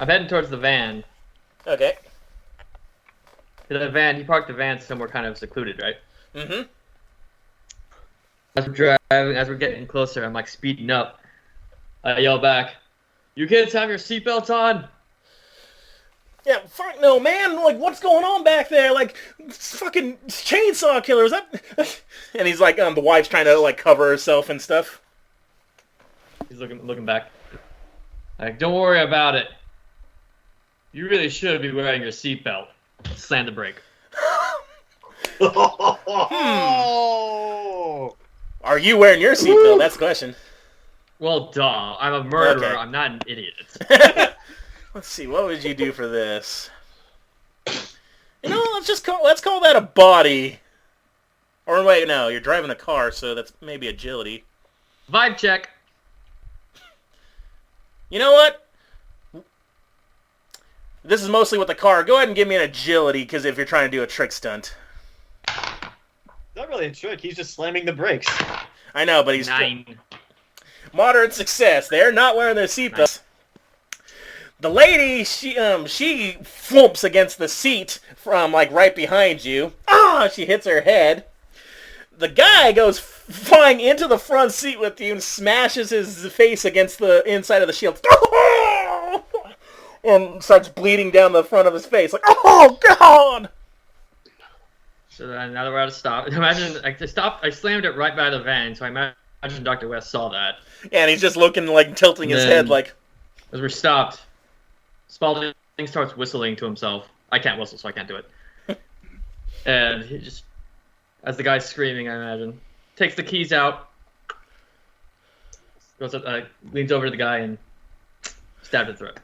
I'm heading towards the van. Okay. The van, he parked the van somewhere kind of secluded, right? Mm-hmm. As we're driving, as we're getting closer, I'm like speeding up. I yell back, "You kids have your seatbelts on?" Yeah, fuck no, man. Like, what's going on back there? Like, fucking chainsaw killer. Is that? And he's like, the wife's trying to like cover herself and stuff. He's looking back. Like, don't worry about it. You really should be wearing your seatbelt. Slam the brake. Are you wearing your seatbelt? That's the question. Well, duh. I'm a murderer. Okay. I'm not an idiot. Let's see. What would you do for this? You know, let's call that a body. Or wait, no, you're driving a car, so that's maybe agility. Vibe check. You know what? This is mostly with the car. Go ahead and give me an agility, because if you're trying to do a trick stunt. Not really a trick. He's just slamming the brakes. I know, but he's 9. Moderate success. They're not wearing their seatbelts. The lady, she flumps against the seat from like right behind you. She hits her head. The guy goes flying into the front seat with you and smashes his face against the inside of the shield. And starts bleeding down the front of his face. Like, oh, God! So then now that we're at a stop, imagine I slammed it right by the van, so I imagine Dr. West saw that. Yeah, and he's just looking, like, tilting his head, like... As we're stopped, Spaulding starts whistling to himself. I can't whistle, so I can't do it. And he just, as the guy's screaming, I imagine, takes the keys out, goes up, leans over to the guy and stabs the throat.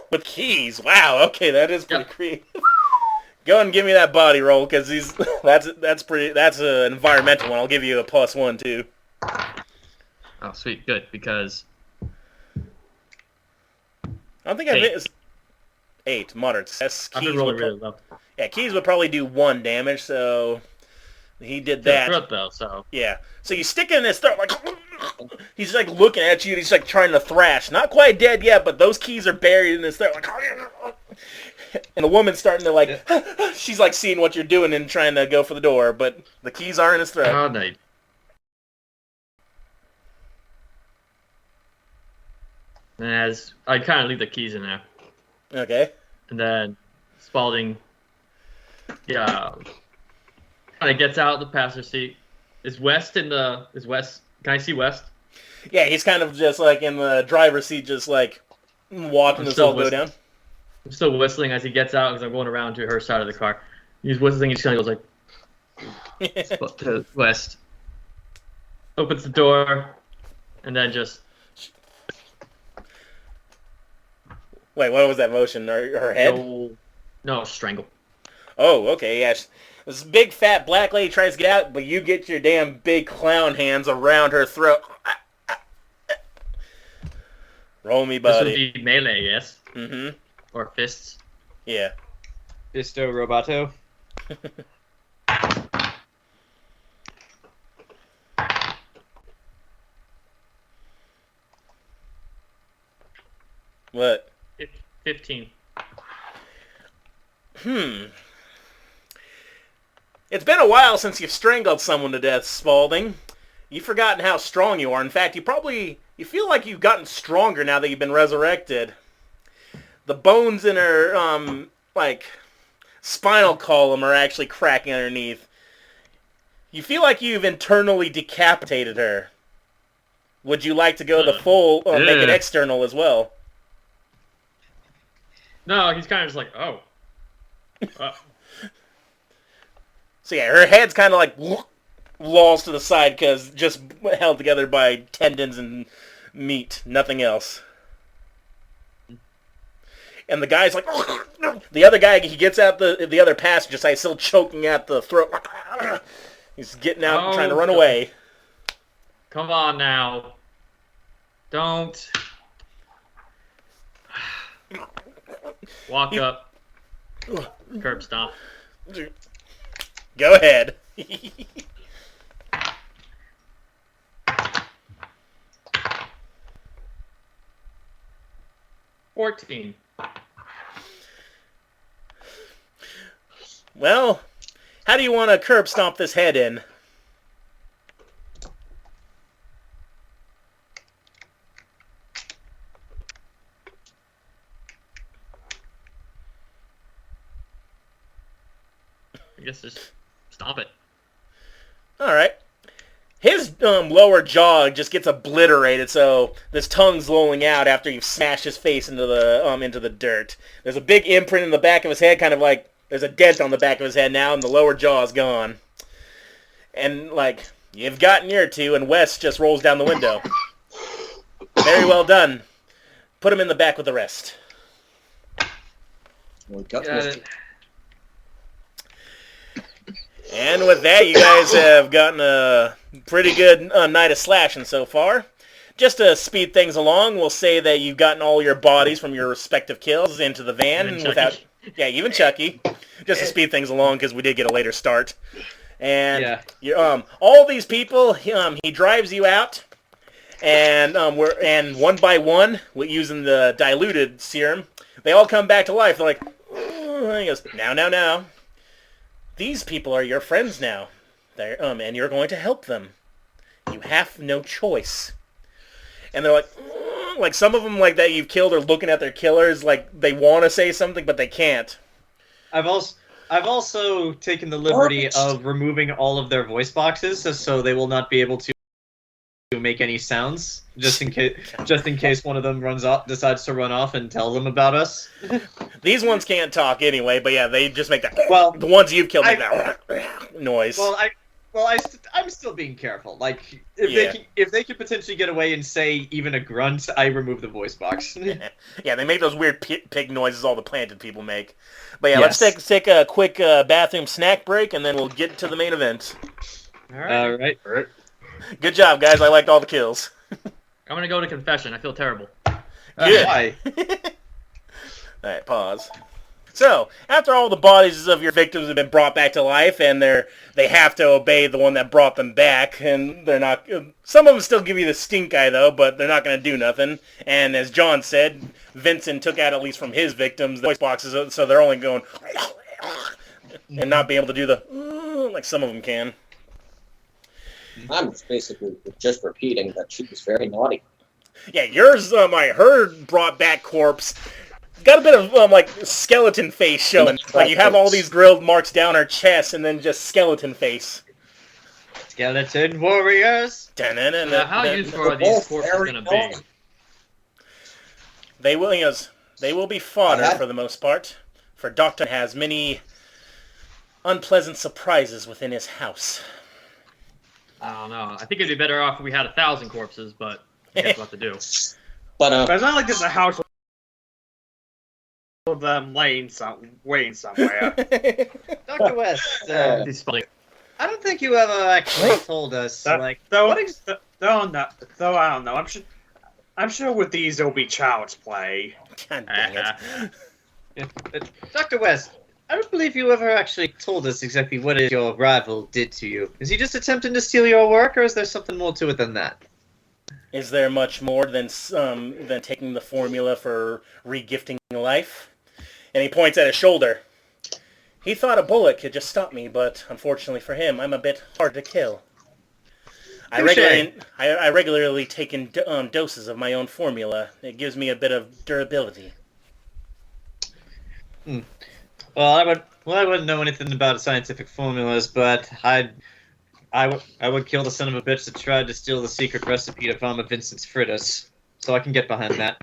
With keys? Wow, okay, that is pretty creepy. Go and give me that body roll, because that's an environmental one. I'll give you a +1 too. Oh, sweet, good, because I don't think it's 8 moderate success. I've been rolling really low. Yeah, keys would probably do 1 damage, so he did that. Throat, though, so yeah, so you stick it in his throat, like he's like looking at you. He's like trying to thrash. Not quite dead yet, but those keys are buried in his throat. Like, and the woman's starting to like, she's like seeing what you're doing and trying to go for the door, but the keys are in his throat. Oh, no. And as I kind of leave the keys in there. Okay. And then Spaulding, kind of gets out of the passenger seat. Is West? Can I see West? Yeah, he's kind of just like in the driver's seat, just like watching this all go down. I'm still whistling as he gets out because I'm going around to her side of the car. He's whistling. He just kind of goes like to West. Opens the door, and then just. Wait, what was that motion? Her head? No, strangle. Oh, okay, yeah. This big fat black lady tries to get out, but you get your damn big clown hands around her throat. Roll me, buddy. This would be melee, yes? Mm-hmm. Or fists. Yeah. Fisto Roboto. What? 15. It's been a while since you've strangled someone to death, Spaulding. You've forgotten how strong you are. In fact, you feel like you've gotten stronger now that you've been resurrected. The bones in her, spinal column are actually cracking underneath. You feel like you've internally decapitated her. Would you like to go the full, or make it external as well? No, he's kind of just like, oh. So yeah, her head's kind of like lolls to the side because just held together by tendons and meat, nothing else. And the guy's like, the other guy, he gets out the other passenger side, still choking at the throat. He's getting out and trying to run away. Come on now. Don't. Walk up. Curb stomp. Go ahead. 14. Well, how do you want to curb stomp this head in? I guess just stomp it. All right. His lower jaw just gets obliterated, so this tongue's lolling out after you've smashed his face into the dirt. There's a big imprint in the back of his head, kind of like there's a dent on the back of his head now, and the lower jaw is gone. And like you've gotten near to, and Wes just rolls down the window. Very well done. Put him in the back with the rest. Got it. And with that, you guys have gotten a pretty good night of slashing so far. Just to speed things along, we'll say that you've gotten all your bodies from your respective kills into the van without... Yeah, even Chucky. Just to speed things along, because we did get a later start. And all these people, he drives you out, and one by one, using the diluted serum, they all come back to life. They're like, and he goes, now. These people are your friends now. And you're going to help them. You have no choice. And they're like some of them like that you've killed are looking at their killers like they want to say something but they can't. I've also taken the liberty of removing all of their voice boxes so they will not be able to make any sounds just in case one of them decides to run off and tell them about us. These ones can't talk anyway, but yeah, they just make that. Well, the ones you've killed make that noise. I'm still being careful. Like if they could potentially get away and say even a grunt, I remove the voice box. Yeah, they make those weird pig noises all the planted people make. But yeah, let's take a quick bathroom snack break, and then we'll get to the main event. All right. Good job, guys. I liked all the kills. I'm gonna go to confession. I feel terrible. Good. Why? Alright, pause. So, after all the bodies of your victims have been brought back to life, and they have to obey the one that brought them back, and they're not... Some of them still give you the stink eye, though, but they're not going to do nothing. And as John said, Vincent took out, at least from his victims, the voice boxes, so they're only going... and not be able to do the... like some of them can. I'm basically just repeating that she was very naughty. Yeah, yours, I heard brought back corpse. Got a bit of, skeleton face showing. Like, you have all these grilled marks down her chest, and then just skeleton face. Skeleton warriors! How useful are these corpses going to be? They will be fodder for the most part. For Doctor has many unpleasant surprises within his house. I don't know. I think it'd be better off if we had 1,000 corpses, but guess what to do. But it's not like there's a house of them laying somewhere. Dr. West, I don't think you ever actually told us, I don't know. I'm sure with these there'll be child's play. God dang it. Dr. West, I don't believe you ever actually told us exactly what your rival did to you. Is he just attempting to steal your work, or is there something more to it than that? Is there much more than taking the formula for regifting life? And he points at his shoulder. He thought a bullet could just stop me, but unfortunately for him, I'm a bit hard to kill. I regularly take in doses of my own formula. It gives me a bit of durability. Well, I wouldn't know anything about scientific formulas, but I would kill the son of a bitch that tried to steal the secret recipe to Farmer Vincent's fritters. So I can get behind that.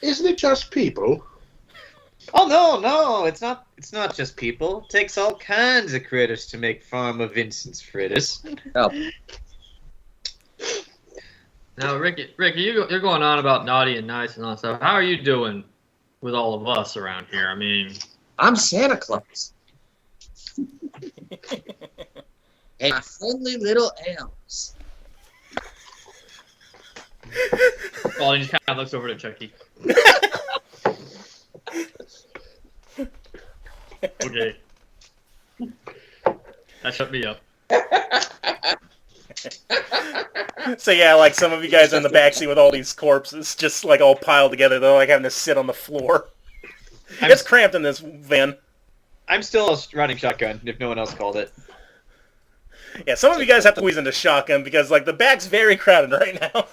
Isn't it just people? Oh no, it's not just people. It takes all kinds of critters to make Farmer Vincent's fritters. Oh. Now, Ricky, you're going on about naughty and nice and all that stuff. How are you doing with all of us around here? I mean, I'm Santa Claus. And my friendly little elves. Spaulding just kind of looks over to Chucky. Okay. That shut me up. So yeah, like some of you guys are in the backseat with all these corpses, just like all piled together. They're like having to sit on the floor. It's cramped in this van. I'm still running shotgun, if no one else called it. Yeah, some of you guys have to squeeze into shotgun because like the back's very crowded right now.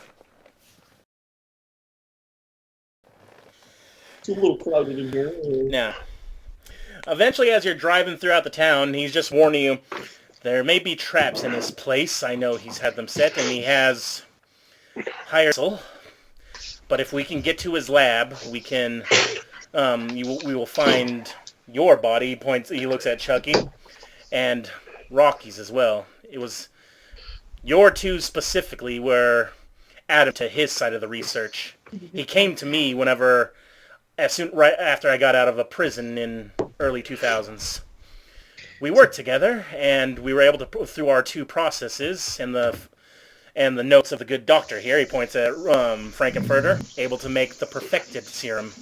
It's a little crowded in here. Yeah. Eventually, as you're driving throughout the town, he's just warning you, there may be traps in this place. I know he's had them set, and he has hired. But if we can get to his lab, we can. We will find your body. He looks at Chucky, and Rocky's as well. It was your two specifically were added to his side of the research. He came to me right after I got out of a prison in early 2000s. We worked together, and we were able to put through our two processes and the notes of the good doctor here. He points at Frankenfurter, able to make the perfected serum.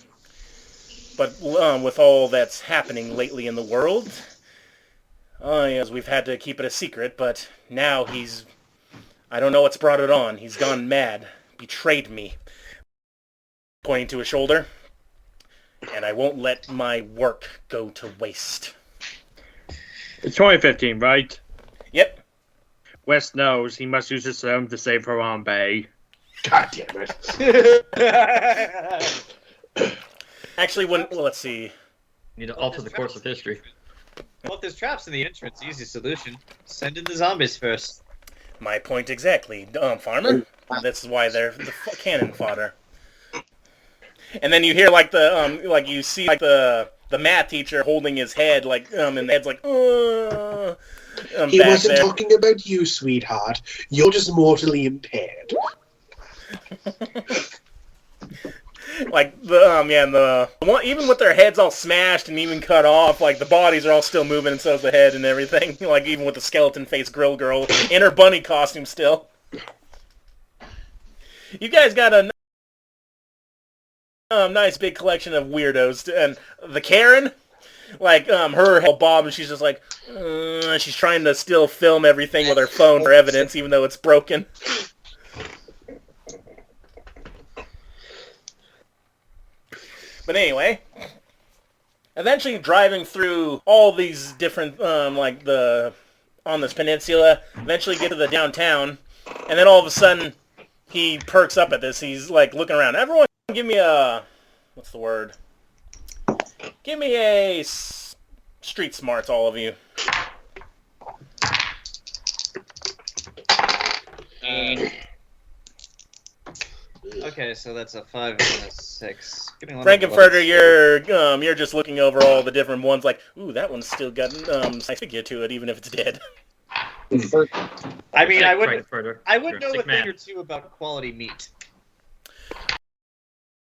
But with all that's happening lately in the world, yes, we've had to keep it a secret, but now I don't know what's brought it on. He's gone mad, betrayed me, pointing to his shoulder, and I won't let my work go to waste. It's 2015, right? Yep. West knows he must use his serum to save Harambe. God damn it. Actually, let's see. Need to alter the course of history. Well, if there's traps in the entrance, easy solution. Send in the zombies first. My point exactly, Farmer. This is why they're the cannon fodder. And then you hear you see the math teacher holding his head and the head's like, he wasn't talking about you, sweetheart. You're just mortally impaired. Like even with their heads all smashed and even cut off, like the bodies are all still moving and so's the head and everything. Like even with the skeleton face grill girl in her bunny costume still. You guys got a nice big collection of weirdos, and the Karen, her whole bob, and she's just like, she's trying to still film everything with her phone for evidence, even though it's broken. But anyway, eventually driving through all these different, on this peninsula, eventually get to the downtown, and then all of a sudden, he perks up at this. He's looking around. Everyone, give me a, what's the word? Give me a street smarts, all of you. Okay, so that's a 5 and a 6. Frankenfurter, you're just looking over all the different ones, like, ooh, that one's still got nice figure to it, even if it's dead. I mean, I would know a thing or two about quality meat.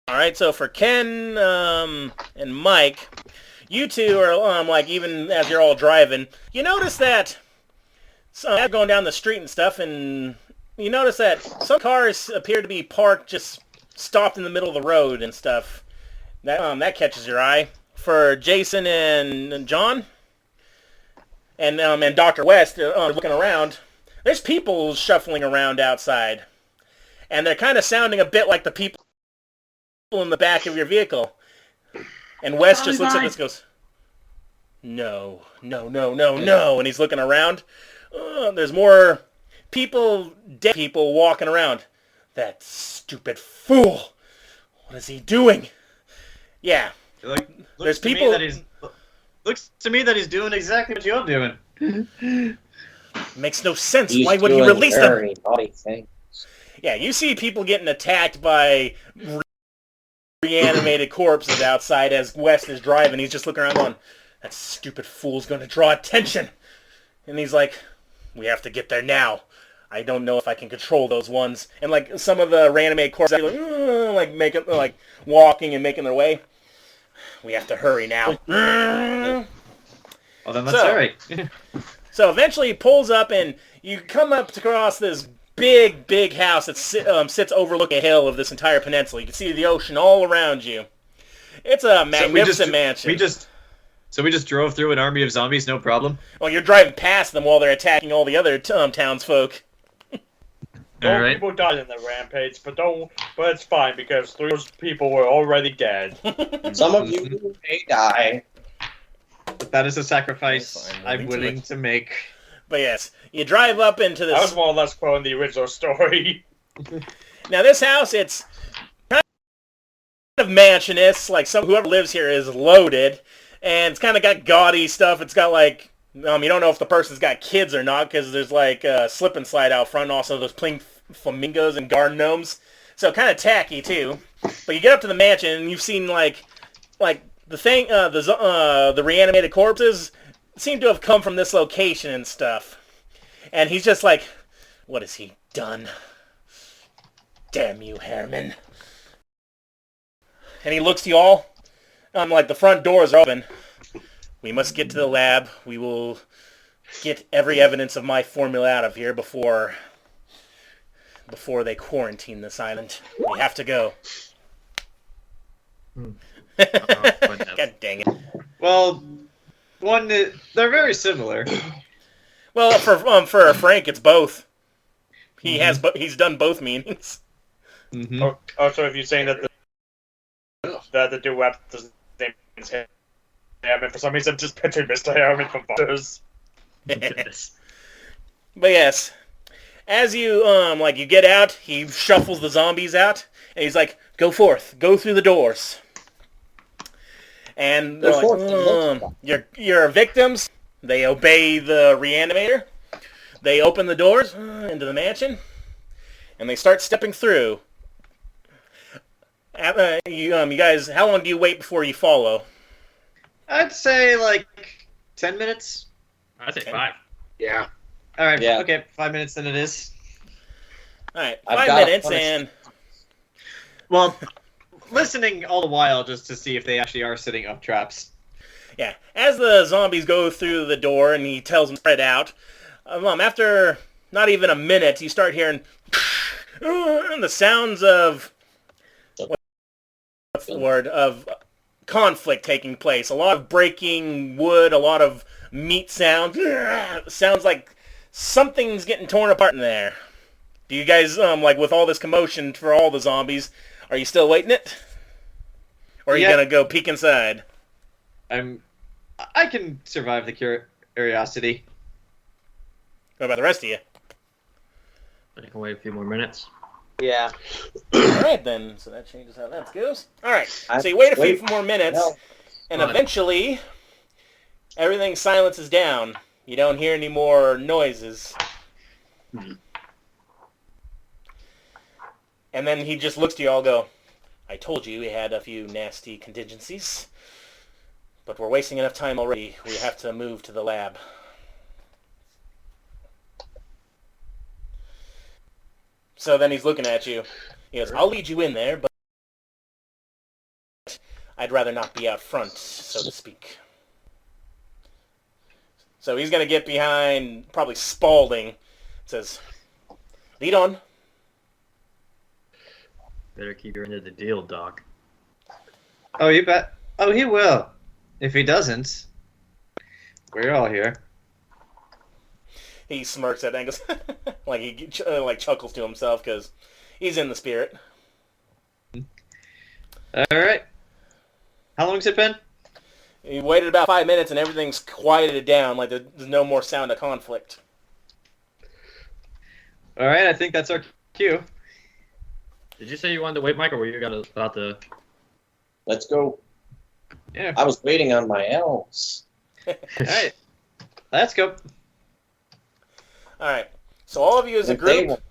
All right, so for Ken and Mike, you two are even as you're all driving, you notice that going down the street and stuff, and you notice that some cars appear to be parked, just stopped in the middle of the road and stuff. That catches your eye. For Jayson and John, and Dr. West looking around, there's people shuffling around outside, and they're kind of sounding a bit like the people in the back of your vehicle. And West just looks at this and goes, no, and he's looking around. There's more dead people walking around. That stupid fool. What is he doing? Yeah. There's people. Looks to me that he's doing exactly what you're doing. Makes no sense. He's Why would he release them? very naughty things. Yeah, you see people getting attacked by reanimated corpses outside as West is driving. He's just looking around going, that stupid fool's going to draw attention. And he's like, we have to get there now. I don't know if I can control those ones. And some of the reanimated corpses are walking and making their way. We have to hurry now. Well, then let's hurry. So eventually he pulls up and you come up across this big house that sits overlooking a hill of this entire peninsula. You can see the ocean all around you. It's a magnificent mansion. We just drove through an army of zombies, no problem? Well, you're driving past them while they're attacking all the other townsfolk. All right. People died in the rampage, but it's fine because 3 of those people were already dead. Some of you may die. But that is a sacrifice I'm willing to make. But yes, you drive up into this. I was more or less quoting the original story. Now this house, it's kind of mansionous. Like whoever lives here is loaded, and it's kind of got gaudy stuff. It's got like you don't know if the person's got kids or not because there's like a slip and slide out front. And also, there's pink flamingos and garden gnomes, so kind of tacky too. But you get up to the mansion, and you've seen like the thing, the reanimated corpses seem to have come from this location and stuff. And he's just like, what has he done? Damn you, Herman. And he looks to you all. Like the front doors are open. We must get to the lab. We will get every evidence of my formula out of here before they quarantine this island. We have to go. God dang it. Well, they're very similar. Well, for Frank, it's both. He's done both meanings. Mm-hmm. Oh, so if you're saying that the dude his name is Herman, for some reason, just pictured Mr. Herman from Butters. But yes, as you you get out, he shuffles the zombies out, and he's like, "Go forth, go through the doors." And they're like, your victims, they obey the reanimator. They open the doors into the mansion, and they start stepping through. You guys, how long do you wait before you follow? I'd say like 10 minutes. I'd say 5. Yeah. All right. Yeah. Okay, 5 minutes then it is. All right, I've 5 got minutes, a and Well, listening all the while just to see if they actually are setting up traps. yeah, as the zombies go through the door, and he tells them to spread out. After not even a minute, you start hearing the sounds of what's the word of conflict taking place. A lot of breaking wood, a lot of meat sounds. Sounds like something's getting torn apart in there. Do you guys with all this commotion for all the zombies, are you still waiting it? Or are you gonna go peek inside? I can survive the curiosity. What about the rest of you? I can wait a few more minutes. Yeah. Alright then, so that changes how that goes. Alright, so you wait a few more minutes, and eventually, everything silences down. You don't hear any more noises. And then he just looks to you all, go, I told you we had a few nasty contingencies, but we're wasting enough time already. We have to move to the lab. So then he's looking at you. He goes, I'll lead you in there, but I'd rather not be out front, so to speak. So he's going to get behind probably Spaulding. Says, lead on. Better keep your end of the deal, Doc. Oh, you bet. Oh, he will. If he doesn't, we're all here. He smirks at that and goes, like he chuckles to himself because he's in the spirit. All right. How long's it been? He waited about 5 minutes and everything's quieted down, like there's no more sound of conflict. All right, I think that's our cue. Did you say you wanted to wait, Mike, or were you about to... Let's go. Yeah. I was waiting on my elves. All right. Let's go. All right. So all of you as a group...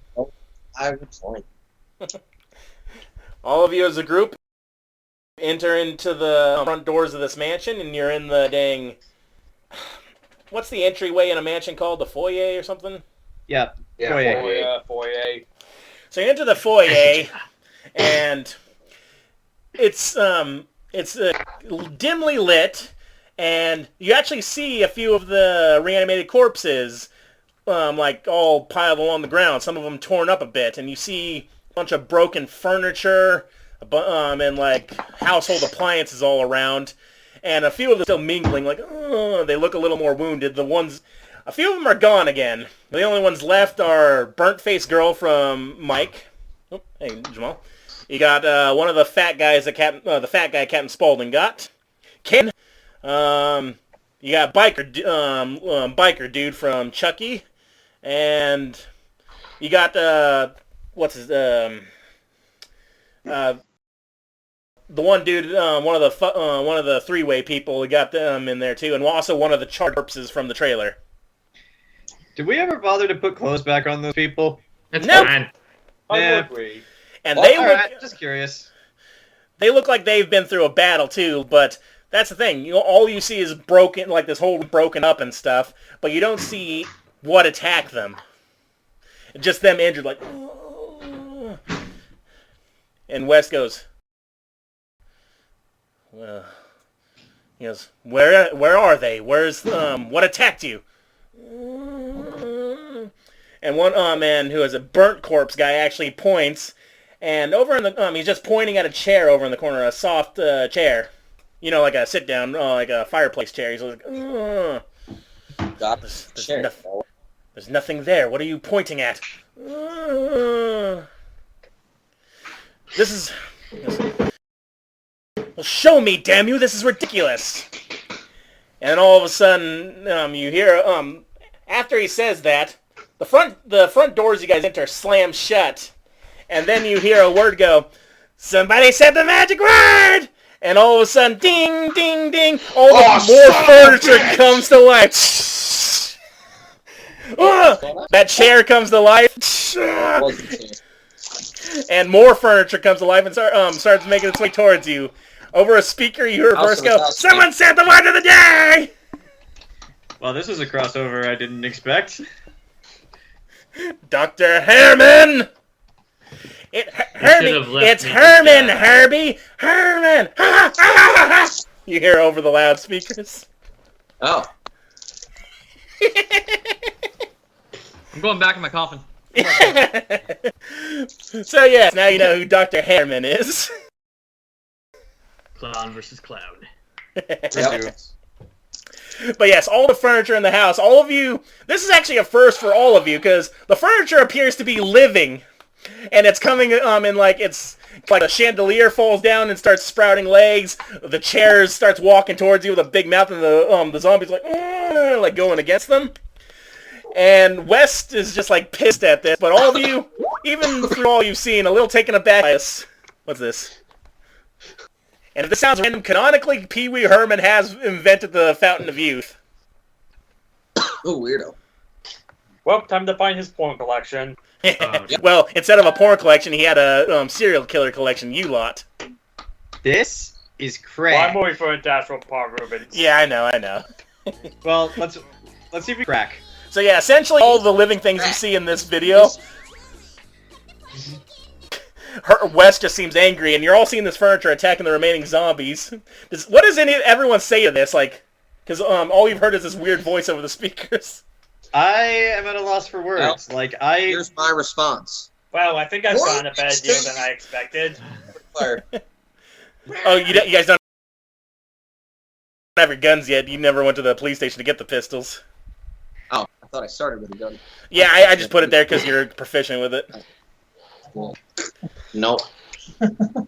I would join. All of you as a group enter into the front doors of this mansion, and you're in the dang... What's the entryway in a mansion called? The foyer or something? Yeah. Foyer. So you enter the foyer, and it's dimly lit, and you actually see a few of the reanimated corpses, like all piled along the ground. Some of them torn up a bit, and you see a bunch of broken furniture, and like household appliances all around, and a few of them still mingling. Like they look a little more wounded. The ones A few of them are gone again. The only ones left are burnt-faced girl from Mike. Oh, hey, Jamal. You got one of the fat guys that the fat guy Captain Spaulding got. Ken. You got biker dude from Chucky, and you got what's his the one dude, one of the three-way people. We got them in there too, and also one of the charred corpses from the trailer. Did we ever bother to put clothes back on those people? It's Nope. fine. Yeah. And Well, they look, alright, just curious. they look like they've been through a battle too, but that's the thing. All you see is broken, like this whole broken up and stuff, but you don't see what attacked them. Just them injured, like. And Wes goes, well, he goes, where are they? Where's what attacked you? And one man who is a burnt corpse guy actually points, and over in the he's just pointing at a chair over in the corner, a soft chair, like a sit down, like a fireplace chair. He's like, there's nothing there. What are you pointing at? This is. Well, show me, damn you! This is ridiculous. And all of a sudden, you hear after he says that, the front doors you guys enter slam shut, and then you hear a word go, "Somebody said the magic word!" And all of a sudden, ding, ding, ding! All the more furniture comes to life. That chair comes to life. And more furniture comes to life and starts making its way towards you. Over a speaker, you hear a voice go, "Someone said the word of the day!" Well, this is a crossover I didn't expect. Dr. Herman! It's Herman, Herbie! Herman! You hear over the loudspeakers. Oh. I'm going back in my coffin. So yes, now you know who Dr. Herman is. Clown versus clown. Yep. But yes, all the furniture in the house, all of you, this is actually a first for all of you, because the furniture appears to be living, and it's coming in like, it's like a chandelier falls down and starts sprouting legs, the chairs starts walking towards you with a big mouth, and the zombies like going against them. And West is just like pissed at this, but all of you, even through all you've seen, a little taken aback by us. What's this? And if this sounds random, canonically, Pee Wee Herman has invented the Fountain of Youth. Oh, weirdo. Well, time to find his porn collection. Well, instead of a porn collection, he had a serial killer collection, you lot. This is crap. Well, I'm waiting for a dash from Paul Rubens. Yeah, I know. Well, let's see if we crack. So yeah, essentially all the living things you see in this video, Wes just seems angry, and you're all seeing this furniture attacking the remaining zombies. What does everyone say to this? Like, because all you've heard is this weird voice over the speakers. I am at a loss for words. Well, here's my response. Well, I think I've gotten a better deal than I expected. Oh, you guys don't have your guns yet. You never went to the police station to get the pistols. Oh, I thought I started with a gun. Yeah, I just put it there because you're proficient with it. Well, no.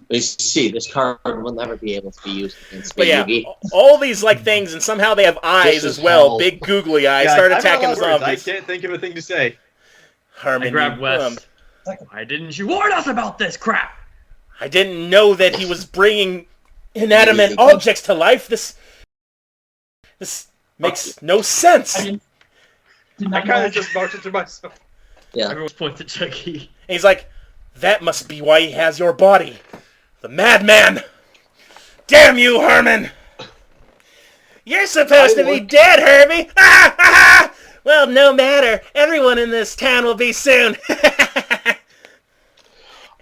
You see, this card will never be able to be used against But yeah, Yugi. all these like things, and somehow they have eyes as well, hell. big googly eyes, Yeah, start I'm attacking the at a loss for words. zombies. I can't think of a thing to say. Herman, I grabbed West. Why didn't you warn us about this crap? I didn't know that he was bringing inanimate objects to life. This makes no sense. I kind of just motioned to myself. Yeah. Everyone's pointing at Chucky. And he's like, that must be why he has your body. The madman! Damn you, Herman! You're supposed to be dead, Herbie! Ah, ah, ah! Well, no matter. Everyone in this town will be soon.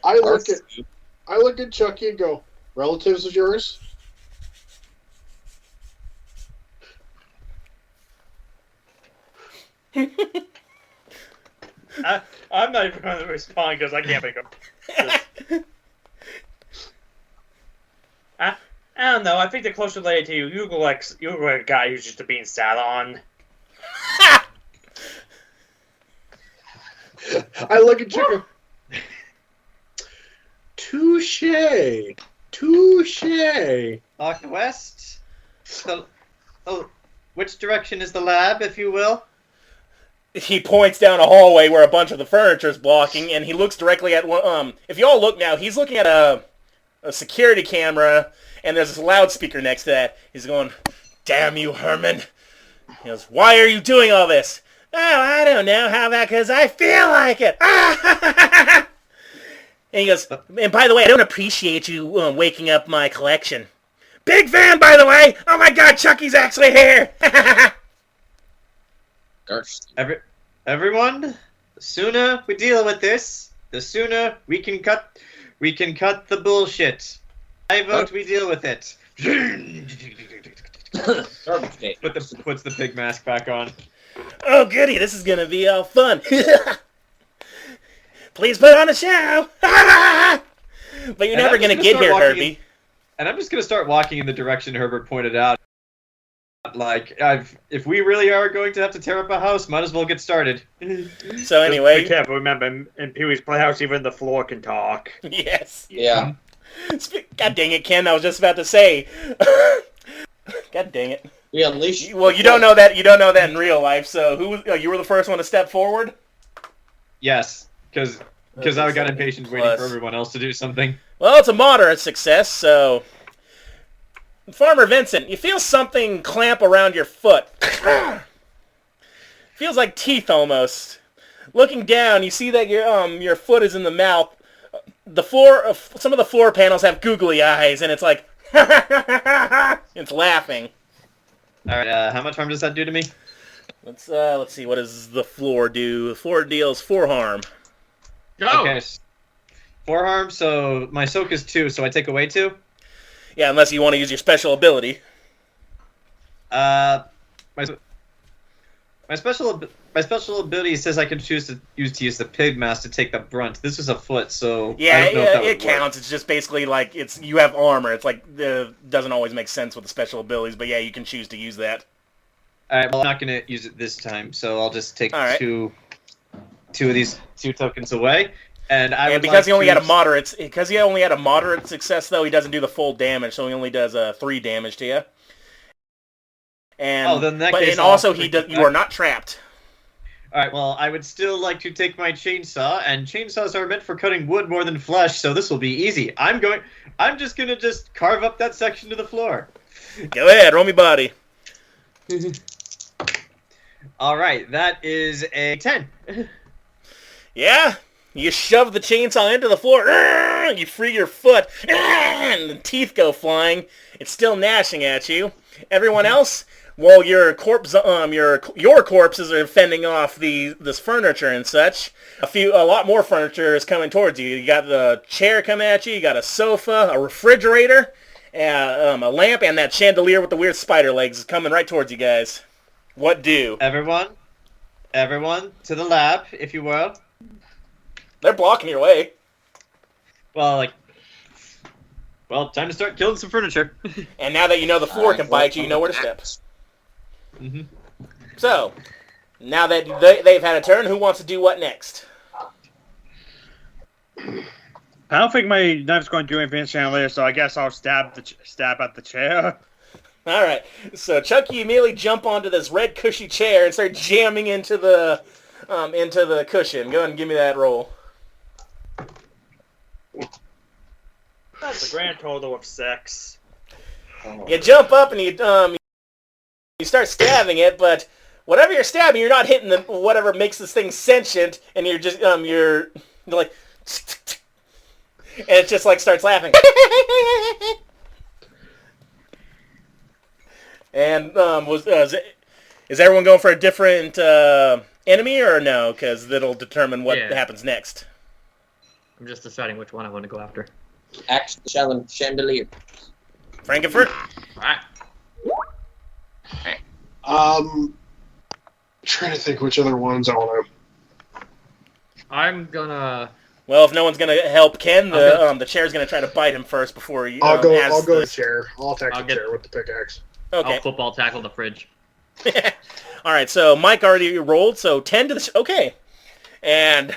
I look at Chucky and go, relatives of yours? I'm not even going to respond because I can't pick up. I don't know. I think they're closer related to you. You look like a guy who's just being sat on. I look at you. Touche. Walk west. So, which direction is the lab, if you will? He points down a hallway where a bunch of the furniture is blocking, and he looks directly at one. If you all look now, he's looking at a security camera, and there's this loudspeaker next to that. He's going, "Damn you, Herman!" He goes, "Why are you doing all this?" "Oh, I don't know. How about because I feel like it?" And he goes, "And by the way, I don't appreciate you waking up my collection." "Big fan, by the way. Oh my God, Chucky's actually here." Everyone, the sooner we deal with this, the sooner we can cut the bullshit. I vote we deal with it. Puts the pig mask back on. "Oh goody, this is gonna be all fun." "Please put on a show." But you're never gonna get here, Herbie. And I'm just gonna start walking in the direction Herbert pointed out. Like, if we really are going to have to tear up a house, might as well get started. So anyway, be careful. Remember, in Pee-wee's Playhouse, even the floor can talk. Yes. Yeah. God dang it, Ken! I was just about to say. God dang it. We unleash. Well, you don't know that. You don't know that in real life. So you were the first one to step forward. Yes, because I got impatient waiting for everyone else to do something. Well, it's a moderate success. So, Farmer Vincent, you feel something clamp around your foot. Feels like teeth almost. Looking down, you see that your foot is in the mouth. The floor, some of the floor panels have googly eyes, and it's like, it's laughing. All right, how much harm does that do to me? Let's see. What does the floor do? The floor deals 4 harm. Go. Okay, 4 harm. So my soak is 2, so I take away 2. Yeah, unless you want to use your special ability. My special ability says I can choose to use the pig mask to take the brunt. This is a foot, so yeah, I don't know if that it counts. Work. It's just basically like you have armor. It's like doesn't always make sense with the special abilities, but yeah, you can choose to use that. All right, well, I'm not gonna use it this time, so I'll just take two of these 2 tokens away. And because he only had a moderate success though, he doesn't do the full damage, so he only does 3 damage to you. And then that but case and also you are not trapped. All right, well, I would still like to take my chainsaw, and chainsaws are meant for cutting wood more than flesh, so this will be easy. I'm just gonna carve up that section to the floor. Go ahead, roll me body. All right, that is a 10. Yeah, you shove the chainsaw into the floor. You free your foot, and the teeth go flying. It's still gnashing at you. Everyone else, well, your corpses are fending off this furniture and such. A lot more furniture is coming towards you. You got the chair coming at you. You got a sofa, a refrigerator, a lamp, and that chandelier with the weird spider legs is coming right towards you guys. What do? Everyone, to the lab, if you will. They're blocking your way. Well, time to start killing some furniture. And now that you know the floor can bite you, you know where to step. Mm-hmm. So, now that they've had a turn, who wants to do what next? I don't think my knife's going to do anything chandelier, so I guess I'll stab at the chair. All right. So Chucky immediately jump onto this red cushy chair and start jamming into the cushion. Go ahead and give me that roll. That's a grand total of 6. You jump up and you start stabbing it, but whatever you're stabbing, you're not hitting whatever makes this thing sentient, and you're just you're like, and it just like starts laughing. And is everyone going for a different enemy or no? Because that'll determine what happens next. I'm just deciding which one I want to go after. Action chandelier. Frankenfurter. Alright. Trying to think which other ones I want to. I'm gonna. Well, if no one's gonna help Ken, the chair's gonna try to bite him first before you. I'll go the chair. I'll attack the chair with the pickaxe. Okay. I'll football tackle the fridge. All right. So Mike already rolled. So 10 to the. Okay. And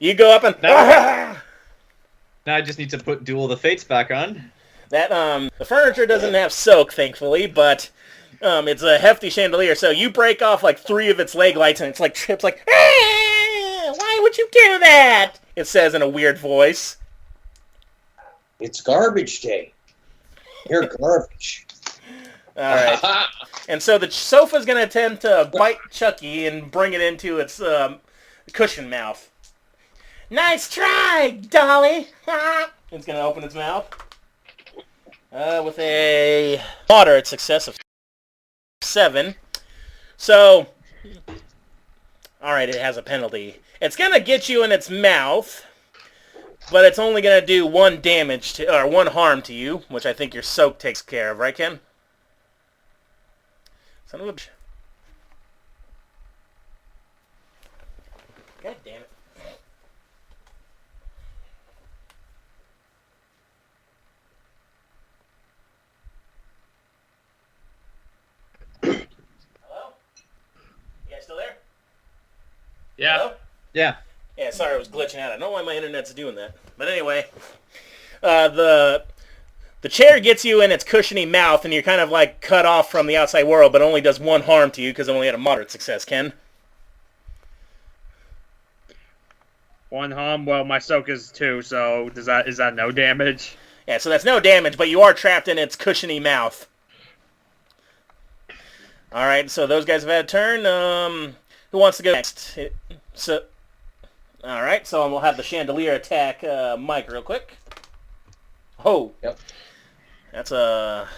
you go up and... Now I just need to put Duel of the Fates back on. That, the furniture doesn't have soak, thankfully, but it's a hefty chandelier, so you break off like 3 of its leg lights, and it's like trips like, ah, why would you do that? It says in a weird voice. It's garbage day. You're garbage. All right. And so the sofa's going to attempt to bite Chucky and bring it into its cushion mouth. Nice try, Dolly. It's going to open its mouth. With a moderate success of 7. So, alright, it has a penalty. It's going to get you in its mouth, but it's only going to do 1 damage to, or 1 harm to you, which I think your soak takes care of, right, Ken? Son of a bitch. God damn it. Hello? You guys still there? Yeah. Hello? Yeah. Yeah, sorry, it was glitching out. I don't know why my internet's doing that. But anyway, the chair gets you in its cushiony mouth, and you're kind of like cut off from the outside world, but only does 1 harm to you because it only had a moderate success, Ken. 1 harm. Well, my soak is 2, so is that no damage? Yeah, so that's no damage, but you are trapped in its cushiony mouth. All right, so those guys have had a turn. Who wants to go next? All right, so we'll have the chandelier attack Mike real quick. Oh. Yep. That's a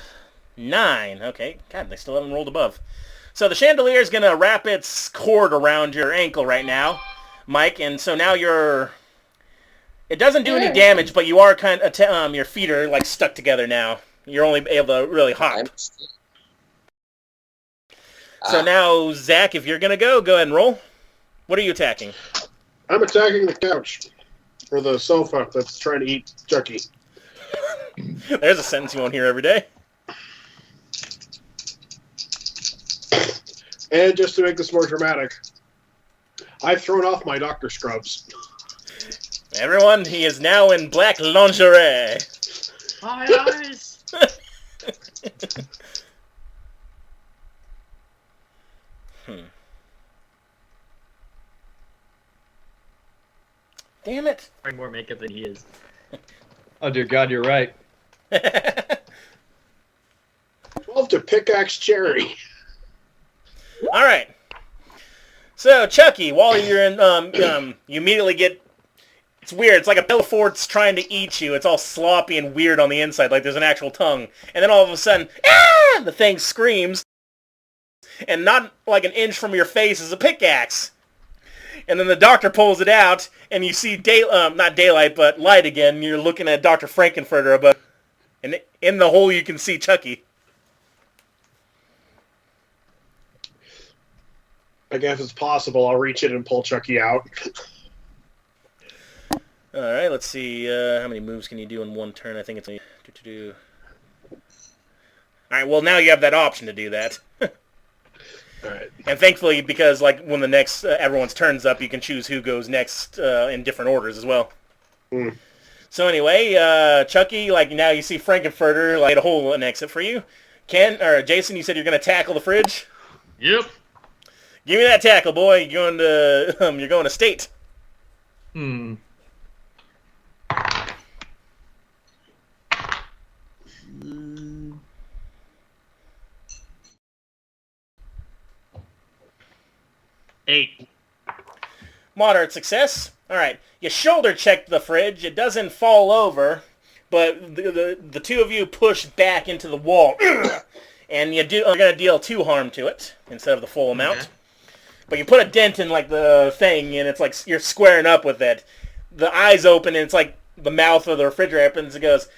9. Okay. God, they still haven't rolled above. So the chandelier is going to wrap its cord around your ankle right now, Mike, and so now you're... It doesn't do any damage, but you are kind of... your feet are, like, stuck together now. You're only able to really hop. So now, Zach, if you're going to go ahead and roll. What are you attacking? I'm attacking the couch. Or the sofa that's trying to eat Chucky. There's a sentence you won't hear every day. And just to make this more dramatic, I've thrown off my doctor scrubs. Everyone, he is now in black lingerie. My eyes! Damn it. Wearing more makeup than he is. Oh dear God, you're right. 12 to pickaxe Cherry. All right. So Chucky, while you're in, you immediately get. It's weird. It's like a Belfort's trying to eat you. It's all sloppy and weird on the inside, like there's an actual tongue. And then all of a sudden, ah! The thing screams, and not like an inch from your face is a pickaxe. And then the doctor pulls it out, and you see not daylight, but light again. And you're looking at Dr. Frankenfurter above, and in the hole you can see Chucky. I guess it's possible. I'll reach in and pull Chucky out. All right, let's see. How many moves can you do in one turn? I think it's do. All right, well now you have that option to do that. All right. And thankfully, because like when the next everyone's turns up, you can choose who goes next in different orders as well. Mm. So anyway, Chucky, like now you see Frankenfurter like a hole an exit for you. Ken or Jayson, you said you're going to tackle the fridge. Yep. Give me that tackle, boy. You're going to state. 8. Moderate success. All right. You shoulder check the fridge. It doesn't fall over, but the two of you push back into the wall, and you're going to deal 2 harm to it instead of the full amount. Okay. But you put a dent in like the thing, and it's like you're squaring up with it. The eyes open, and it's like the mouth of the refrigerator opens and goes,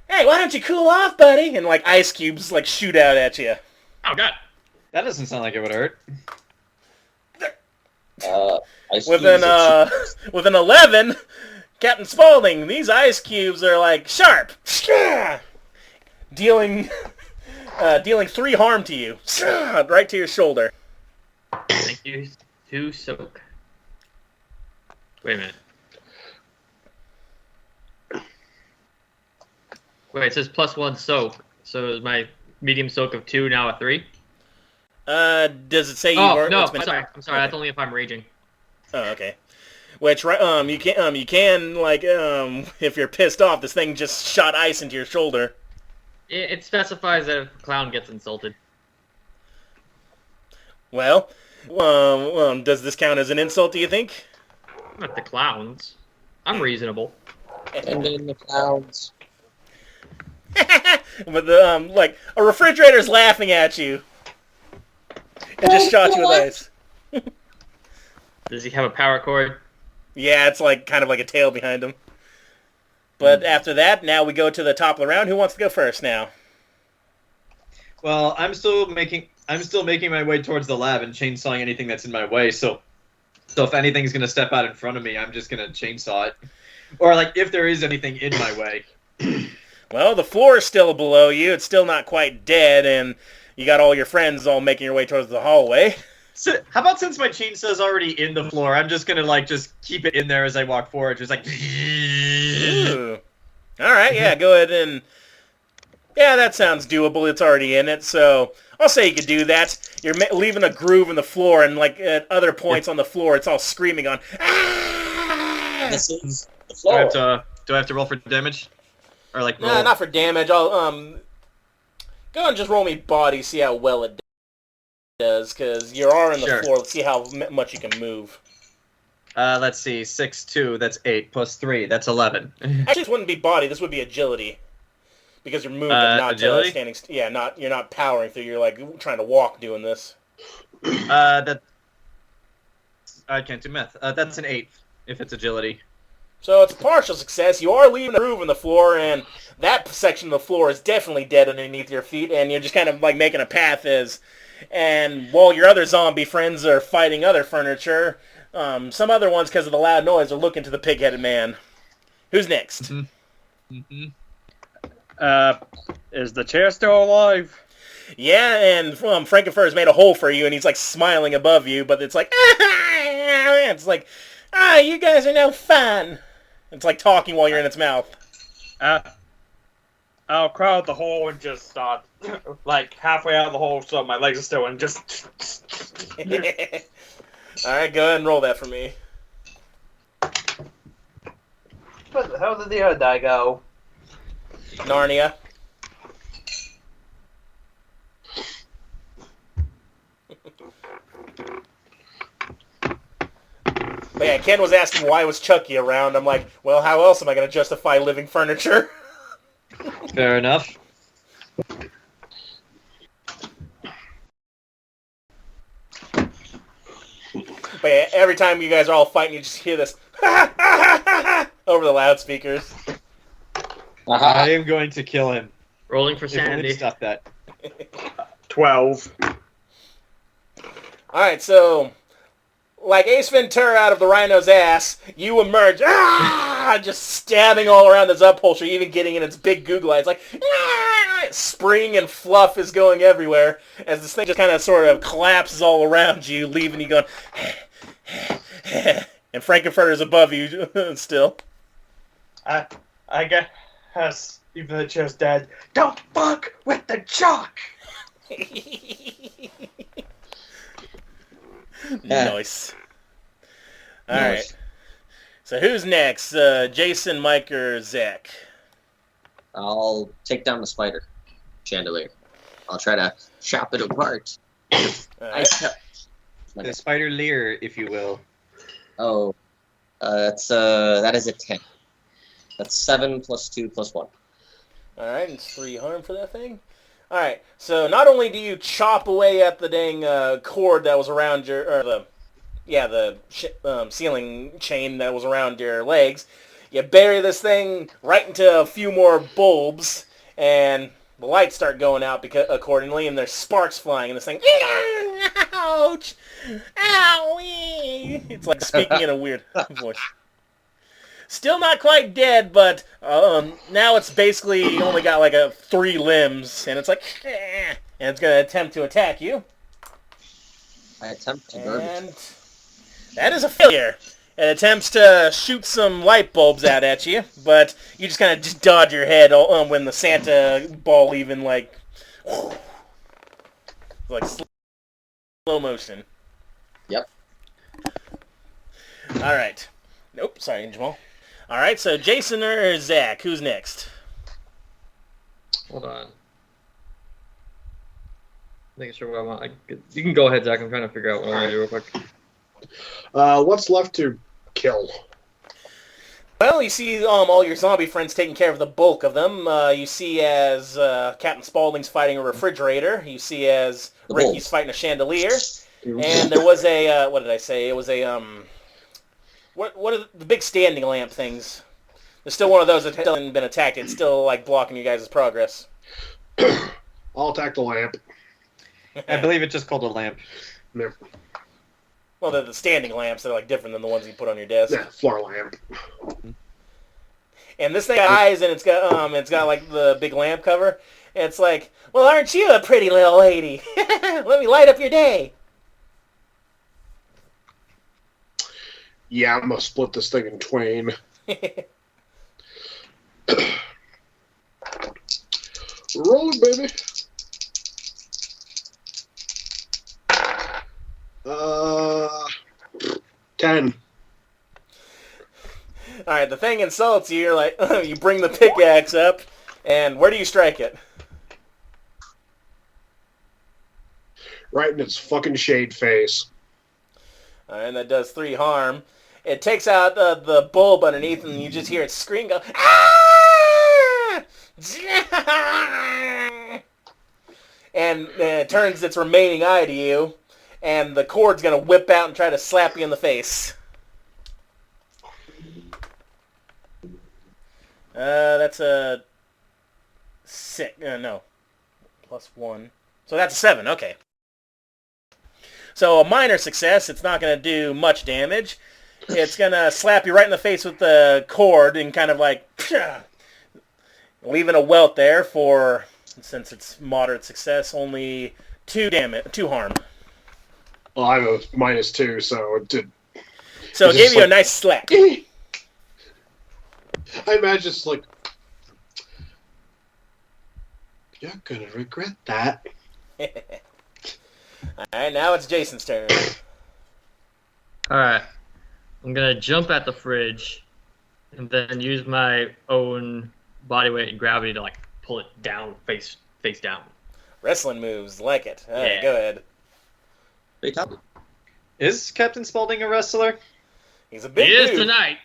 "Hey, why don't you cool off, buddy?" And like ice cubes like shoot out at you. Oh God. That doesn't sound like it would hurt. With an 11, Captain Spaulding, these ice cubes are like sharp, dealing 3 harm to you, right to your shoulder. Thank you to soak. Wait a minute. Wait, it says +1 soak. So is my medium soak of 2 now a 3? Does it say you? Oh no, I'm sorry. Okay. That's only if I'm raging. Oh, okay. Which you can like if you're pissed off, this thing just shot ice into your shoulder. It specifies that if a clown gets insulted. Well, does this count as an insult? Do you think? Not the clowns. I'm reasonable. And then the clowns. But the like a refrigerator's laughing at you. It just shot you with ice. Does he have a power cord? Yeah, it's like kind of like a tail behind him. But after that, now we go to the top of the round. Who wants to go first now? Well, I'm still making my way towards the lab and chainsawing anything that's in my way. So if anything's gonna step out in front of me, I'm just gonna chainsaw it. Or like if there is anything in my way. Well, the floor is still below you. It's still not quite dead, and you got all your friends all making your way towards the hallway. So, how about since my chainsaw's already in the floor, I'm just gonna just keep it in there as I walk forward, just like. Ooh. All right, yeah, go ahead and. Yeah, that sounds doable. It's already in it, so I'll say you could do that. You're leaving a groove in the floor, and like at other points on the floor, it's all screaming on. Ah! This is the floor. Do I have to roll for damage? Or like roll? Nah, not for damage. I'll go and just roll me body, see how well it does, because you are in the floor. Let's see how much you can move. Let's see, 6, 2, that's 8, plus 3, that's 11. Actually, this wouldn't be body. This would be agility, because you're moving, not agility? Standing. Yeah, you're not powering through. You're like trying to walk doing this. That I can't do math. That's an 8 if it's agility. So it's a partial success. You are leaving a groove in the floor, and that section of the floor is definitely dead underneath your feet, and you're just kind of like making a path and while your other zombie friends are fighting other furniture, some other ones, because of the loud noise, are looking to the pig-headed man. Who's next? Mm-hmm. Is the chair still alive? Yeah, and Frankenfurter's made a hole for you, and he's like smiling above you, but it's like, it's like, you guys are no fun. It's like talking while you're in its mouth. I'll crowd the hole and just start, like, halfway out of the hole so my legs are still in, just... Alright, go ahead and roll that for me. Where the hell did the other die go? Narnia. But yeah, Ken was asking why was Chucky around. I'm like, well, how else am I going to justify living furniture? Fair enough. But yeah, every time you guys are all fighting, you just hear this over the loudspeakers. I am going to kill him. Rolling for sanity. Stop that. 12. Alright, so, like Ace Ventura out of the rhino's ass, you emerge, just stabbing all around this upholstery, even getting in its big googly eyes, like, spring and fluff is going everywhere, as this thing just kind of sort of collapses all around you, leaving you going, and Frankenfurter's above you still. I guess, even though the chair's dead, don't fuck with the chalk! Nice. Alright. So who's next? Jayson, Mike, or Zach? I'll take down the spider chandelier. I'll try to chop it apart. The spider leer, if you will. Oh, that is a 10. That's 7 plus 2 plus 1. Alright, it's 3 harm for that thing. Alright, so not only do you chop away at the dang cord that was around the ceiling chain that was around your legs, you bury this thing right into a few more bulbs, and the lights start going out accordingly, and there's sparks flying, and this thing, ouch, owie, it's like speaking in a weird voice. Still not quite dead, but now it's basically only got like 3 limbs, and it's like, and it's going to attempt to attack you. I attempt to burn it. And that is a failure. It attempts to shoot some light bulbs out at you, but you just kind of just dodge your head when the Santa ball even like slow motion. Yep. All right. Nope. Sorry, Jamal. All right. So Jayson or Zach, who's next? Hold on. Making sure what I want. You can go ahead, Zach. I'm trying to figure out what I want to do real quick. What's left to kill? Well, you see all your zombie friends taking care of the bulk of them. You see as Captain Spaulding's fighting a refrigerator. You see as Ricky's fighting a chandelier. And there was a, what did I say? It was a, what are the big standing lamp things? There's still one of those that hasn't been attacked. It's still, like, blocking you guys' progress. I'll attack the lamp. I believe it's just called a lamp. Yeah. Well, the standing lamps are like different than the ones you put on your desk. Yeah, floor lamp. And this thing got eyes, and it's got like the big lamp cover. And it's like, well, aren't you a pretty little lady? Let me light up your day. Yeah, I'm gonna split this thing in twain. Roll it, baby. 10. All right, the thing insults you. You're like, you bring the pickaxe up, and where do you strike it? Right in its fucking shade face. All right, and that does 3 harm. It takes out the bulb underneath, and you just hear it scream, go, ah! And it turns its remaining eye to you, and the cord's going to whip out and try to slap you in the face. That's a 6. No. +1. So that's a 7. Okay. So a minor success. It's not going to do much damage. It's going to slap you right in the face with the cord and kind of like leaving a welt there for, since it's moderate success, only 2 harm. Well, I have a -2, so it did. So it gave you a nice slap. I imagine it's like, you're gonna regret that. Alright, now it's Jayson's turn. Alright. I'm gonna jump at the fridge and then use my own body weight and gravity to like pull it down, face down. Wrestling moves, like it. Alright, go ahead. Big top. Is Captain Spaulding a wrestler? He's a big He is dude. tonight.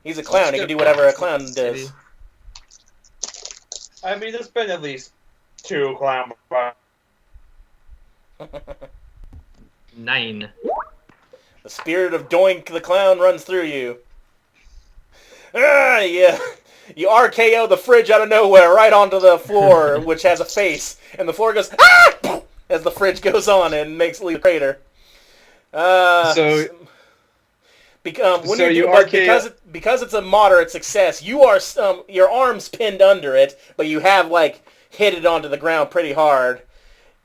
He's a clown. He can do whatever a clown does. I mean, there's been at least 2 clown. 9. The spirit of Doink the Clown runs through you. Ah, yeah. You RKO the fridge out of nowhere right onto the floor, which has a face, and the floor goes ah! As the fridge goes on and makes a crater. Because it's a moderate success, you are your arm's pinned under it, but you have like hit it onto the ground pretty hard.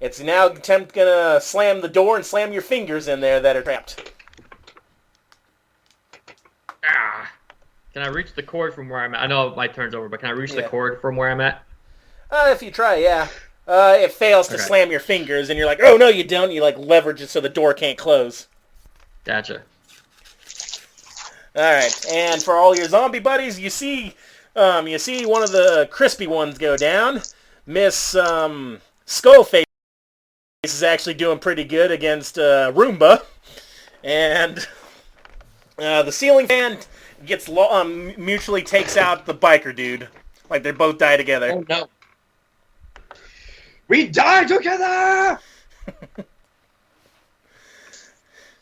It's now gonna slam the door and slam your fingers in there that are trapped. Ah. Can I reach the cord from where I'm at? I know my turn's over, but can I reach the cord from where I'm at? If you try, yeah. It fails to slam your fingers, and you're like, oh no, you don't. You like leverage it so the door can't close. Gotcha. All right, and for all your zombie buddies, you see one of the crispy ones go down. Miss Skullface is actually doing pretty good against Roomba, and the ceiling fan gets mutually takes out the biker dude. Like they both die together. Oh no! We die together.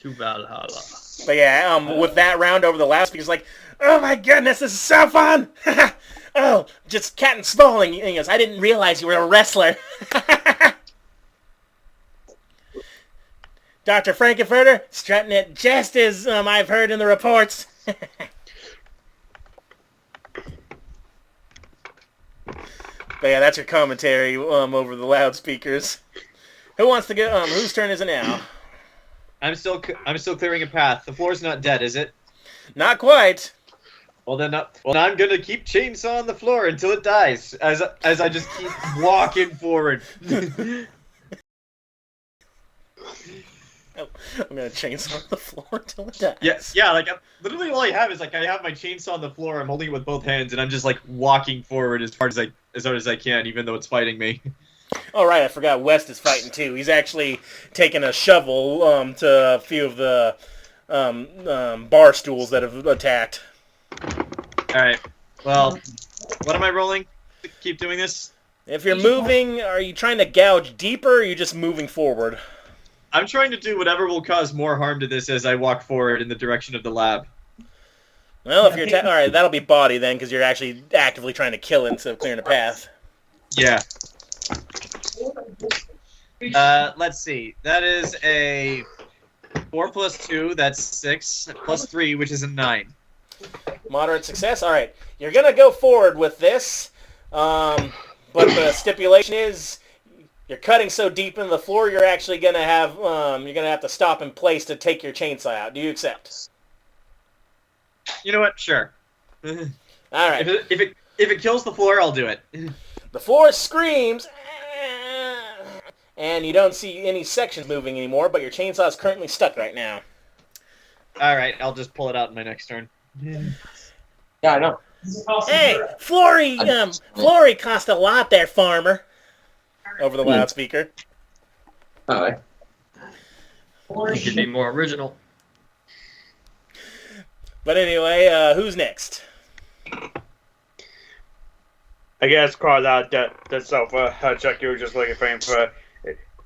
To Valhalla. But yeah, with that round over the last, because like, oh my goodness, this is so fun! Oh, just Cat and Spaulding. He goes, I didn't realize you were a wrestler. Dr. Frankenfurter, strutting it just as I've heard in the reports. But yeah, that's your commentary over the loudspeakers. Who wants to go? Whose turn is it now? I'm still clearing a path. The floor's not dead, is it? Not quite. Well then, I'm gonna keep chainsawing the floor until it dies, as I just keep walking forward. I'm gonna chainsaw the floor until it dies. Yeah. Like literally, all I have is like I have my chainsaw on the floor. I'm holding it with both hands, and I'm just like walking forward as hard as I can, even though it's fighting me. Oh right, I forgot West is fighting too. He's actually taking a shovel to a few of the bar stools that have attacked. Alright, well, what am I rolling to keep doing this? If you're moving, are you trying to gouge deeper, or are you just moving forward? I'm trying to do whatever will cause more harm to this as I walk forward in the direction of the lab. Well, if you're alright, that'll be body then, because you're actually actively trying to kill it instead of clearing a path. Yeah. Let's see. That is a 4 plus 2, that's 6, plus 3, which is a 9. Moderate success. All right, you're gonna go forward with this, but the stipulation is you're cutting so deep into the floor, you're actually gonna have to stop in place to take your chainsaw out. Do you accept? You know what? Sure. All right. If it kills the floor, I'll do it. The floor screams, and you don't see any sections moving anymore, but your chainsaw is currently stuck right now. All right, I'll just pull it out in my next turn. Yeah, I know. Hey, Flory cost a lot there, farmer. Over the loudspeaker. Alright. You could be more original. But anyway, who's next? I guess crawled out the sofa. Chucky was just looking for him for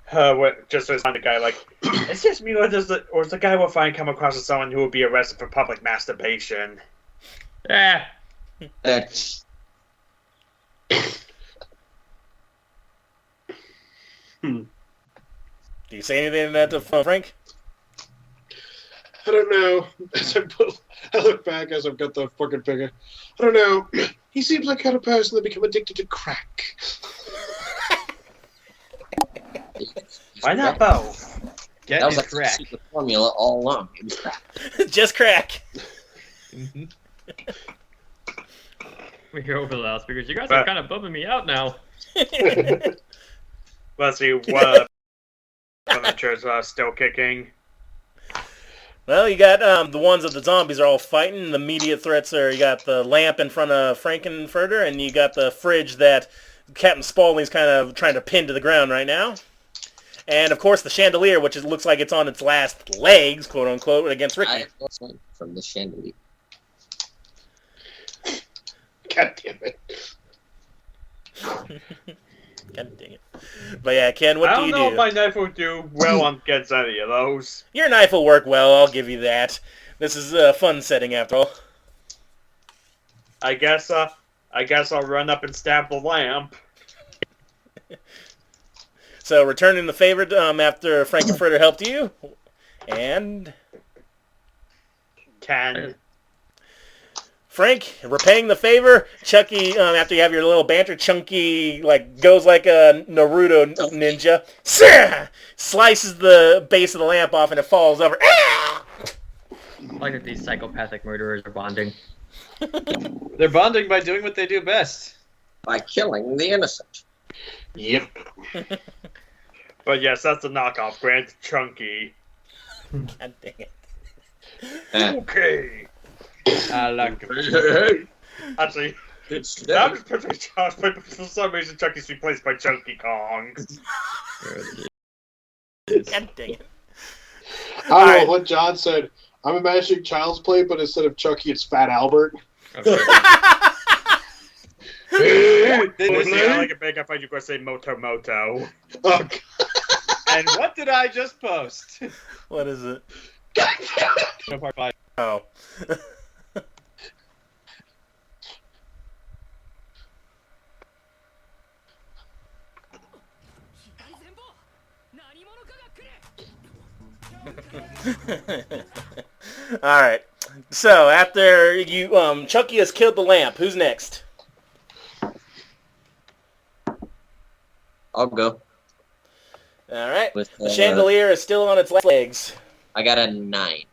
her, just as the guy like, it's just me, or is the guy we'll find come across as someone who will be arrested for public masturbation? Ah. Do you say anything to that to Frank? I don't know. I look back as I've got the fucking figure. I don't know. He seems like the kind of person that become addicted to crack. Why not both? That was like the secret formula all along. It was crack. Just crack. Mm-hmm. We hear over the loudspeakers. You guys are kind of bumming me out now. Let's see what furniture's still kicking. Well, you got the ones that the zombies are all fighting. The immediate threats are you got the lamp in front of Frankenfurter, and you got the fridge that Captain Spaulding's kind of trying to pin to the ground right now. And, of course, the chandelier, which looks like it's on its last legs, quote-unquote, against Ricky. I also from the chandelier. God damn it. God dang it. But yeah, Ken, what do you do? I don't know if my knife will do well on against any of those. Your knife will work well, I'll give you that. This is a fun setting, after all. I guess I'll run up and stab the lamp. So, returning the favor after Frankenfurter helped you. And... Ken. Frank, repaying the favor, Chucky, after you have your little banter, Chunky, goes like a Naruto ninja, slices the base of the lamp off and it falls over. I like that these psychopathic murderers are bonding. They're bonding by doing what they do best. By killing the innocent. Yep. But yes, that's a knockoff. Grant Chunky. God dang it. Okay. I like it. Actually, that was perfect chance, but for some reason Chucky's replaced by Chunky Kong. God dang it. I don't know what John said. I'm imagining Child's Play, but instead of Chucky, it's Fat Albert. This is like a big I find you going to say Moto. Oh, and what did I just post? What is it? No, part 5. Oh. Alright. So, after you, Chucky has killed the lamp, who's next? I'll go. Alright. With, The chandelier is still on its last legs. I got a 9.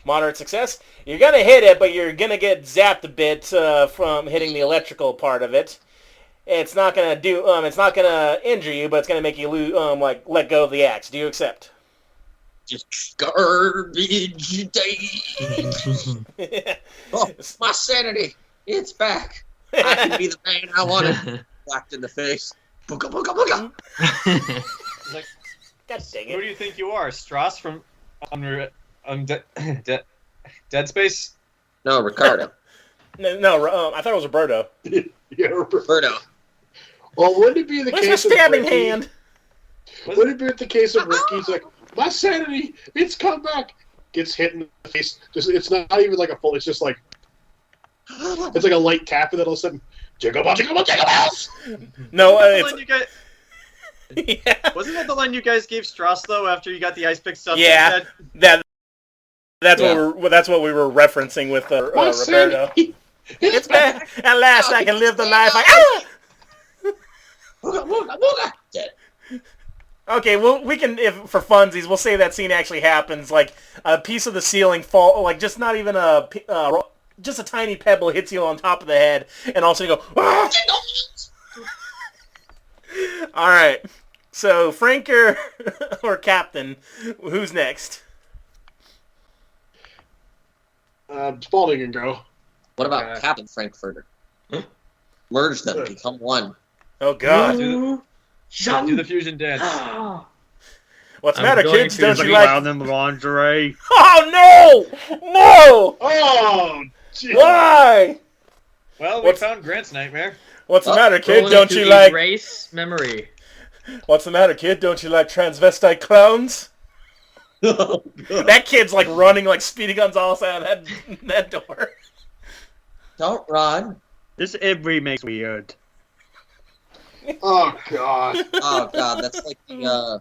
Moderate success. You're gonna hit it, but you're gonna get zapped a bit from hitting the electrical part of it. It's not gonna do. It's not gonna injure you, but it's gonna make you lose. Let go of the axe. Do you accept? Just garbage day. Oh, my sanity. It's back. I can be the man I wanted. Whacked in the face. Booga, booga, booga. Like, God dang it. who do you think you are? Strauss from Dead Space? No, Ricardo. No. I thought it was Roberto. Yeah, Roberto. Well, wouldn't it be the Where's my case of stabbing Ricky? hand? Wouldn't it be the case of Ricky's like, my sanity, it's come back. Gets hit in the face. It's not even like a full. It's just like it's like a light tap, and then all of a sudden, jiggle ball, jiggle ball, jiggle balls. No, Wasn't that the line you guys gave Strauss though after you got the ice pick stuff? Yeah, that's what we were referencing with Roberto. It's back at last. I can live the life. Booga, booga, booga. Dead. Okay, well, we can, if for funsies, we'll say that scene actually happens. Like a piece of the ceiling fall, like just not even just a tiny pebble hits you on top of the head, and also you go. Ah! All right, so Frank or Captain, who's next? Spaulding can go. What about Captain Frankfurter? Merge them, become one. Oh God! Do the fusion dance. What's the matter, kids? Don't you like them lingerie? Oh no! No! Oh, geez. Why? Well, we found Grant's nightmare. What's the matter, kid? Going Don't to you like erase memory? What's the matter, kid? Don't you like transvestite clowns? That kid's like running like Speedy Gonzales out of that door. Don't run. This remake's weird. Oh God. Oh God, that's like the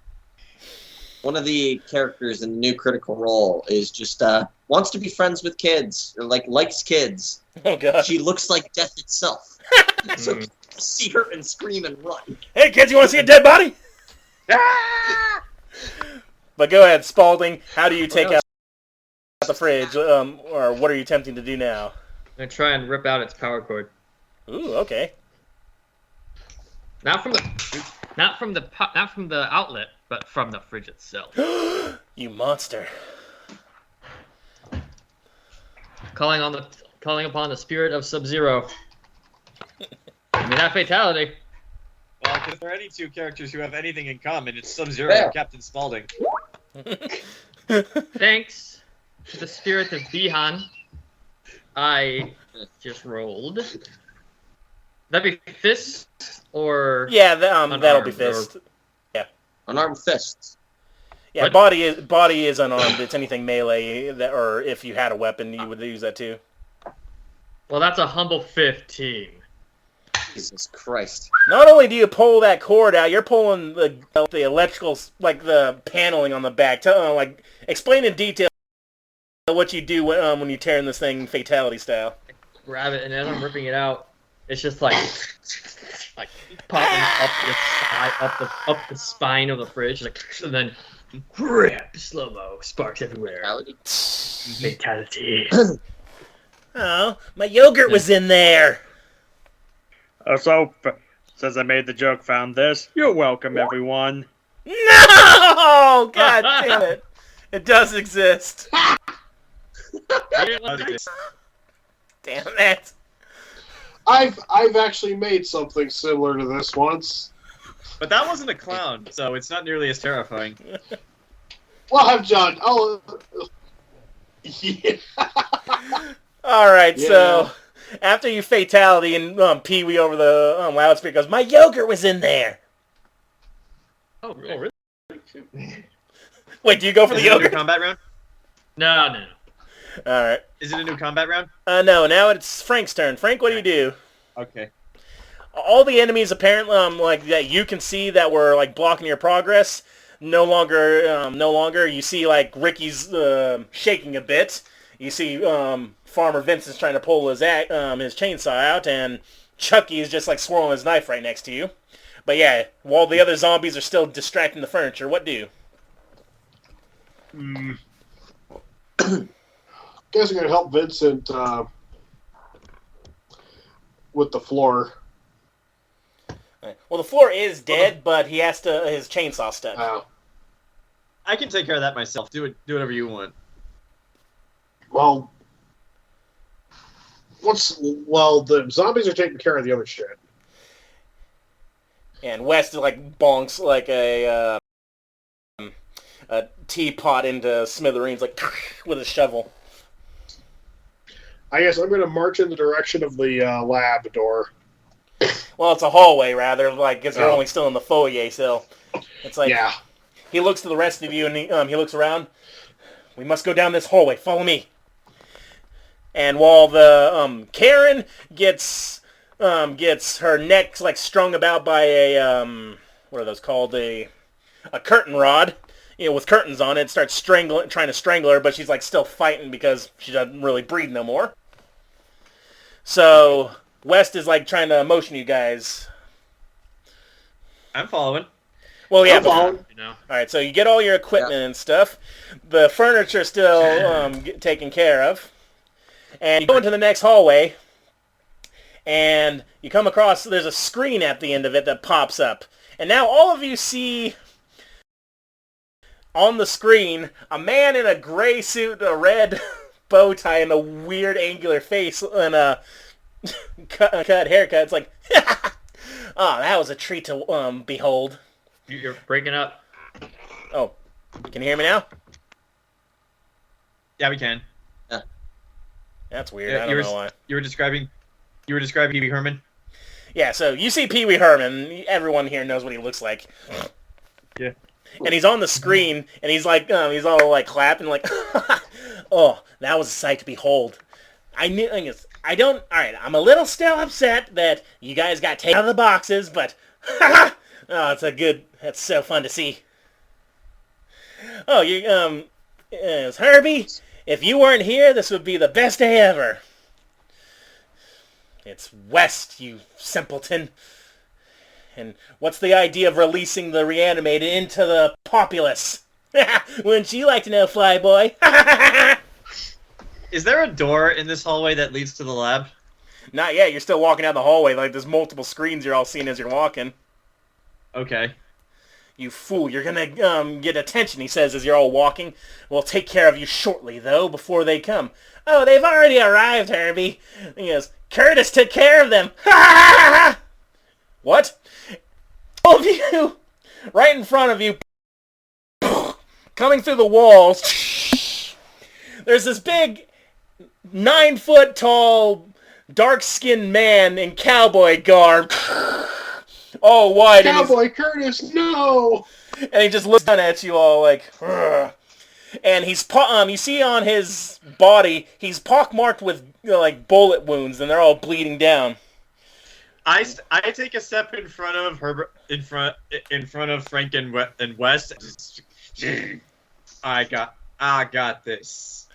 one of the characters in the new Critical Role is just wants to be friends with kids or likes kids. Oh God. She looks like death itself. So you see her and scream and run. Hey kids, you want to see a dead body? But go ahead, Spaulding. How do you take out the fridge, or what are you attempting to do now? I'm gonna try and rip out its power cord. Ooh, okay. Not from the outlet, but from the fridge itself. You monster! Calling upon the spirit of Sub-Zero. Give me that fatality. Well, if there are any two characters who have anything in common, it's Sub-Zero and Captain Spaulding. Thanks to the spirit of Bihan, I just rolled. That'd be fist or yeah, that'll be fist. Yeah, unarmed fists. Yeah, what? Body is unarmed. It's anything melee or if you had a weapon, you would use that too. Well, that's a humble 15. Jesus Christ! Not only do you pull that cord out, you're pulling the electrical, like the paneling on the back. Explain in detail what you do when you tear in this thing fatality style. Grab it, and as I'm ripping it out, it's just like popping up the spine of the fridge, and then slow mo, sparks everywhere. Fatality. Oh, my yogurt was in there. So, since I made the joke, found this. You're welcome, everyone. No! God damn it! It does exist. Damn it! I've actually made something similar to this once. But that wasn't a clown, so it's not nearly as terrifying. Well, I've done. Oh, yeah. All right, so after you fatality and Pee-wee over the loudspeaker goes, my yogurt was in there. Oh, really? Wait, do you go for the yogurt? Is it a new combat round? No. All right. Is it a new combat round? No, now it's Frank's turn. Frank, what do you do? Okay. All the enemies apparently that you can see that were like blocking your progress, no longer. You see like Ricky's shaking a bit. You see Farmer Vincent's trying to pull his chainsaw out, and Chucky is just like swirling his knife right next to you. But yeah, while the other zombies are still distracting the furniture, what do? Guess I'm gonna help Vincent with the floor. Well, the floor is dead, but he has to his chainsaw stuck. Oh. I can take care of that myself. Do whatever you want. Well, the zombies are taking care of the other shit. And West like bonks like a teapot into smithereens, like with a shovel. I guess I'm going to march in the direction of the lab door. Well, it's a hallway rather, like because you're only still in the foyer. So it's like he looks to the rest of you and he looks around. We must go down this hallway. Follow me. And while the Karen gets her neck like strung about by a what are those called, a curtain rod, with curtains on it, starts trying to strangle her, but she's like still fighting because she doesn't really breathe no more. So West is like trying to motion you guys. I'm following. Well, yeah. All right, so you get all your equipment and stuff. The furniture still taken care of. And you go into the next hallway, and you come across, there's a screen at the end of it that pops up. And now all of you see on the screen a man in a gray suit, a red bow tie, and a weird angular face, and a cut haircut. It's like, oh, that was a treat to behold. You're breaking up. Oh, can you hear me now? Yeah, we can. That's weird. I don't know why. You were describing Pee Wee Herman? Yeah, so you see Pee Wee Herman. Everyone here knows what he looks like. Yeah. And he's on the screen, and he's like, he's all like clapping, like, oh, that was a sight to behold. All right, I'm a little still upset that you guys got taken out of the boxes, but, oh, that's so fun to see. Oh, it's Herbie. If you weren't here, this would be the best day ever. It's West, you simpleton. And what's the idea of releasing the Reanimator into the populace? Wouldn't you like to know, Flyboy? Is there a door in this hallway that leads to the lab? Not yet. You're still walking down the hallway. Like, there's multiple screens you're all seeing as you're walking. Okay. You fool, you're gonna get attention, he says as you're all walking. We'll take care of you shortly, though, before they come. Oh, they've already arrived, Herbie. He goes, Curtis took care of them. What? All of you, right in front of you, coming through the walls, there's this big 9-foot-tall, dark-skinned man in cowboy garb. All wide. Cowboy Curtis, no! And he just looks down at you all like, ugh. And he's you see on his body, he's pockmarked with like bullet wounds, and they're all bleeding down. I take a step in front of Herbert, in front of Frank and West. I got this.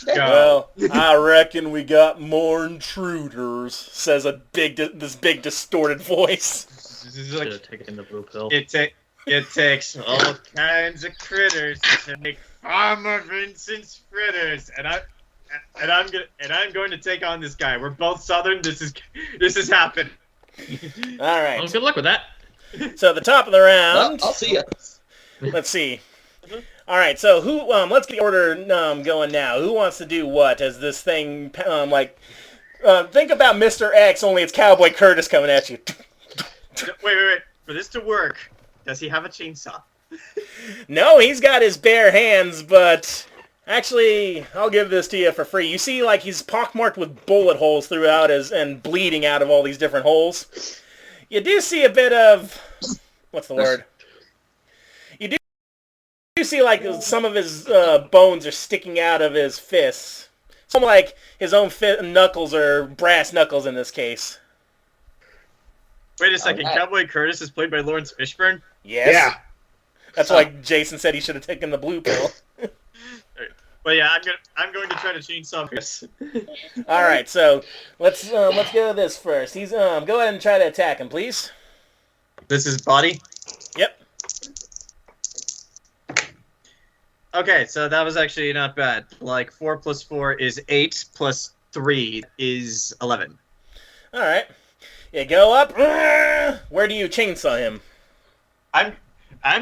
Well, I reckon we got more intruders, says this big distorted voice. Should have taken the blue pill. It takes all kinds of critters to make Farmer Vincent's fritters, and I'm going to take on this guy. We're both Southern. This is happening. All right. Well, good luck with that. So the top of the round. I'll see you. Let's see. All right. So who? Let's get the order going now. Who wants to do what? As this thing think about Mr. X. Only it's Cowboy Curtis coming at you. Wait. For this to work, does he have a chainsaw? No, he's got his bare hands, but actually, I'll give this to you for free. You see, like, he's pockmarked with bullet holes throughout and bleeding out of all these different holes. You do see a bit of... What's the word? You do see, like, some of his bones are sticking out of his fists. Some, like, his own knuckles are brass knuckles in this case. Wait a second, Cowboy Curtis is played by Lawrence Fishburne? Yes. Yeah. That's why Jayson said he should have taken the blue pill. Well, yeah, I'm going to try to chainsaw Chris. All right, so let's go to this first. He's go ahead and try to attack him, please. This is body? Yep. Okay, so that was actually not bad. Like, 4 plus 4 is 8, plus 3 is 11. Alright. You go up. Where do you chainsaw him? I'm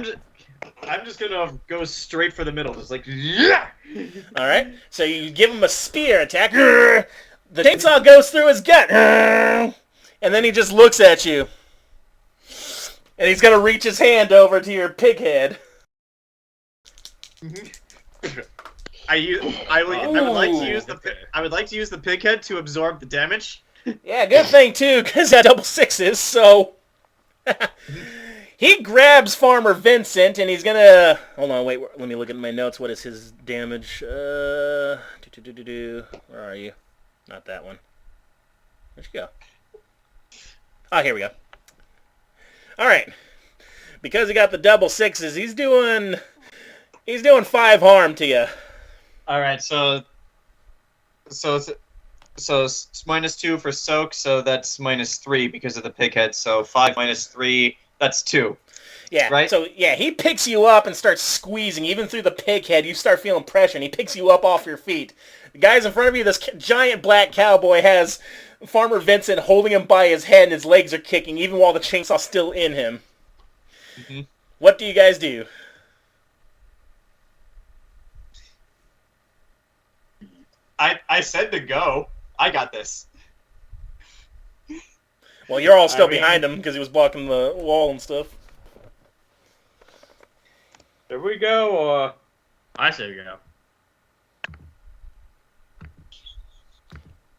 just gonna go straight for the middle. Just like, yeah! Alright. So you give him a spear attack. The chainsaw goes through his gut. And then he just looks at you. And he's gonna reach his hand over to your pig head. I would like to use the pig head to absorb the damage. Yeah, good thing too, because that double sixes, so... He grabs Farmer Vincent, and he's gonna... Hold on, wait, let me look at my notes. What is his damage? Where are you? Not that one. Where'd you go? Oh, here we go. Alright. Because he got the double sixes, he's doing 5 harm to you. Alright, so it's minus 2 for soak, so that's minus 3 because of the pig head, so 5 minus 3, that's 2. Yeah, right? So, yeah, he picks you up and starts squeezing. Even through the pig head, you start feeling pressure, and he picks you up off your feet. The guys in front of you, this giant black cowboy has Farmer Vincent holding him by his head, and his legs are kicking, even while the chainsaw's still in him. Mm-hmm. What do you guys do? I said to go. I got this. Well, you're all still behind him because he was blocking the wall and stuff. There we go, or... I say we go.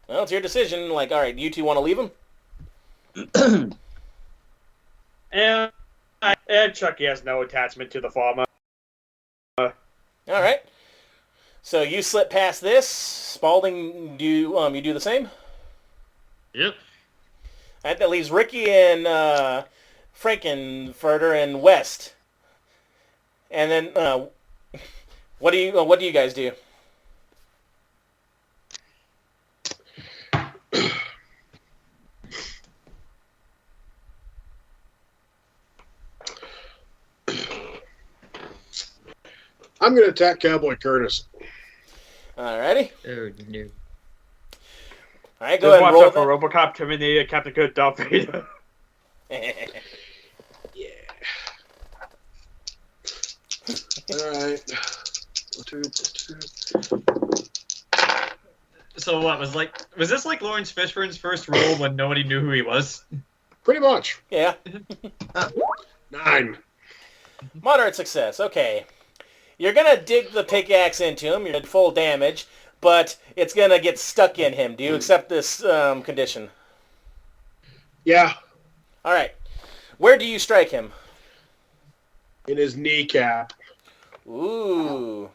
Well, it's your decision. Like, all right, you two want to leave him? And Chucky has no attachment to the farmer. All right. So you slip past this. Spaulding, you do the same? Yep. All right, that leaves Ricky and Frankenfurter and West. And then what do you guys do? I'm going to attack Cowboy Curtis. Alrighty. Oh, no. Alright, go ahead and roll watch out for RoboCop, Terminator, Captain Kirk, Darth Vader. Yeah. Alright. So what, was this like Lawrence Fishburne's first role when nobody knew who he was? Pretty much. Yeah. 9. Moderate success. Okay. You're going to dig the pickaxe into him. You're at full damage, but it's going to get stuck in him. Do you accept this condition? Yeah. All right. Where do you strike him? In his kneecap. Ooh.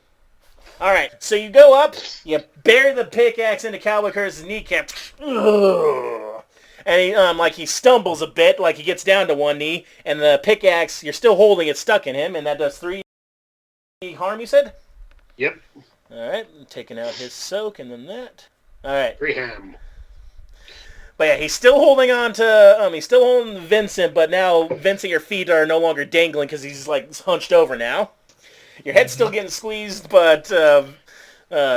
All right. So you go up, you bury the pickaxe into Cowboy Curtis' kneecap. Ugh. And he stumbles a bit, like he gets down to one knee, and the pickaxe, you're still holding it stuck in him, and that does 3 harm, you said? Yep. Alright, taking out his soak and then that. Alright. 3 ham. But yeah, he's still holding on to, he's still holding Vincent, but now, Vincent, your feet are no longer dangling because he's, like, hunched over now. Your head's still getting squeezed, but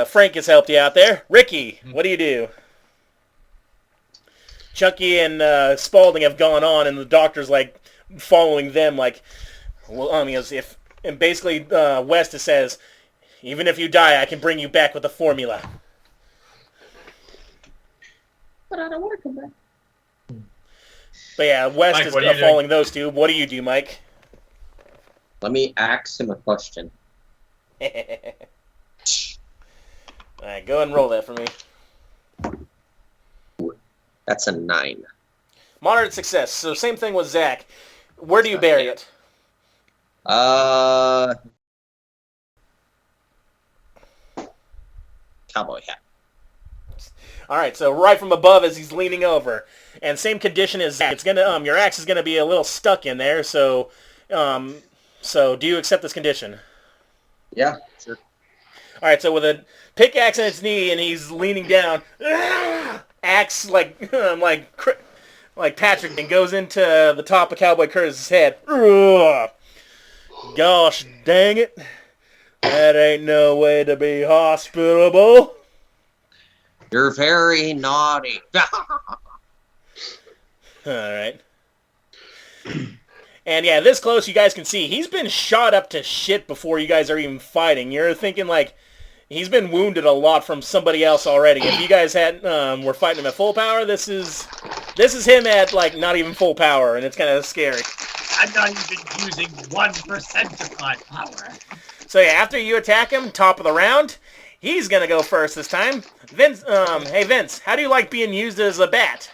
Frank has helped you out there. Ricky, what do you do? Chucky and Spaulding have gone on, and the doctor's, like, following them, like, well, and basically, West says, even if you die, I can bring you back with a formula. But I don't want to come back. But yeah, West Mike, is what are you following those two. What do you do, Mike? Let me ask him a question. Alright, go ahead and roll that for me. That's a 9. Moderate success. So same thing with Zach. Where do you bury it? Cowboy hat. Alright, so right from above as he's leaning over. And same condition as Zach. It's gonna your axe is gonna be a little stuck in there, so do you accept this condition? Yeah, sure. Alright, so with a pickaxe in its knee and he's leaning down, axe like Patrick, and goes into the top of Cowboy Curtis's head. Ugh. Gosh dang it. That ain't no way to be hospitable. You're very naughty. Alright. And yeah, this close you guys can see, he's been shot up to shit before you guys are even fighting. You're thinking like, he's been wounded a lot from somebody else already. If you guys had were fighting him at full power, this is him at like not even full power, and it's kind of scary. I'm not even using 1% of my power. So yeah, after you attack him, top of the round, he's gonna go first this time. Vince, hey Vince, how do you like being used as a bat?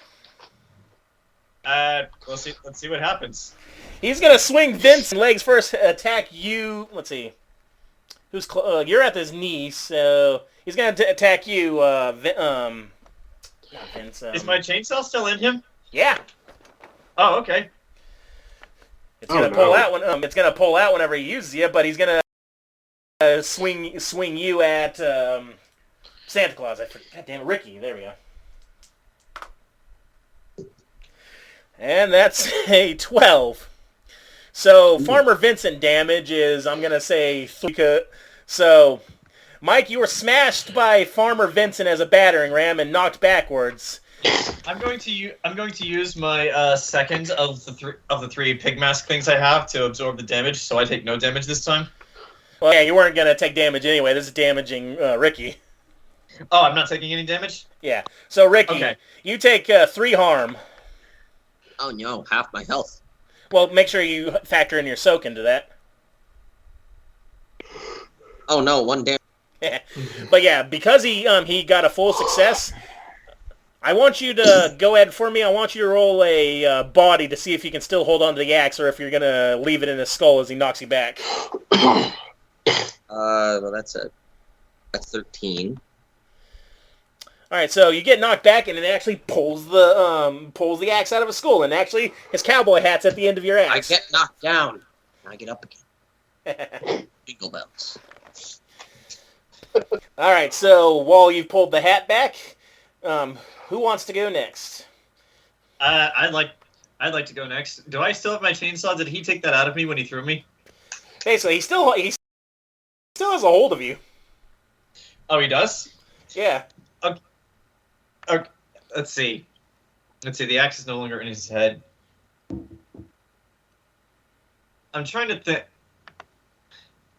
Let's see what happens. He's gonna swing Vince's legs first, attack you. Let's see, who's you're at his knee, so he's gonna attack you. Not Vince. Is my chainsaw still in him? Yeah. Oh, okay. It's gonna pull out when it's gonna pull out whenever he uses you, but he's gonna swing you at Santa Claus. God damn it, Ricky. There we go. And that's a 12. So Farmer Vincent damage is, I'm gonna say 3. So Mike, you were smashed by Farmer Vincent as a battering ram and knocked backwards. I'm going to use my second of the three pig mask things I have to absorb the damage, so I take no damage this time. Well, yeah, you weren't gonna take damage anyway. This is damaging Ricky. Oh, I'm not taking any damage? Yeah. So Ricky, you take 3 harm. Oh no, half my health. Well, make sure you factor in your soak into that. Oh no, 1 damage. But yeah, because he got a full success, I want you to go ahead for me. I want you to roll a body to see if you can still hold on to the axe or if you're gonna leave it in his skull as he knocks you back. Well, that's 13. All right, so you get knocked back, and it actually pulls the axe out of his skull, and actually his cowboy hat's at the end of your axe. I get knocked down. I get up again. Jingle bells. All right, so while you've pulled the hat back, who wants to go next? I'd like to go next. Do I still have my chainsaw? Did he take that out of me when he threw me? Basically, he still has a hold of you. Oh, he does? Yeah. Okay, let's see. The axe is no longer in his head. I'm trying to think.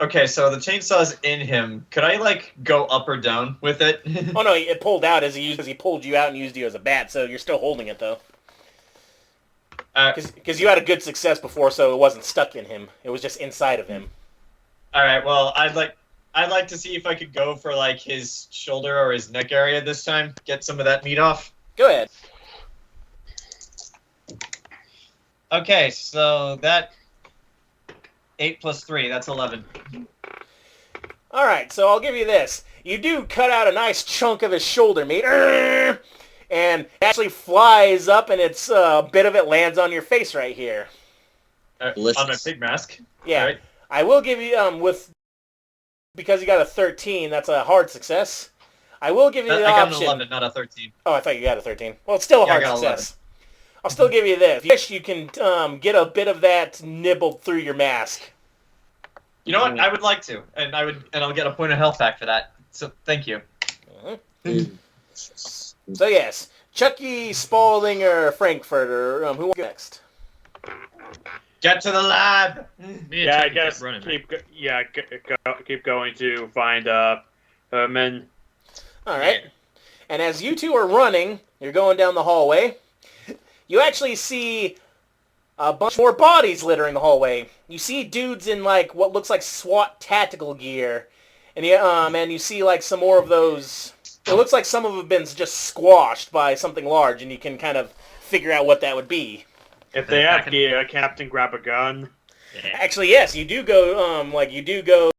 Okay, so the chainsaw's in him. Could I, like, go up or down with it? Oh, no, it pulled out as he pulled you out and used you as a bat, so you're still holding it, though. Because you had a good success before, so it wasn't stuck in him. It was just inside of him. All right, well, I'd like to see if I could go for, like, his shoulder or his neck area this time. Get some of that meat off. Go ahead. Okay, so that 8 plus 3, that's 11. All right, so I'll give you this. You do cut out a nice chunk of his shoulder meat, and it actually flies up, and it's a bit of it lands on your face right here. On my pig mask. Yeah, right. I will give you because you got a 13. That's a hard success. I will give you the option. I got option. an 11, not a 13. Oh, I thought you got a 13. Well, it's still a hard success. I'll still give you this. If you wish, you can get a bit of that nibbled through your mask. You know what? I would like to, and I'll get a point of health back for that. So thank you. So yes, Chucky, Spaulding, or Frankenfurter. Who wants next? Get to the lab. Yeah, I guess keep going to find Herman. All right. And as you two are running, you're going down the hallway. You actually see a bunch more bodies littering the hallway. You see dudes in like what looks like SWAT tactical gear, and you see like some more of those. It looks like some of them have been just squashed by something large, and you can kind of figure out what that would be. If they have gear, Captain, grab a gun. Actually, yes, you do go.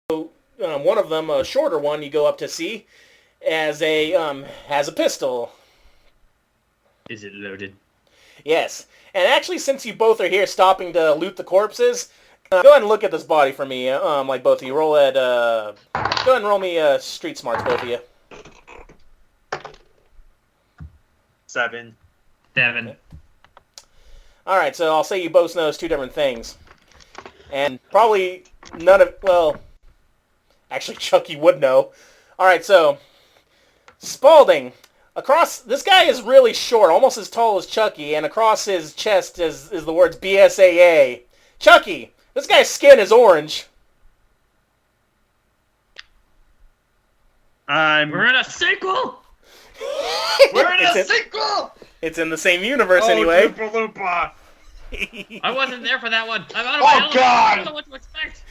One of them, a shorter one, you go up to see, has a pistol. Is it loaded? Yes. And actually, since you both are here stopping to loot the corpses, go ahead and look at this body for me, like both of you. Go ahead and roll me street smarts, both of you. 7. 7. All right, so I'll say you both know 2 different things. And probably none of... Well, actually, Chucky would know. All right, so... Spaulding. Across... This guy is really short, almost as tall as Chucky, and across his chest is the words BSAA. Chucky, this guy's skin is orange. We're in a sequel! We're in a sequel! It's in the same universe anyway. Loompa Loompa. I wasn't there for that one. I'm out of my element. I don't know what to expect.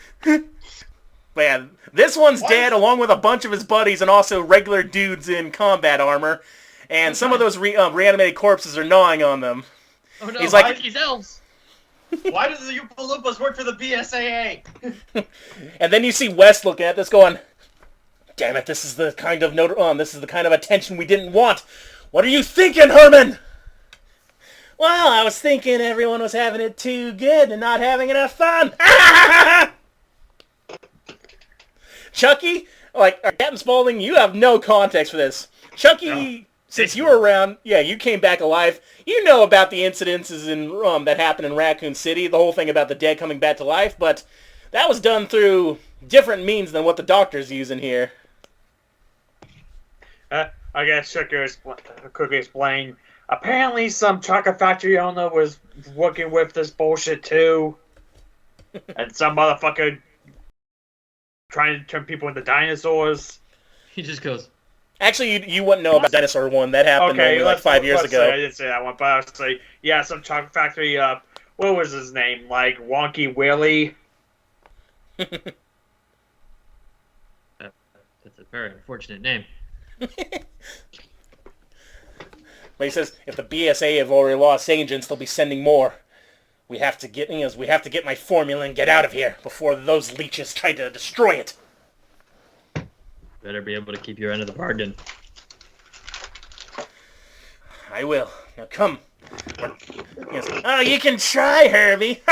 But yeah, this one's dead along with a bunch of his buddies and also regular dudes in combat armor. And some of those reanimated corpses are gnawing on them. Oh no, He's like, these elves. Why does the Oompa Loompas work for the BSAA? And then you see West looking at this going, damn it, this is the kind of this is the kind of attention we didn't want. What are you thinking, Herman? Well, I was thinking everyone was having it too good and not having enough fun. Chucky, Captain Spaulding, you have no context for this. Chucky, since you were around, you came back alive. You know about the incidences that happened in Raccoon City, the whole thing about the dead coming back to life, but that was done through different means than what the doctor's using here. I guess Chucky quickly explain. Apparently some chocolate factory owner was working with this bullshit too. And some motherfucker trying to turn people into dinosaurs. He just goes... Actually, you wouldn't know about the dinosaur one. That happened only like 5 years ago. I didn't say that one, but I was say, yeah, some chocolate factory, what was his name? Like, Wonky Willie? That's a very unfortunate name. But he says, if the BSA have already lost agents, they'll be sending more. We have to get my formula and get out of here before those leeches try to destroy it. Better be able to keep your end of the bargain. I will. Now come. Yes. Oh, you can try, Herbie.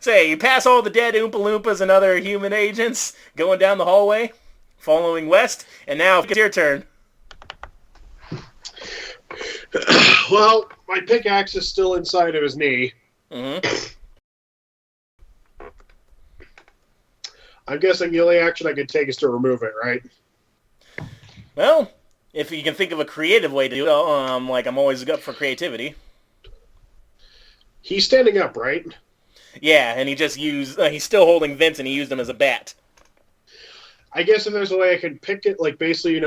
Say, you pass all the dead Oompa Loompas and other human agents going down the hallway, following west, and now it's your turn. Well, my pickaxe is still inside of his knee. Mm-hmm. I'm guessing the only action I could take is to remove it, right? Well, if you can think of a creative way to do it, I'm always up for creativity. He's standing up, right? Yeah, and he just he's still holding Vincent, he used him as a bat. I guess if there's a way I can pick it, basically,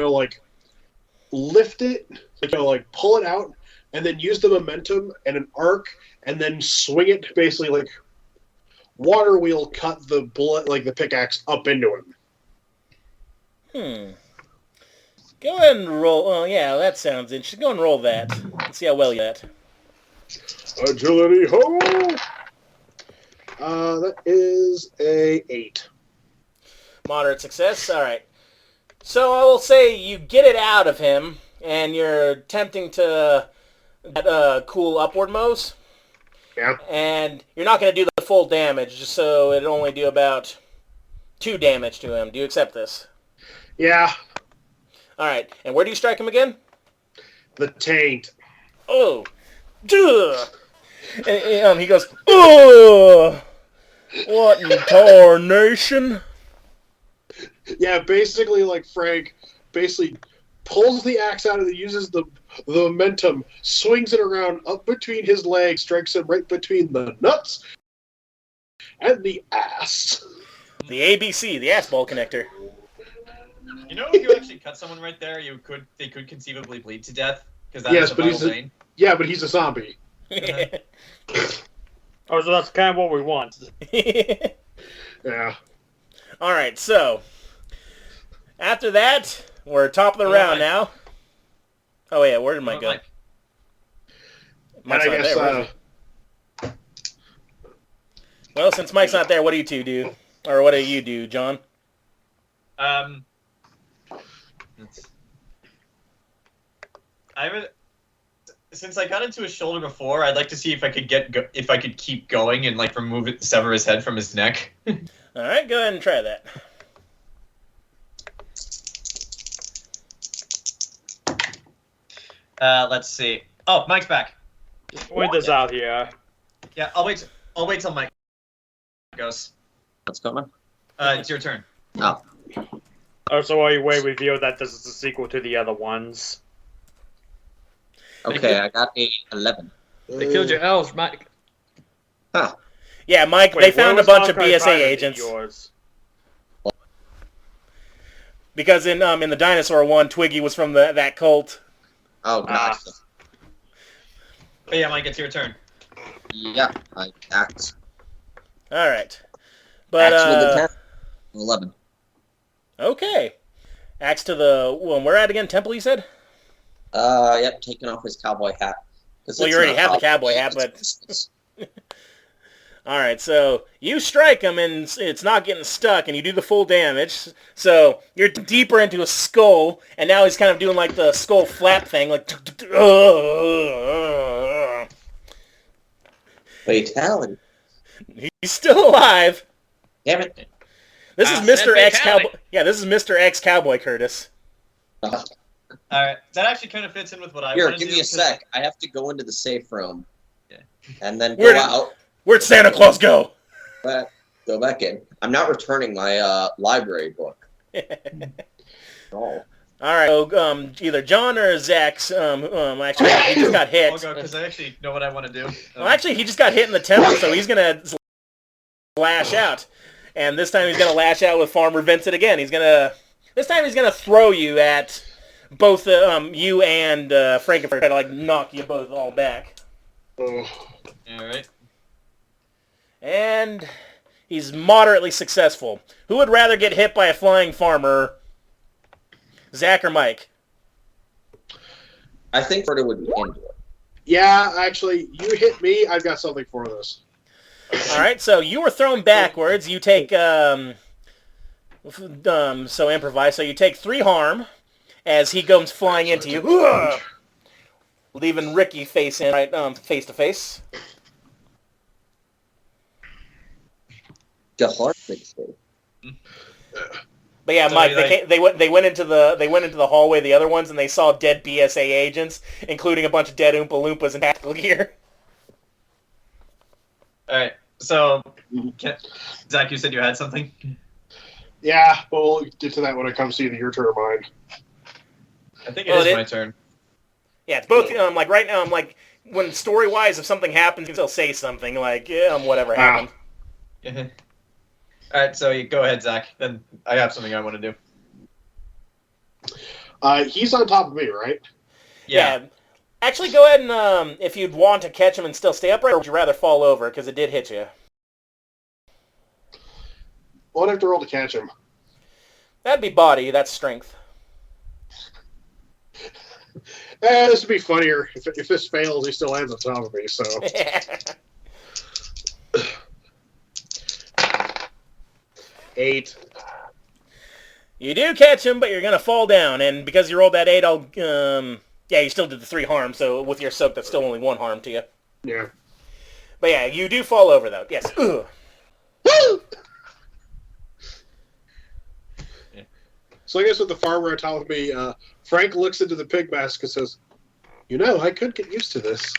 lift it, pull it out, and then use the momentum and an arc, and then swing it, basically, water wheel cut the bullet, the pickaxe up into him. Go ahead and roll. Oh, yeah, that sounds interesting. Go and roll that. Let's see how well you're at. Agility, ho! That is a 8. Moderate success. All right. So I will say you get it out of him, and you're attempting to that cool upward moves. Yeah. And you're not going to do the full damage, just so it'll only do about 2 damage to him. Do you accept this? Yeah. All right. And where do you strike him again? The taint. Oh. Duh. And he goes, ugh. What in tarnation? Yeah, basically, Frank pulls the axe out and uses the momentum, swings it around up between his legs, strikes him right between the nuts and the ass. The ABC, the ass ball connector. You know, if you actually cut someone right there, they could conceivably bleed to death because that is a vital vein. Yeah, but he's a zombie. Oh, so that's kind of what we want. Yeah. All right, so after that, we're top of the round now. Oh yeah, where did Mike go? Mike's not there. Where is he? Well, since Mike's not there, what do you two do? Or what do you do, John? Since I got into his shoulder before, I'd like to see if I could keep going and sever his head from his neck. All right, go ahead and try that. Let's see. Oh, Mike's back. Point this out here. Yeah, I'll wait till Mike goes. What's going on? It's your turn. Oh. Also, while you wait, reveal that this is a sequel to the other ones. Okay, I got a 11. They killed your elves, Mike. Huh. Yeah, Mike, they found a bunch of BSA agents. Yours? Because in the dinosaur one, Twiggy was from that cult. Oh, gosh. But yeah, Mike, it's your turn. Yeah, I axe. All right. But, Axe with the 10. 11. Okay. Axe to the... Well, where at again? Temple, you said? Yep, taking off his cowboy hat. Well, you already have the cowboy hat, but... Alright, so you strike him and it's not getting stuck and you do the full damage. So you're deeper into his skull and now he's kind of doing like the skull flap thing, like... Fatality. He's still alive. Damn it. This is Mr. X Cowboy. Yeah, this is Mr. X Cowboy Curtis. Alright, that actually kind of fits in with what I Here, want to do. give me a sec. I have to go into the safe room. Yeah. And then go out. Where'd Santa Claus go? Go back in. I'm not returning my library book. Oh. All right. So, either John or Zach's. Actually, he just got hit. I'll go because I actually know what I want to do. Well, actually, he just got hit in the temple, so he's gonna lash out, and this time he's gonna lash out with Farmer Vincent again. This time he's gonna throw you at both you and Frankenfurter, to like knock you both all back. All right. And he's moderately successful. Who would rather get hit by a flying farmer, Zach or Mike? I think Furter would be into it. Yeah, actually, you hit me. I've got something for this. All right, so you were thrown backwards. You take so improvise. So you take 3 harm as he goes flying into you, leaving Ricky face to face. The hard face. But yeah, So Mike, they went into the hallway, the other ones, and they saw dead BSA agents, including a bunch of dead Oompa Loompas in tactical gear. All right. So, Zach, you said you had something. Yeah, but we'll get to that when it comes to your turn or mine. I think it is my turn. Yeah, it's both. Like right now, I'm like when story-wise, if something happens, they'll say something like, whatever happened. Yeah. All right, so you go ahead, Zach. Then I have something I want to do. He's on top of me, right? Yeah. Actually, go ahead and if you'd want to catch him and still stay upright, or would you rather fall over because it did hit you? Well, I'd have to roll to catch him. That'd be body. That's strength. This would be funnier if this fails. He still lands on top of me. So. 8. You do catch him, but you're gonna fall down, and because you rolled that 8, I'll yeah, you still did the 3 harm. So with your soak, that's still only 1 harm to you. Yeah. But yeah, you do fall over though. Yes. Ugh. Woo! So I guess with the farmer on top of me, Frank looks into the pig mask and says, I could get used to this.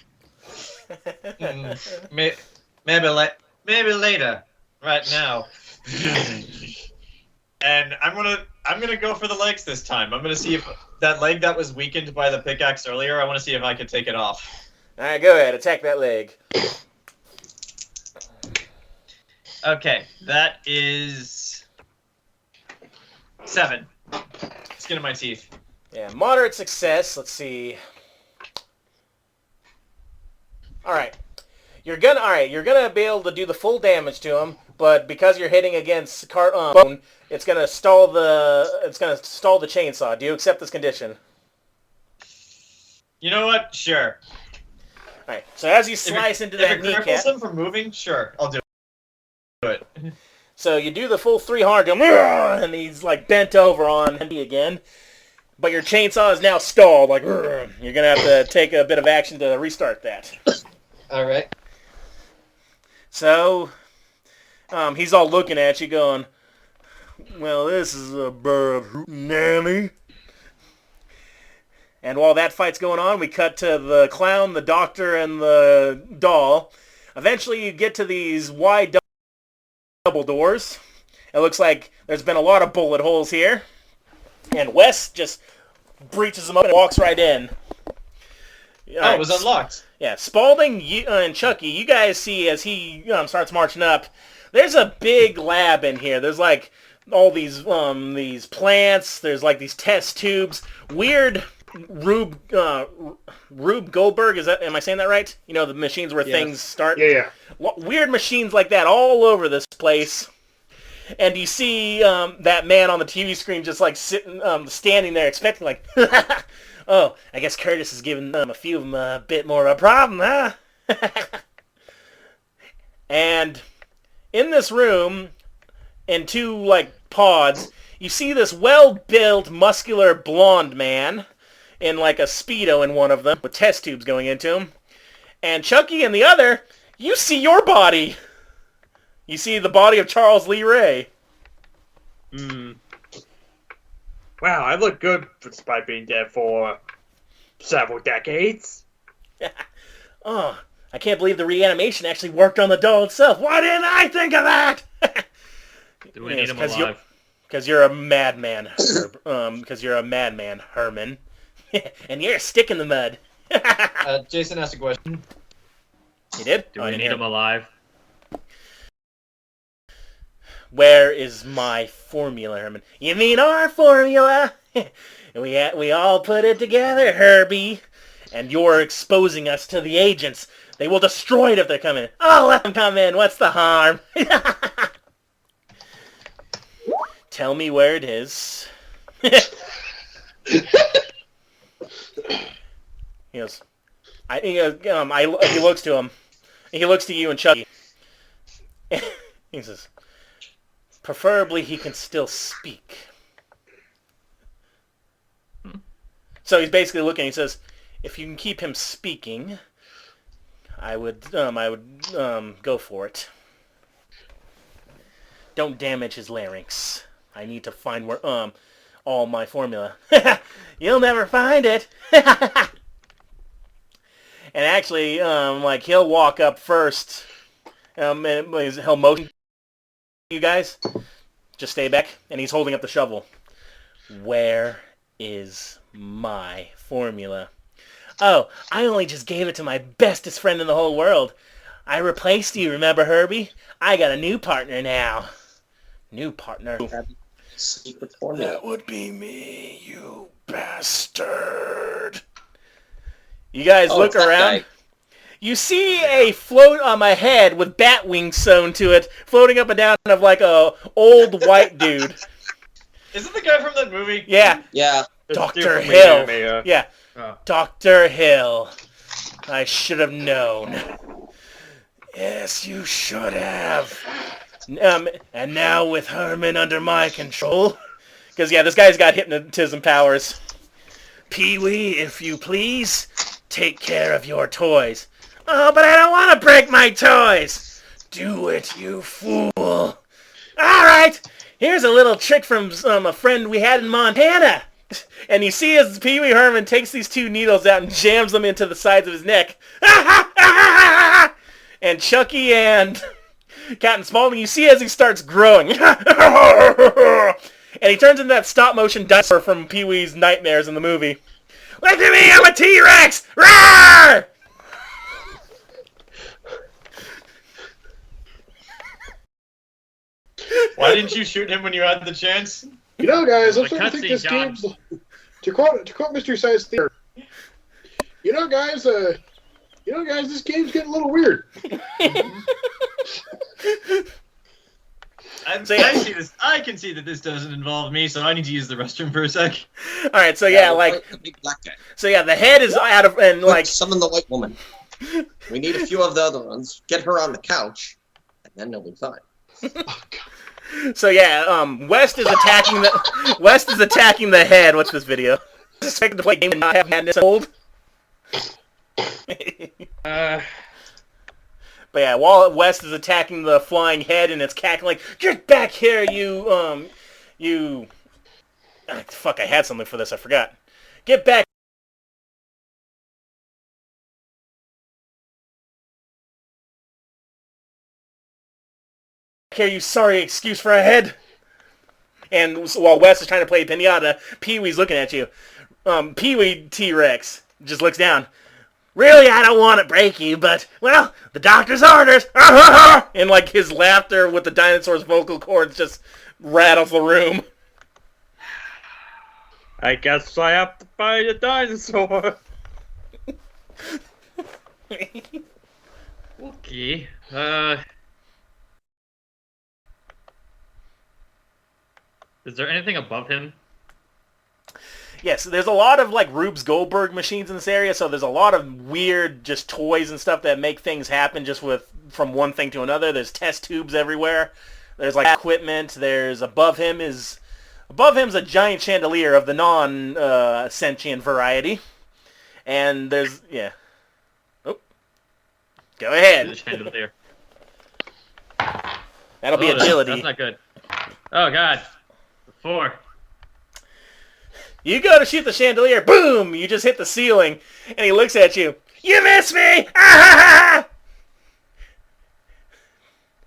Maybe later. Right now. And I'm gonna go for the legs this time. I'm gonna see if that leg that was weakened by the pickaxe earlier, I want to see if I can take it off. Alright, go ahead, attack that leg. Okay, that is 7. Skin of my teeth. Yeah, moderate success. Let's see. Alright. You're gonna be able to do the full damage to him, but because you're hitting against bone, it's gonna stall the chainsaw. Do you accept this condition? You know what? Sure. Alright, so as you slice into that kneecap... If it cripples him from moving, sure, I'll do it. So you do the full 3 hard, and he's like bent over on Andy again. But your chainsaw is now stalled. Like you're gonna have to take a bit of action to restart that. All right. So he's all looking at you, going, "Well, this is a bird nanny." And while that fight's going on, we cut to the clown, the doctor, and the doll. Eventually, you get to these wide double doors. It looks like there's been a lot of bullet holes here. And Wes just breaches them up and walks right in. It was unlocked. Yeah, Spaulding and Chucky, you guys see as he starts marching up, there's a big lab in here. There's like all these plants. There's like these test tubes. Weird Rube Goldberg, am I saying that right? You know, the machines where things start? Yeah. Weird machines like that all over this place. And you see that man on the TV screen just like standing there expecting like, oh, I guess Curtis is giving a few of them a bit more of a problem, huh? And in this room, in two like pods, you see this well-built, muscular, blonde man in like a Speedo in one of them with test tubes going into him. And Chucky in the other, you see your body. You see the body of Charles Lee Ray. Wow, I look good despite being dead for several decades. Oh, I can't believe the reanimation actually worked on the doll itself. Why didn't I think of that? Do we need him alive? Because you're a madman. Because you're a madman, Herman. And you're a stick in the mud. Jayson asked a question. He did? Do we need him alive? Where is my formula, Herman? You mean our formula? We all put it together, Herbie. And you're exposing us to the agents. They will destroy it if they come in. Oh, let them come in. What's the harm? Tell me where it is. He goes. He looks to him. He looks to you and Chucky. He says, preferably he can still speak. So he's basically looking. He says, if you can keep him speaking, I would go for it. Don't damage his larynx. I need to find where all my formula. You'll never find it. And actually, he'll walk up first. And he'll motion you guys. Just stay back. And he's holding up the shovel. Where is my formula? Oh, I only just gave it to my bestest friend in the whole world. I replaced you, remember, Herbie? I got a new partner now. New partner. Secret formula. That would be me, you bastard. You guys look around. Guy. You see a float on my head with bat wings sewn to it, floating up and down of like a old white dude. Is it the guy from that movie? Yeah. Yeah. Dr. Hill. Yeah. Oh. Dr. Hill. I should have known. Yes, you should have. And now with Herman under my control. Because, yeah, this guy's got hypnotism powers. Pee-wee, if you please, take care of your toys. Oh, but I don't want to break my toys. Do it, you fool. All right. Here's a little trick from a friend we had in Montana. And you see as Pee-wee Herman takes these two needles out and jams them into the sides of his neck. And Chucky and Captain Spaulding, you see as he starts growing. And he turns into that stop-motion dinosaur from Pee-wee's Nightmares in the movie. Look at me, I'm a T-Rex! Roar! Why didn't you shoot him when you had the chance? You know, guys, I'm The starting to think cutscene, this John. game's... To quote Mystery Science Theater, you know, guys, this game's getting a little weird. I can see that this doesn't involve me, so I need to use the restroom for a sec. All right, so yeah, the big black guy. so yeah, the head is out of, and like, Summon the white woman. We need a few of the other ones. Get her on the couch, and then they'll be fine. so yeah, West is attacking the head. What's this video? Just taking the play game and not have madness hold. But yeah, while West is attacking the flying head and it's cackling, get back here, you... fuck, I had something for this, I forgot. Get back hear you sorry excuse for a head. And while Wes is trying to play pinata, Pee-wee's looking at you. Pee-wee T-Rex just looks down. Really, I don't want to break you, but, well, the doctor's orders. And, like, his laughter with the dinosaur's vocal cords just rattles the room. I guess I have to fight a dinosaur. Okay. Is there anything above him? Yes, there's a lot of, like, Rubes Goldberg machines in this area, so there's a lot of weird just toys and stuff that make things happen just from one thing to another. There's test tubes everywhere. There's, like, equipment. There's above him's a giant chandelier of the non-sentient variety. And there's, yeah. Oh. Go ahead. The chandelier. That'll be agility. That's not good. Oh, God. 4. You go to shoot the chandelier, boom! You just hit the ceiling, and he looks at you. You missed me! Ah!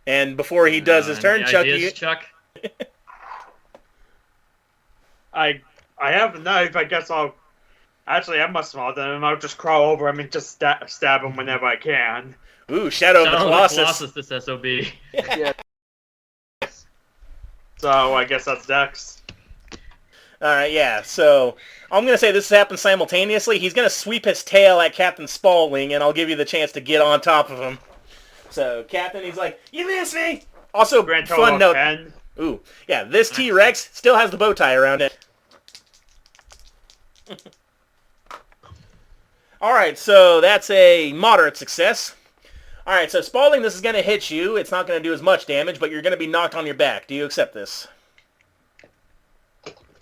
And before he does his turn, Chucky... Chuck? I have a knife. I guess I'll... Actually, I'm much smaller than him. I'll just crawl over him and just stab him whenever I can. Ooh, Shadow of the Colossus. This SOB. Yeah. So, I guess that's Dex. Alright, yeah, so I'm going to say this happens simultaneously. He's going to sweep his tail at Captain Spaulding, and I'll give you the chance to get on top of him. So, Captain, he's like, you missed me! Also, fun note. 10. Ooh, yeah, this T-Rex still has the bow tie around it. Alright, so that's a moderate success. Alright, so Spaulding, this is going to hit you. It's not going to do as much damage, but you're going to be knocked on your back. Do you accept this?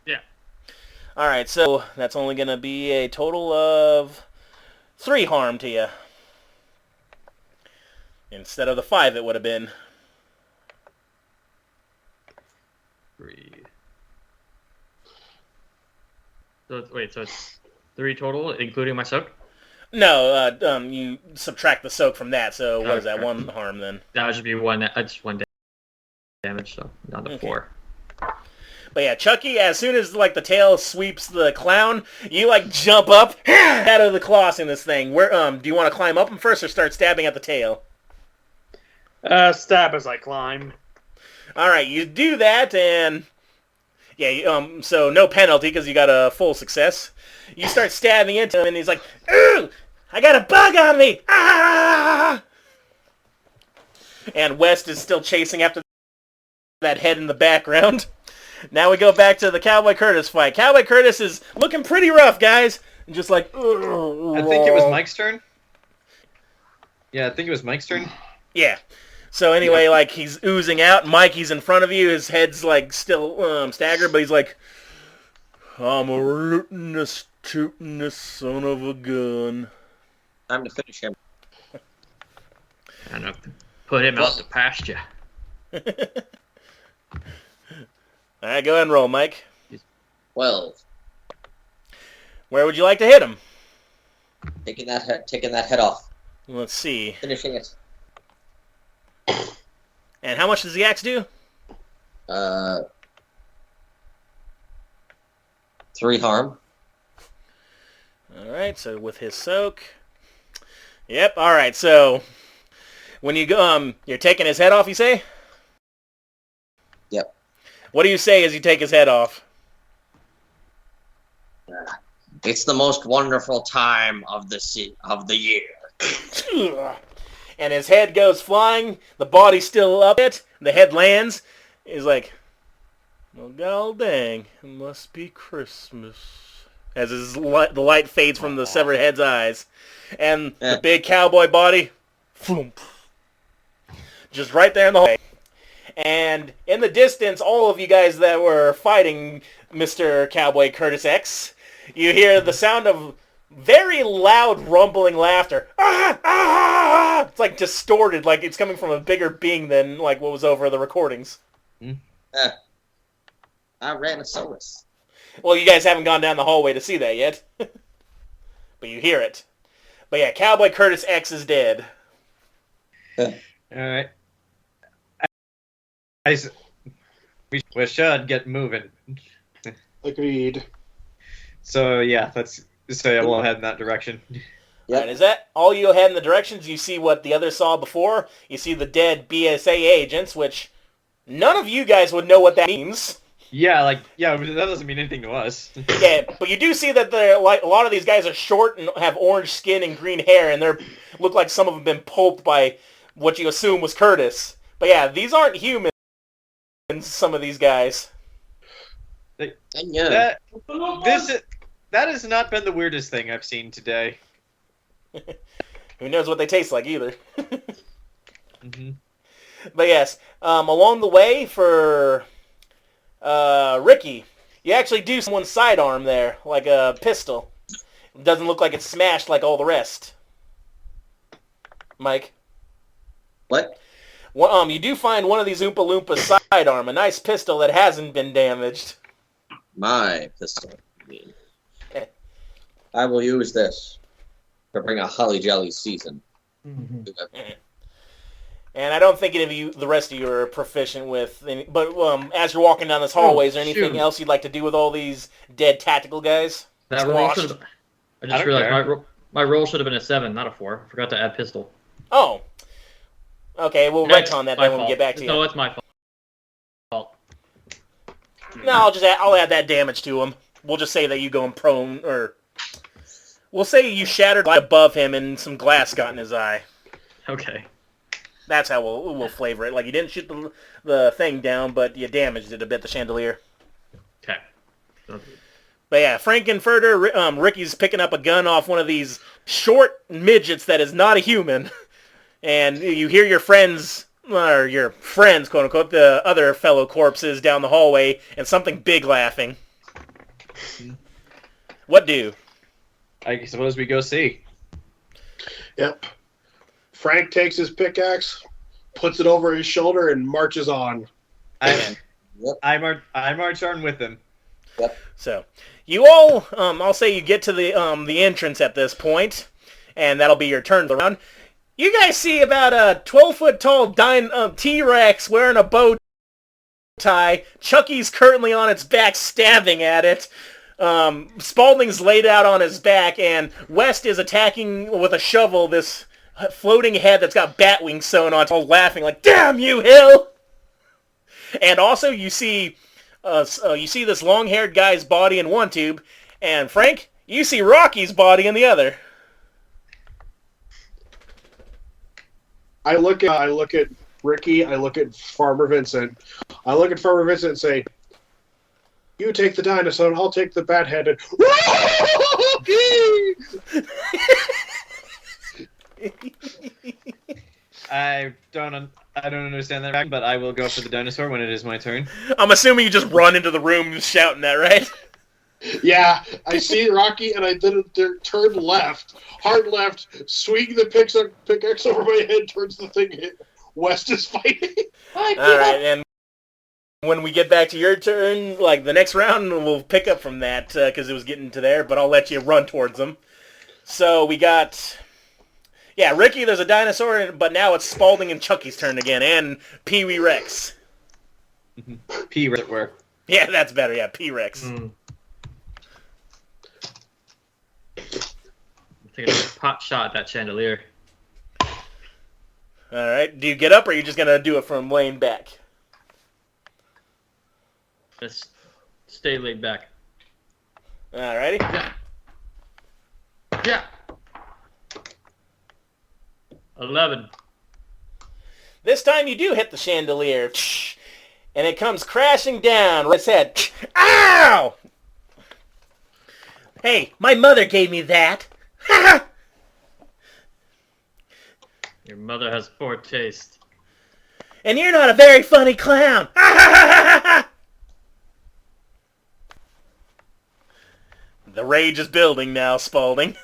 Yeah. Alright, so that's only going to be a total of 3 harm to you. Instead of the 5 it would have been. 3. So it's 3 total, including my soak? No, you subtract the soak from that, so what is that, 1 harm then? That would just be 1 damage, so down to 4. But yeah, Chucky, as soon as, like, the tail sweeps the clown, you, like, jump up out of the claws in this thing. Where, do you want to climb up him first or start stabbing at the tail? Stab as I climb. Alright, you do that, and... yeah, so no penalty, because you got a full success. You start stabbing into him, and he's like, ooh! I got a bug on me! Ah! And West is still chasing after that head in the background. Now we go back to the Cowboy Curtis fight. Cowboy Curtis is looking pretty rough, guys. And just like... I think it was Mike's turn. Yeah, I think it was Mike's turn. Yeah. So anyway, like, he's oozing out. Mike, he's in front of you. His head's, like, still staggered, but he's like, I'm a rootin', tootin' this son of a gun. Time to finish him. And put him out to pasture. All right, go ahead and roll, Mike. 12. Where would you like to hit him? Taking that head off. Let's see. Finishing it. And how much does the axe do? 3 harm. All right, so with his soak. Yep. All right, so when you go, you're taking his head off, you say? Yep. What do you say as you take his head off? It's the most wonderful time of the year. And his head goes flying. The body's still up it. The head lands. He's like, well, god dang, it must be Christmas. As the light fades from the severed head's eyes. And the big cowboy body, boom, just right there in the hallway. And in the distance, all of you guys that were fighting Mr. Cowboy Curtis X, you hear the sound of very loud rumbling laughter. Ah, ah, it's like distorted, like it's coming from a bigger being than like what was over the recordings. Tyrannosaurus. Well, you guys haven't gone down the hallway to see that yet. But you hear it. But yeah, Cowboy Curtis X is dead. Alright. We should get moving. Agreed. So yeah, we'll head in that direction. Yep. Alright, is that all you head in the directions? You see what the others saw before? You see the dead BSA agents, which none of you guys would know what that means. Yeah, that doesn't mean anything to us. Yeah, but you do see that a lot of these guys are short and have orange skin and green hair, and they look like some of them have been pulped by what you assume was Curtis. But yeah, these aren't humans, some of these guys. That has not been the weirdest thing I've seen today. Who knows what they taste like either. Mm-hmm. But yes, along the way for Ricky, you actually do someone's sidearm there, like a pistol. It doesn't look like it's smashed like all the rest. Mike? What? Well, you do find one of these Oompa Loompas sidearm, a nice pistol that hasn't been damaged. My pistol. I will use this to bring a holly jolly season. Mm-hmm. And I don't think any of you, the rest of you, are proficient with any, but as you're walking down this hallway, is there anything else you'd like to do with all these dead tactical guys? That roll should have, I just realized my roll should have been a 7, not a 4. I forgot to add pistol. Oh. Okay, we'll retcon that then when we get back to you. No, it's my fault. No, I'll add that damage to him. We'll just say that you go prone, or we'll say you shattered above him and some glass got in his eye. Okay. That's how we'll flavor it. Like, you didn't shoot the thing down, but you damaged it a bit, the chandelier. Okay. But yeah, Frankenfurter, Ricky's picking up a gun off one of these short midgets that is not a human. And you hear your friends, quote unquote, the other fellow corpses down the hallway, and something big laughing. What do? I suppose we go see. Yep. Frank takes his pickaxe, puts it over his shoulder, and marches on. I march on with him. Yep. So, you all, I'll say you get to the entrance at this point, and that'll be your turn around. You guys see about a 12-foot-tall T-Rex wearing a bow tie. Chucky's currently on its back stabbing at it. Spaulding's laid out on his back, and West is attacking with a shovel this floating head that's got bat wings sewn on it, all laughing like, "Damn you, Hill!" And also you see this long-haired guy's body in one tube, and Frank, you see Rocky's body in the other. I look at Ricky, I look at Farmer Vincent. I look at Farmer Vincent and say, "You take the dinosaur and I'll take the bat head." And I don't understand that, but I will go for the dinosaur when it is my turn. I'm assuming you just run into the room shouting that, right? Yeah, I see Rocky, and I then turn left, hard left, swing the pickaxe over my head towards the thing West is fighting. Alright, and when we get back to your turn, like the next round, we'll pick up from that, because it was getting to there, but I'll let you run towards them. So we got... Yeah, Ricky, there's a dinosaur, but now it's Spaulding and Chucky's turn again, and Pee-wee Rex. P-Rex where? Yeah, that's better, yeah, P-Rex. Take a pot shot at that chandelier. Alright, do you get up, or are you just going to do it from laying back? Just stay laid back. Alrighty. Yeah. 11. This time you do hit the chandelier, and it comes crashing down right its head. Ow! Hey, my mother gave me that. Your mother has poor taste. And you're not a very funny clown. The rage is building now, Spaulding.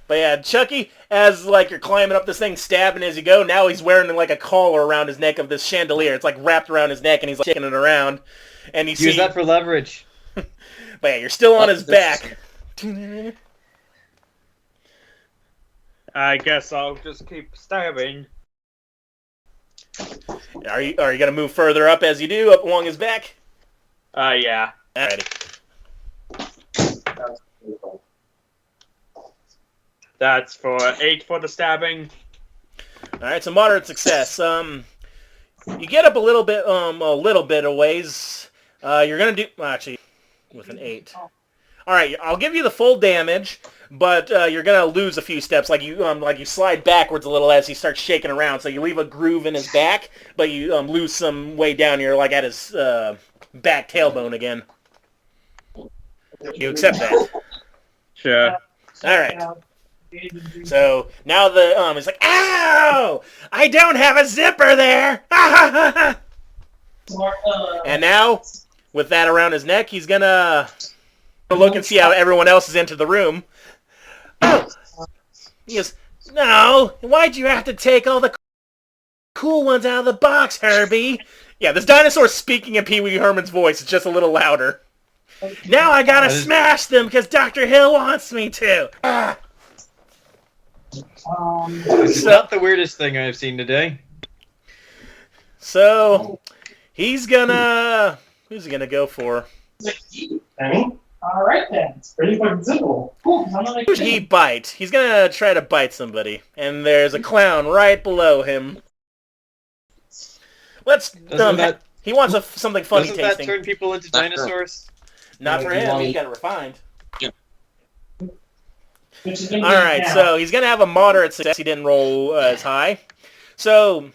But yeah, Chucky, as like you're climbing up this thing, stabbing as you go, now he's wearing like a collar around his neck of this chandelier. It's like wrapped around his neck, and he's like shaking it around. And you see... Use that for leverage. But yeah, you're still on his back. I guess I'll just keep stabbing. Are you gonna move further up as you do up along his back? Yeah. Alrighty. That's for 8 for the stabbing. All right, so moderate success. You get up a little bit a ways. You're gonna do actually with an 8. All right, I'll give you the full damage, but you're gonna lose a few steps. Like you slide backwards a little as he starts shaking around. So you leave a groove in his back, but you lose some way down. You're like at his back tailbone again. You accept that? Sure. All right. So now he's like, ow! I don't have a zipper there! And now, with that around his neck, he's gonna look and see how everyone else is into the room. Oh! He goes, no! Why'd you have to take all the cool ones out of the box, Herbie? Yeah, this dinosaur's speaking in Pee Wee Herman's voice. It's just a little louder. Now I gotta smash them because Dr. Hill wants me to! Ah! It's not the weirdest thing I've seen today. So, who's he gonna go for? Alright then, it's pretty fucking simple. Cool, Who should he bite? He's gonna try to bite somebody. And there's a clown right below him. He wants something funny tasting. tasting. Doesn't that turn people into dinosaurs? Not for him, he's got it refined. Alright, so he's going to have a moderate success. He didn't roll as high. So,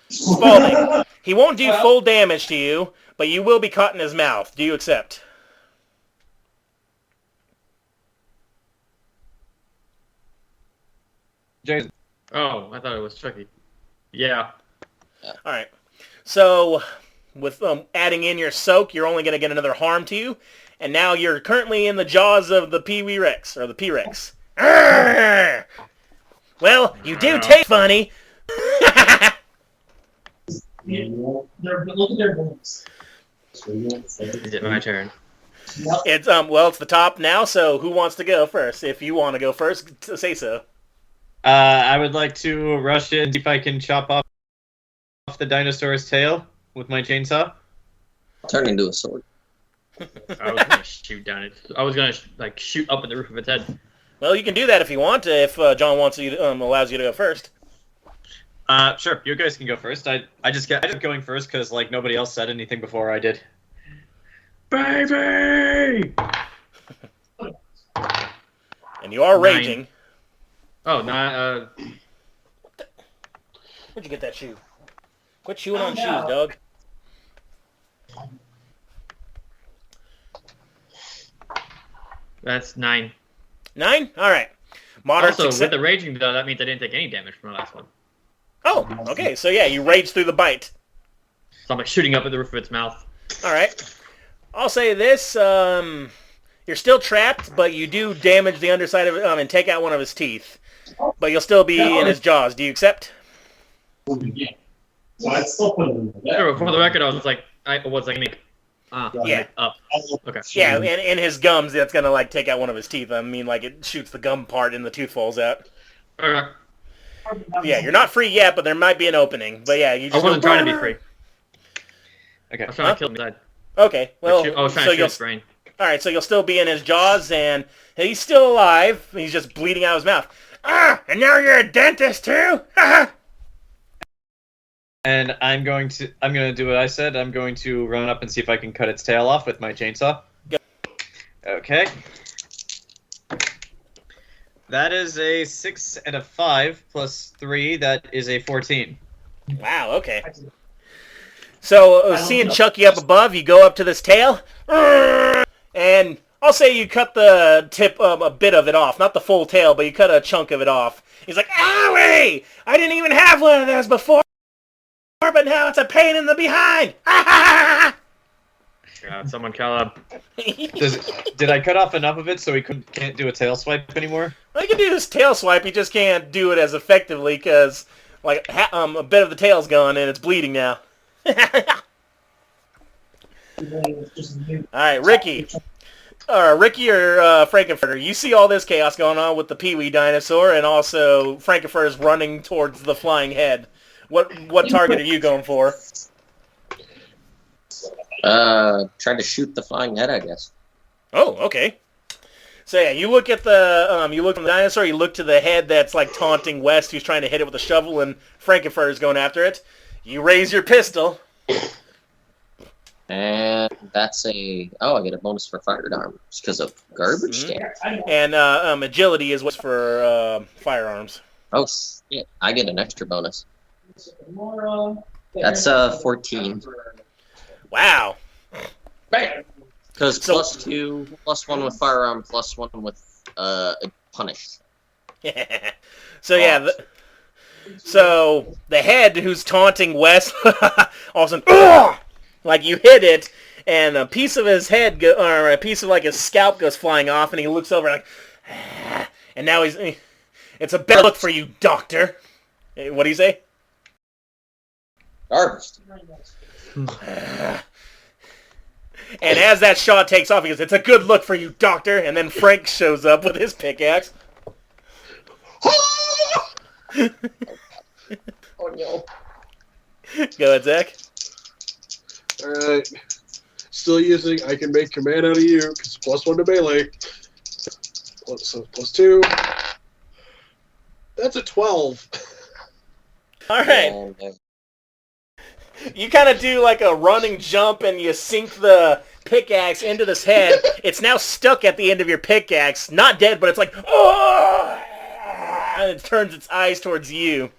Spaulding, he won't do full damage to you, but you will be caught in his mouth. Do you accept? Jayson. Oh, I thought it was Chucky. Yeah. Alright. So, with adding in your soak, you're only going to get another harm to you. And now you're currently in the jaws of the Pee-wee Rex, or the P-Rex. Arrgh! Well, you do taste funny. Look at their bones. Is it my turn? It's it's the top now, so who wants to go first? If you want to go first, say so. I would like to rush in and see if I can chop off the dinosaur's tail with my chainsaw. Turn into a sword. I was gonna shoot down it. I was gonna shoot up at the roof of its head. Well, you can do that if you want. If John wants you, allows you to go first. Sure. You guys can go first. I just kept going first because nobody else said anything before I did. Baby. And you are raging. Oh, no. Where'd you get that shoe? Quit chewing on shoes, dog. That's 9. 9? All right. Moderate also, with the raging, though, that means I didn't take any damage from the last one. Oh, okay. So, yeah, you rage through the bite. So I'm shooting up at the roof of its mouth. All right. I'll say this. You're still trapped, but you do damage the underside of it and take out one of his teeth. But you'll still be in his jaws. Do you accept? Yeah. So I'd still put it in the Sure, for the record, I was like, yeah. Up. Okay. Yeah, and in his gums, that's going to, take out one of his teeth. I mean, it shoots the gum part and the tooth falls out. Okay. Yeah, you're not free yet, but there might be an opening. But yeah, you just... I wasn't trying to be free. Okay. I was trying to kill him inside. Okay, well... I was trying to shoot his brain. Alright, so you'll still be in his jaws, and he's still alive. He's just bleeding out of his mouth. Ah! And now you're a dentist, too? And I'm going to do what I said. I'm going to run up and see if I can cut its tail off with my chainsaw. Go. Okay. That is a 6 and a 5 plus 3. That is a 14. Wow, okay. So, seeing Chucky up above, you go up to this tail, and I'll say you cut the tip, a bit of it off. Not the full tail, but you cut a chunk of it off. He's like, owie! I didn't even have one of those before, but now it's a pain in the behind! God, someone call him. Did I cut off enough of it so he can't do a tail swipe anymore? Well, he can do his tail swipe, he just can't do it as effectively, because, a bit of the tail's gone, and it's bleeding now. Alright, Ricky. Ricky or Frankenfurter, you see all this chaos going on with the Pee-wee dinosaur and also Frankenfurter's running towards the flying head. What target are you going for? Trying to shoot the flying head, I guess. Oh, okay. So yeah, you look at the dinosaur. You look to the head that's like taunting West, who's trying to hit it with a shovel, and Frankenfurter is going after it. You raise your pistol, and that's I get a bonus for firearms because of garbage damage. And agility is what's for firearms. Oh shit! I get an extra bonus. That's 14. Wow. Because +2, +1 with firearm, +1 with punish. So yeah, so the head who's taunting Wes, all of a sudden, like you hit it, and a piece of his head or a piece of like his scalp goes flying off, and he looks over like, and now it's a bad look for you, Doctor. What do you say? Harvest. And as that shot takes off, he goes, "It's a good look for you, Doctor." And then Frank shows up with his pickaxe. Oh no. Go ahead, Zach. Alright. Still using I can make command out of you, because +1 to melee. So +2. That's a 12. Alright. You kind of do like a running jump and you sink the pickaxe into this head. It's now stuck at the end of your pickaxe. Not dead, but it's like, oh! And it turns its eyes towards you.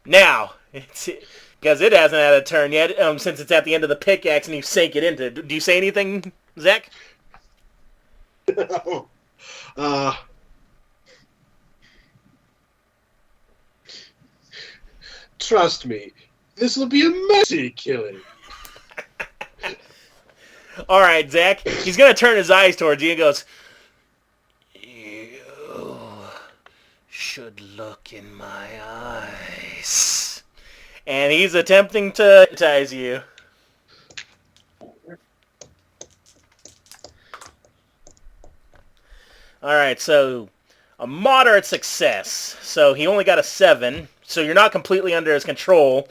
Now, because it hasn't had a turn yet, since it's at the end of the pickaxe and you sink it into it. Do you say anything, Zach? No. Trust me, this will be a messy killing. All right, Zach. He's going to turn his eyes towards you and goes, "You should look in my eyes." And he's attempting to hypnotize you. All right, so a moderate success. So he only got a 7. So you're not completely under his control.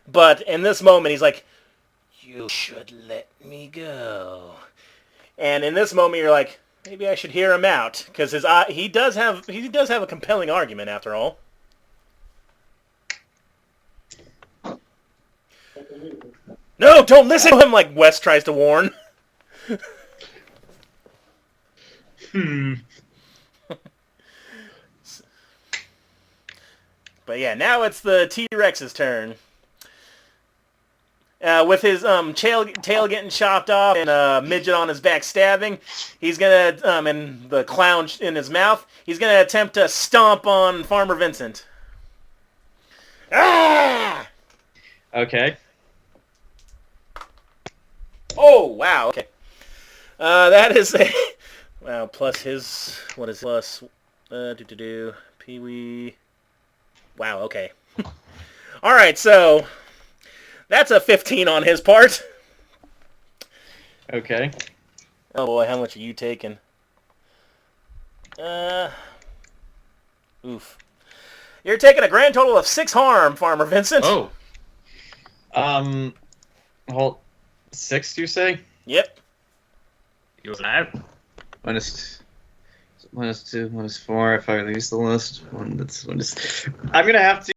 But in this moment, he's like, "You should let me go." And in this moment, you're like, maybe I should hear him out, because he does have a compelling argument after all. No, don't listen to him, like Wes tries to warn. But yeah, now it's the T-Rex's turn. With his tail getting chopped off and a midget on his back stabbing, he's gonna and the clown in his mouth, he's gonna attempt to stomp on Farmer Vincent. Ah! Okay. Oh wow. Okay. That is a wow plus his what is plus Pee-wee. Wow. Okay. All right. So. That's a 15 on his part. Okay. Oh boy, how much are you taking? Oof. You're taking a grand total of 6 harm, Farmer Vincent. Oh. Hold. 6, you say? Yep. You alive? -2, -4 if I use the last one. I'm gonna have to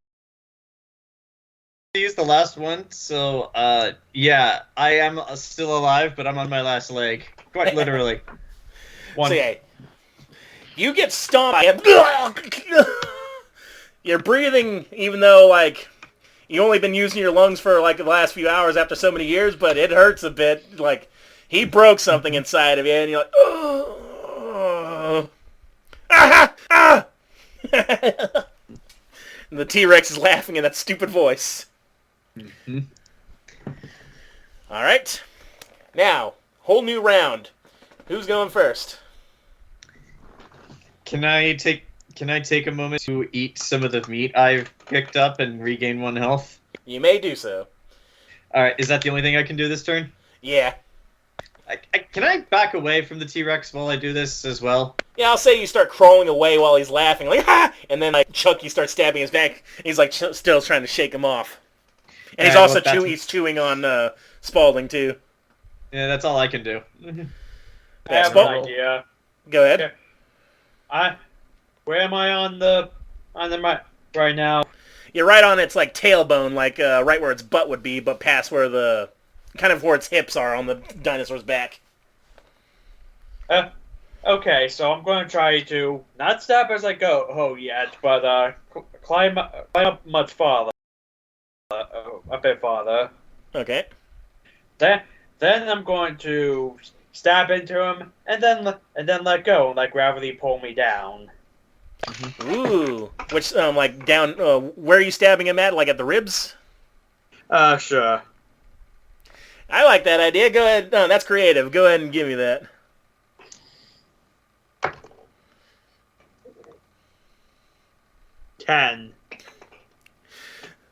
use the last one, so yeah, I am still alive, but I'm on my last leg, quite literally. One. So, yeah, you get stomped by him. You're breathing, even though like you've only been using your lungs for like the last few hours after so many years, but it hurts a bit. Like he broke something inside of you, and you're like, oh, ah. And the T-Rex is laughing in that stupid voice. Mm-hmm. All right. Now, whole new round. Who's going first? Can I take a moment to eat some of the meat I've picked up and regain 1 health? You may do so. All right. Is that the only thing I can do this turn? Yeah. Can I back away from the T-Rex while I do this as well? Yeah, I'll say you start crawling away while he's laughing, like, ha! And then, like, Chucky starts stabbing his back. He's, like, still trying to shake him off. And he's also chewing on Spaulding, too. Yeah, that's all I can do. I have an idea. Go ahead. Okay. Where am I on the map right now? You're right on its, like, tailbone, like, right where its butt would be, but past where the... kind of where its hips are on the dinosaur's back. Okay, so I'm going to try to not stop as I go yet, but climb up much farther, a bit farther. Okay. Then I'm going to stab into him and then let go and let gravity pull me down. Ooh, which like down? Where are you stabbing him at? Like at the ribs? Sure. I like that idea. Go ahead. That's creative. Go ahead and give me that. $10.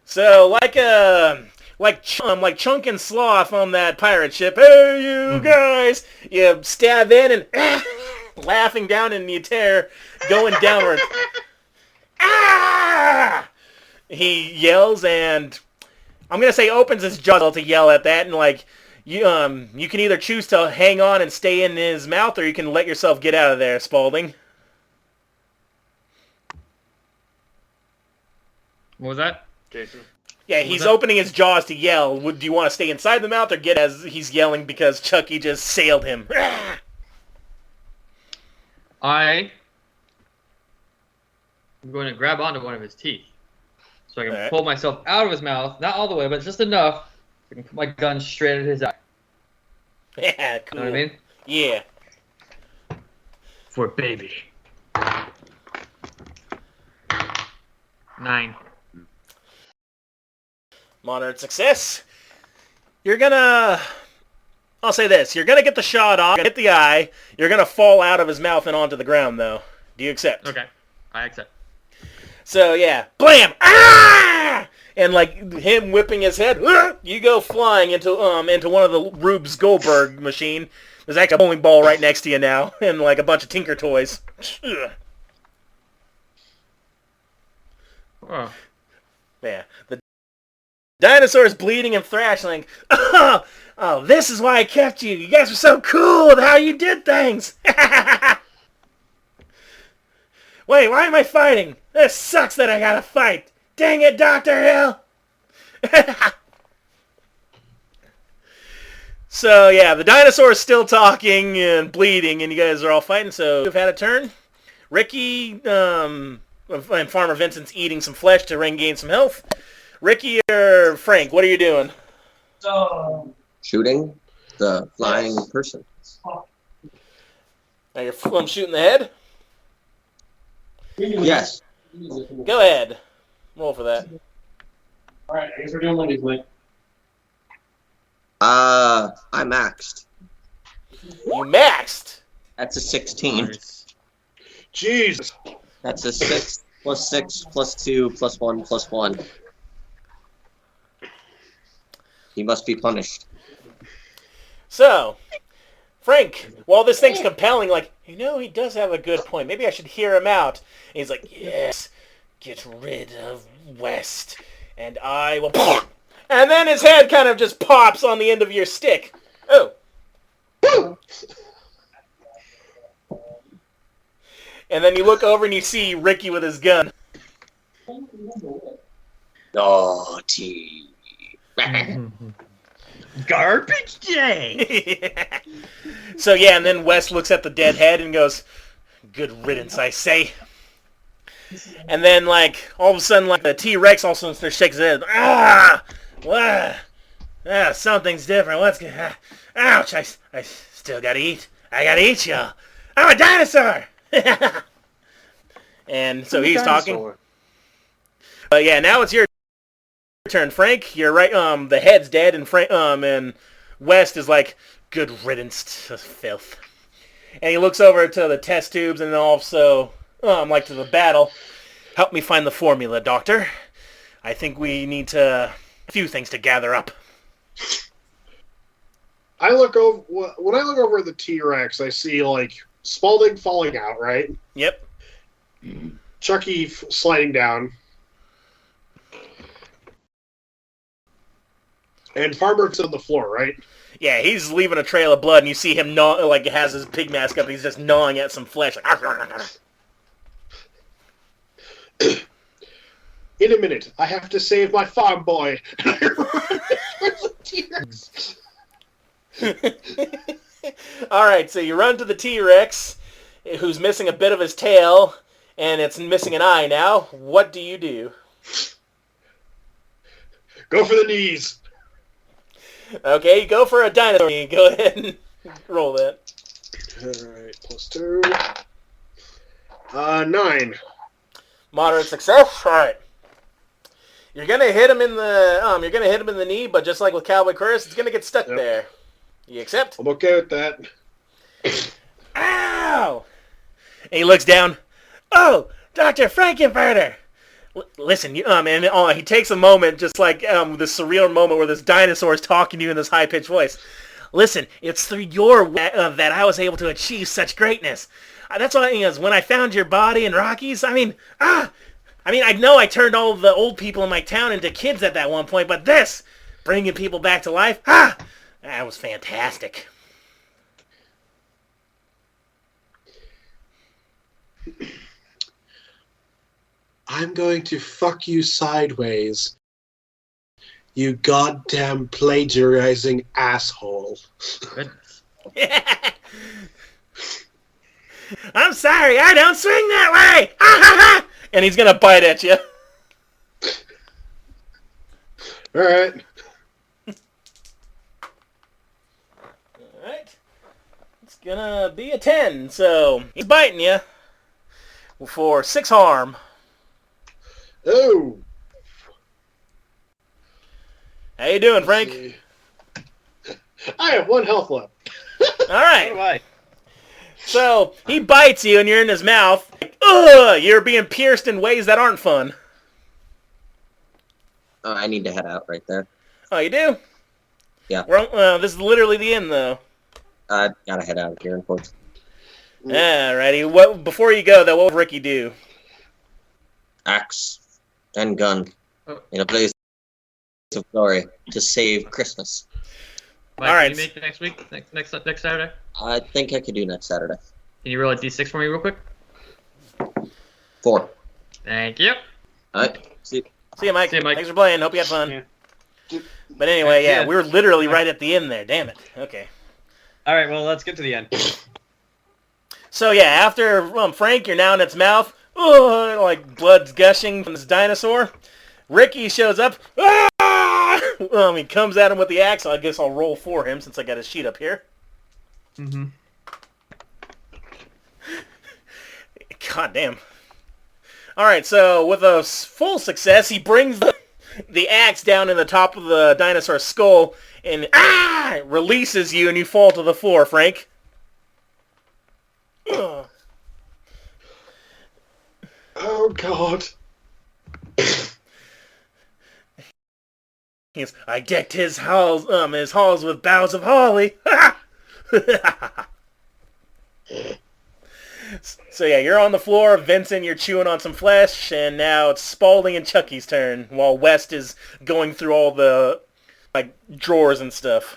So like Chunk and Sloth on that pirate ship. Hey, you guys! You stab in and laughing down, and you tear going downward. Ah! He yells, and I'm gonna say opens his jaw to yell at that, and like you can either choose to hang on and stay in his mouth, or you can let yourself get out of there, Spaulding. What was that? Jayson. Yeah, he's opening his jaws to yell. Do you want to stay inside the mouth or get as he's yelling because Chucky just sailed him? I'm going to grab onto one of his teeth. So I can pull myself out of his mouth. Not all the way, but just enough. I can put my gun straight at his eye. Yeah, cool. You know what I mean? Yeah. For baby. 9. Moderate success. You're gonna... I'll say this. You're gonna get the shot off, hit the eye. You're gonna fall out of his mouth and onto the ground, though. Do you accept? Okay. I accept. So, yeah. Blam! Ah! And, like, him whipping his head, you go flying into one of the Rube's Goldberg machine. There's actually a bowling ball right next to you now, and, like, a bunch of Tinker toys. Oh. Yeah. The dinosaur's bleeding and thrashing, like, oh, this is why I kept you. You guys were so cool with how you did things. Wait, why am I fighting? This sucks that I gotta fight. Dang it, Dr. Hill. So, yeah, the dinosaur is still talking and bleeding, and you guys are all fighting, so you've had a turn. Ricky, and Farmer Vincent's eating some flesh to regain some health. Ricky or Frank, what are you doing? Shooting the flying person. Now you're shooting the head? Yes. Go ahead. Roll for that. Alright, I guess we're doing Wendy's way. I maxed. You maxed? That's a 16. Jesus. That's a 6 plus 6 plus 2 plus 1 plus 1. He must be punished. So, Frank, while this thing's compelling, like, you know, he does have a good point. Maybe I should hear him out. And he's like, yes, get rid of West, and I will... And then his head kind of just pops on the end of your stick. Oh. And then you look over and you see Ricky with his gun. Naughty. Garbage day. So yeah, and then Wes looks at the dead head and goes, good riddance, I say. And then, like, all of a sudden, like, the T-Rex also shakes his head. Ah! What? Ah, something's different. What's going on? Ouch! I still gotta eat. I gotta eat you. I'm a dinosaur! And so he's talking. But yeah, now it's your turn, Frank. You're right. The head's dead, and and West is like, good riddance to filth. And he looks over to the test tubes, and then also, like, to the battle. Help me find the formula, Doctor. I think we need a few things to gather up. I look over when I look over at the T-Rex. I see like Spaulding falling out, right? Yep. Chucky sliding down, and Farmer's on the floor, right? Yeah, he's leaving a trail of blood, and you see him gnaw, like has his pig mask up. He's just gnawing at some flesh. Like, in a minute, I have to save my farm boy. All right, so you run to the T-Rex, who's missing a bit of his tail, and it's missing an eye now. What do you do? Go for the knees. Okay, go for a dinosaur. Go ahead and roll that. All right, +2. 9. Moderate success. All right. You're gonna hit him in the knee, but just like with Cowboy Curtis, it's gonna get stuck there. You accept? I'm okay with that. Ow! And he looks down. Oh, Dr. Frankenfurter! Listen, and he takes a moment, just like this surreal moment where this dinosaur is talking to you in this high-pitched voice. Listen, it's through your that I was able to achieve such greatness. That's what when I found your body in Rockies. I know I turned all the old people in my town into kids at that one point, but this, bringing people back to life, that was fantastic. I'm going to fuck you sideways, you goddamn plagiarizing asshole. I'm sorry, I don't swing that way! And he's gonna bite at you. Alright. Alright. It's gonna be a 10, so he's biting you for 6 harm. Oh! How you doing, Frank? I have 1 health left. Alright. So, he bites you and you're in his mouth. Ugh! You're being pierced in ways that aren't fun. Oh, I need to head out right there. Oh, you do? Yeah. This is literally the end, though. I gotta head out of here, unfortunately. Alrighty. Before you go, though, what would Ricky do? Axe and gun in a blaze of glory to save Christmas. Mike, all right. Can you make it next week? Next Saturday? I think I could do next Saturday. Can you roll a d6 for me real quick? 4. Thank you. All right. See you, Mike. See you, Mike. Thanks for playing. Hope you had fun. Yeah. But anyway, yeah, we were literally right at the end there. Damn it. Okay. All right, well, let's get to the end. So yeah, after Frank, you're now in its mouth. Like blood's gushing from this dinosaur. Ricky shows up. He comes at him with the axe. So I guess I'll roll for him since I got his sheet up here. Mm-hmm. God damn. Alright, so with a full success, he brings the axe down in the top of the dinosaur's skull and releases you and you fall to the floor, Frank. Oh, God. Yes, I decked his halls with boughs of holly. So yeah, you're on the floor. Vincent, you're chewing on some flesh, and now it's Spaulding and Chucky's turn, while West is going through all the drawers and stuff.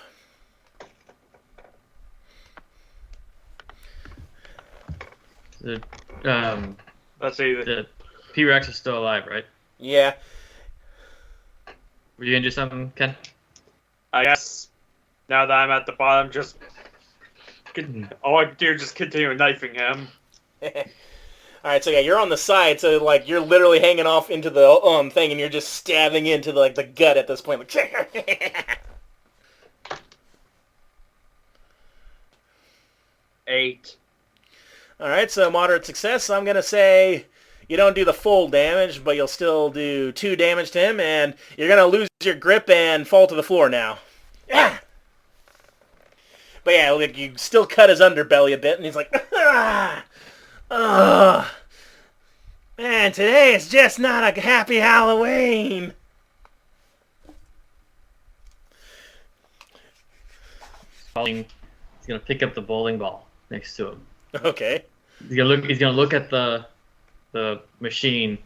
Let's see. The T-Rex is still alive, right? Yeah. Were you gonna do something, Ken? I guess now that I'm at the bottom, all I can do is just continue knifing him. Alright, so yeah, you're on the side, so you're literally hanging off into the thing, and you're just stabbing into the gut at this point. Eight. Alright, so moderate success. So I'm gonna say you don't do the full damage, but you'll still do 2 damage to him, and you're gonna lose your grip and fall to the floor now. Yeah. But yeah, you still cut his underbelly a bit, and he's like, man, today is just not a happy Halloween. He's gonna pick up the bowling ball next to him. Okay. He's gonna look at the machine.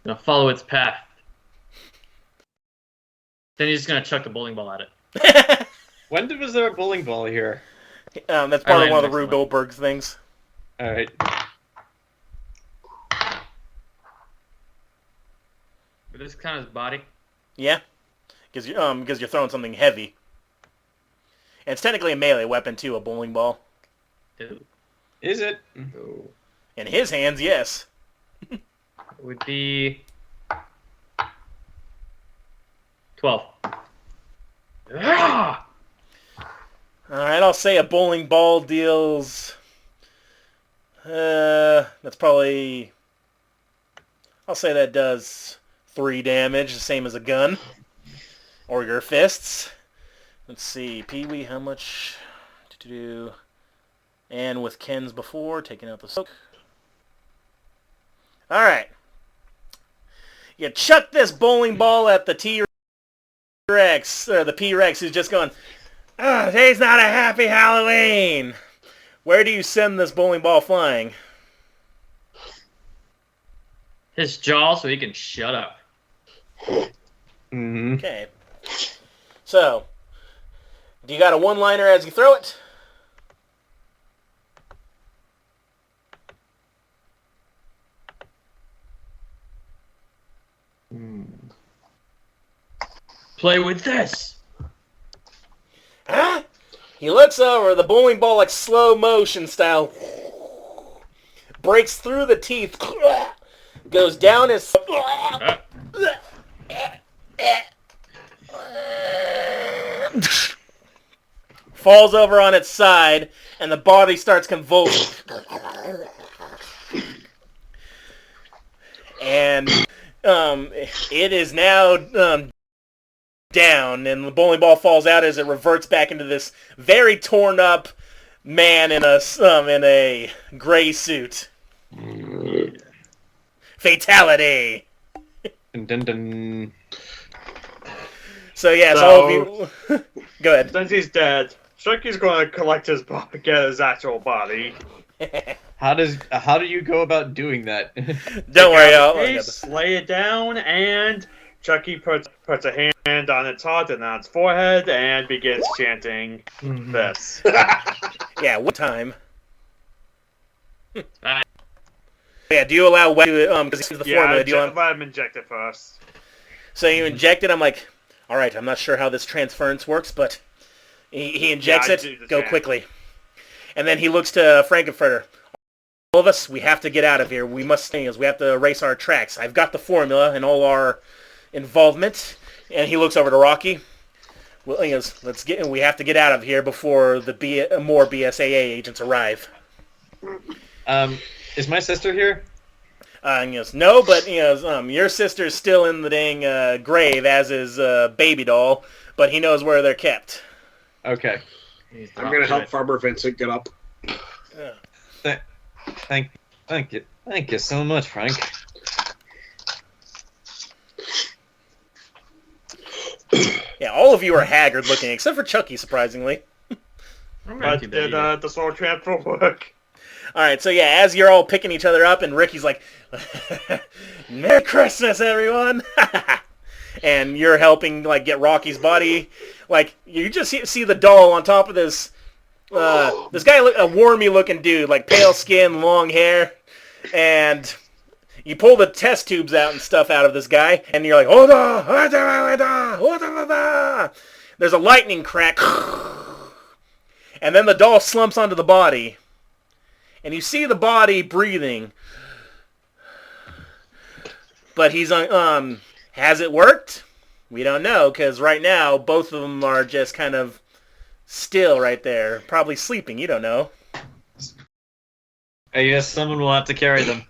Gonna follow its path. Then he's just gonna chuck the bowling ball at it. When was there a bowling ball here? That's probably one of the Rube Goldberg things. All right. But this kind of his body. Yeah, because you're throwing something heavy. And it's technically a melee weapon too, a bowling ball. Is it? In his hands, yes. It would be 12. Ah! Alright, I'll say a bowling ball deals... that's probably... I'll say that does 3 damage, the same as a gun. Or your fists. Let's see, Pee-wee, how much... And with Ken's before, taking out the soak. Alright. You chuck this bowling ball at the T-Rex, or the P-Rex, who's just going, today's not a happy Halloween. Where do you send this bowling ball flying? His jaw so he can shut up. Mm-hmm. Okay. So, do you got a one-liner as you throw it? Play with this. Huh? He looks over, the bowling ball, like slow motion style, breaks through the teeth, goes down his... falls over on its side, and the body starts convulsing. And it is now down, and the bowling ball falls out as it reverts back into this very torn up man in a gray suit. Fatality. Dun, dun, dun. So yes, all of you. Go ahead. Since he's dead, Chucky's going to collect his body, get his actual body. How do you go about doing that? Don't worry, I'll lay it down, and Chucky puts a hand on its heart and on its forehead and begins chanting this. Yeah, what time? Yeah, do you allow wet to because the formula? Do you let him inject it first. So you inject it. I'm like, all right. I'm not sure how this transference works, but he injects it. Go quickly. And then he looks to Frankenfurter. All of us, we have to get out of here. We must stay. We have to erase our tracks. I've got the formula and all our involvement. And he looks over to Rocky. Well, he goes, we have to get out of here before the more BSAA agents arrive. Is my sister here? And he goes, no, but he goes, your sister's still in the dang grave, as is baby doll, but he knows where they're kept. Okay. I'm gonna help Farmer Vincent get up. Thank you so much, Frank. Yeah, all of you are haggard looking, except for Chucky, surprisingly. But did the soul transfer work? Alright, so yeah, as you're all picking each other up, and Ricky's like, Merry Christmas, everyone! And you're helping, like, get Rocky's body. Like, you just see the doll on top of this, this guy, a wormy-looking dude, like, pale skin, long hair, and you pull the test tubes out and stuff out of this guy, and you're like, there's a lightning crack, and then the doll slumps onto the body. And you see the body breathing. But he's has it worked? We don't know, because right now, both of them are just kind of still right there. Probably sleeping, you don't know. I guess someone will have to carry them.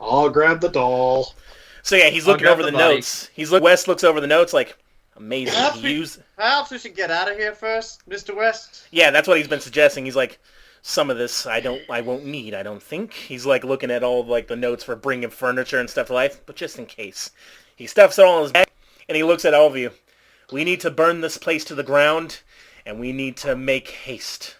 I'll grab the doll. So yeah, he's looking over the notes. West looks over the notes like, amazing. Perhaps we should get out of here first, Mr. West. Yeah, that's what he's been suggesting. He's like, some of this I won't need, I don't think. He's like looking at all like the notes for bringing furniture and stuff to life, but just in case. He stuffs it all in his bag, and he looks at all of you. We need to burn this place to the ground, and we need to make haste.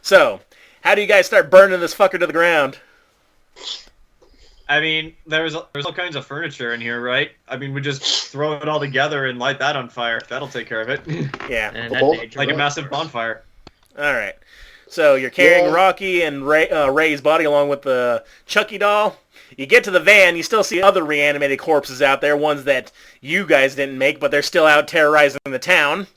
So, how do you guys start burning this fucker to the ground? I mean, there's all kinds of furniture in here, right? I mean, we just throw it all together and light that on fire. That'll take care of it. Yeah. Like a massive bonfire. All right. So you're carrying Rocky and Ray's body along with the Chucky doll. You get to the van. You still see other reanimated corpses out there, ones that you guys didn't make, but they're still out terrorizing the town.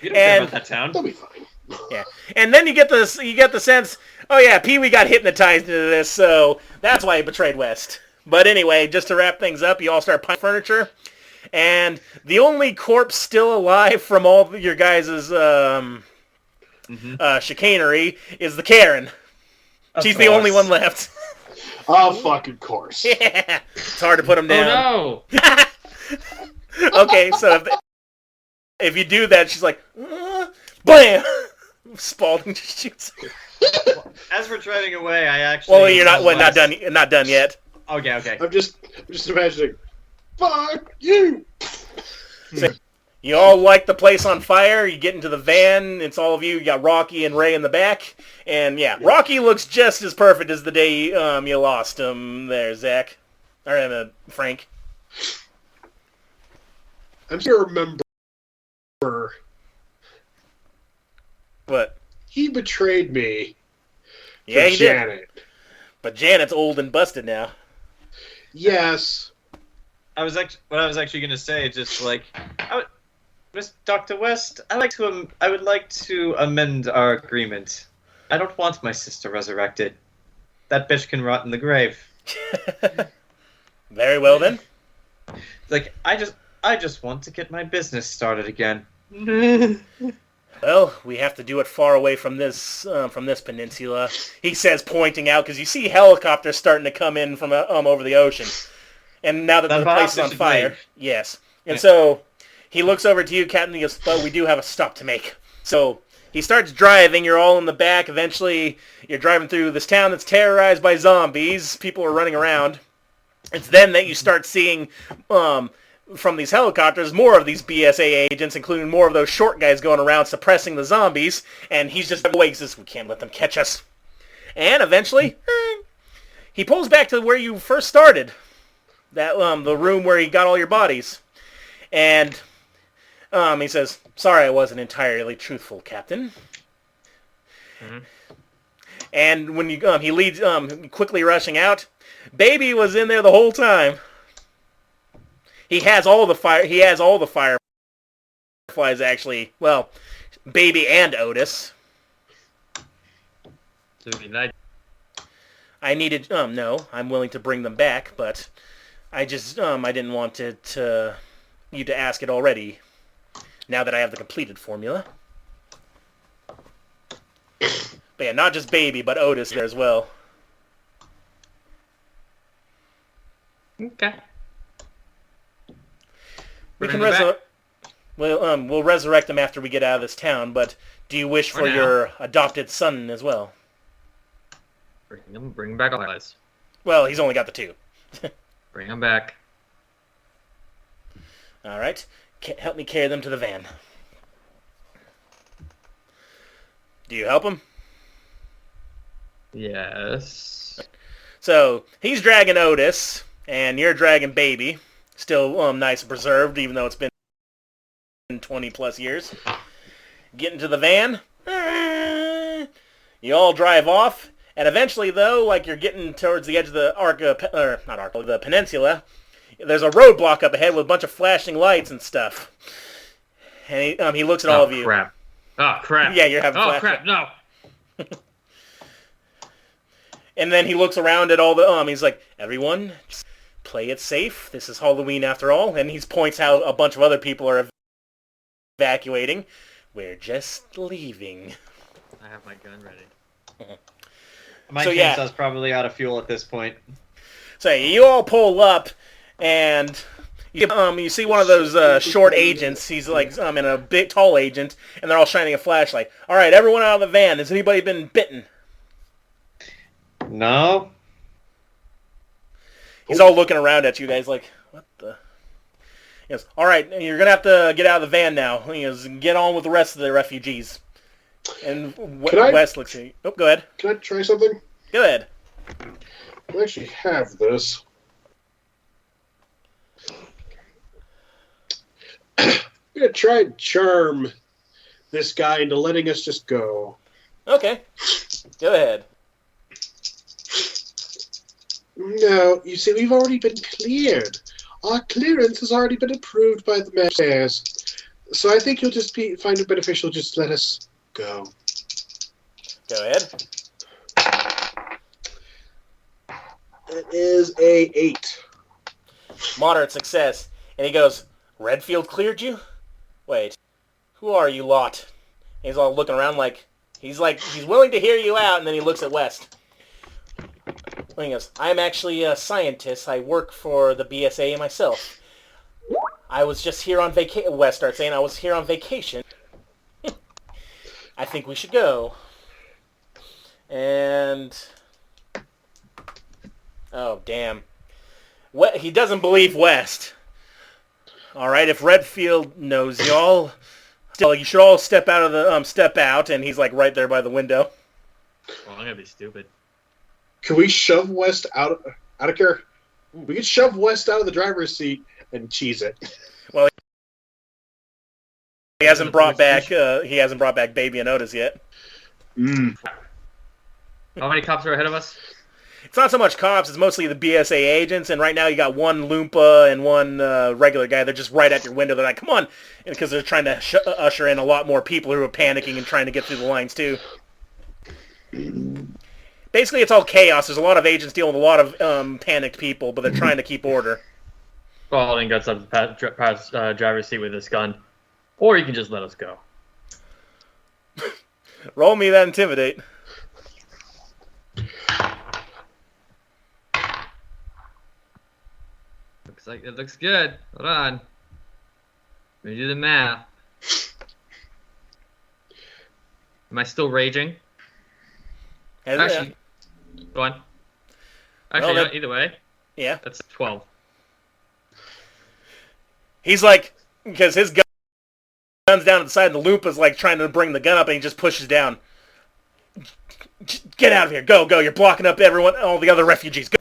You don't care about that town. They'll be fine. Yeah, and then you get the sense, oh yeah, Pee-wee got hypnotized into this, so that's why he betrayed West. But anyway, just to wrap things up, you all start piling furniture, and the only corpse still alive from all your guys' chicanery is the Karen. She's the only one left. Oh, fucking course. Yeah, it's hard to put them down. Oh no! Okay, so if you do that, she's like, blam! Spaulding just shoots her. As we're driving away, I actually... Well, you're not done. Not done yet. Okay. I'm just imagining. Fuck you. So, you all light the place on fire. You get into the van. It's all of you. You got Rocky and Ray in the back, and Rocky looks just as perfect as the day you lost him. There, Zach, or Frank. I'm sure remember. What? He betrayed me. Yeah, he Janet. did. But Janet's old and busted now. Yes. What I was actually going to say, just like, Dr. West, I would like to amend our agreement. I don't want my sister resurrected. That bitch can rot in the grave. Very well then. Like, I just want to get my business started again. Well, we have to do it far away from this peninsula, he says, pointing out, because you see helicopters starting to come in from over the ocean. And now that the place is on fire, yes. And so he looks over to you, Captain, and he goes, but we do have a stop to make. So he starts driving, you're all in the back. Eventually, you're driving through this town that's terrorized by zombies. People are running around. It's then that you start seeing... from these helicopters, more of these BSA agents, including more of those short guys going around suppressing the zombies, and he's just awake, says, we can't let them catch us. And eventually, he pulls back to where you first started, that the room where he got all your bodies. And he says, sorry I wasn't entirely truthful, Captain. Mm-hmm. And when he leads, quickly rushing out, Baby was in there the whole time. He has all the fireflies, actually. Well, Baby and Otis. I needed... no, I'm willing to bring them back, but I just... I didn't want you to ask it already, now that I have the completed formula. But yeah, not just Baby, but Otis there as well. Okay. We'll resurrect him after we get out of this town, but do you wish for your adopted son as well? Bring him back all guys. Well, he's only got the two. Bring him back. All right. Help me carry them to the van. Do you help him? Yes. So, he's dragging Otis, and you're dragging Baby. Still nice and preserved, even though it's been 20 plus years. Get into the van. You all drive off, and eventually, though, like you're getting towards the edge of the the peninsula, there's a roadblock up ahead with a bunch of flashing lights and stuff. And he looks at all of you. Crap. Oh crap! Yeah, you're having. Oh crap! No. And then he looks around at all the. He's like, everyone. Just play it safe. This is Halloween after all. And he points out a bunch of other people are evacuating. We're just leaving. I have my gun ready. My chainsaw's probably out of fuel at this point. So you all pull up, and you see one of those short agents. He's like in a big, tall agent, and they're all shining a flashlight. All right, everyone out of the van. Has anybody been bitten? No. He's all looking around at you guys like, what the? He goes, all right, you're going to have to get out of the van now. He goes, get on with the rest of the refugees. And West looks at you. Oh, go ahead. Can I try something? Go ahead. I actually have this. I'm going to try and charm this guy into letting us just go. Okay. Go ahead. No, you see, we've already been cleared. Our clearance has already been approved by the mayors. So I think you'll just find it beneficial just let us go. Go ahead. It is a 8. Moderate success. And he goes, Redfield cleared you? Wait, who are you lot? And he's all looking around like he's willing to hear you out, and then he looks at West. And he goes, I'm actually a scientist. I work for the BSA myself. I was just here on vacation. West starts saying, I was here on vacation. I think we should go. And... oh, damn. He doesn't believe West. All right, if Redfield knows y'all, still, you should all step out of the step out. And he's like right there by the window. Well, I'm gonna be stupid. Can we shove West out of here? We could shove West out of the driver's seat and cheese it. Well, he hasn't brought back Baby and Otis yet. How many cops are ahead of us? It's not so much cops, it's mostly the BSA agents, and right now you got one Loompa and one regular guy. They're just right at your window. They're like, come on, because they're trying to usher in a lot more people who are panicking and trying to get through the lines, too. Basically, it's all chaos. There's a lot of agents dealing with a lot of panicked people, but they're trying to keep order. Spaulding gets up the driver's seat with this gun. Or you can just let us go. Roll me that Intimidate. Looks like it looks good. Hold on. Let me do the math. Am I still raging? Actually, go on. Actually, no, either way. Yeah. That's 12. He's like, because his gun's down at the side, and the Loompa's like trying to bring the gun up, and he just pushes down. Get out of here. Go, go. You're blocking up everyone, all the other refugees. Go.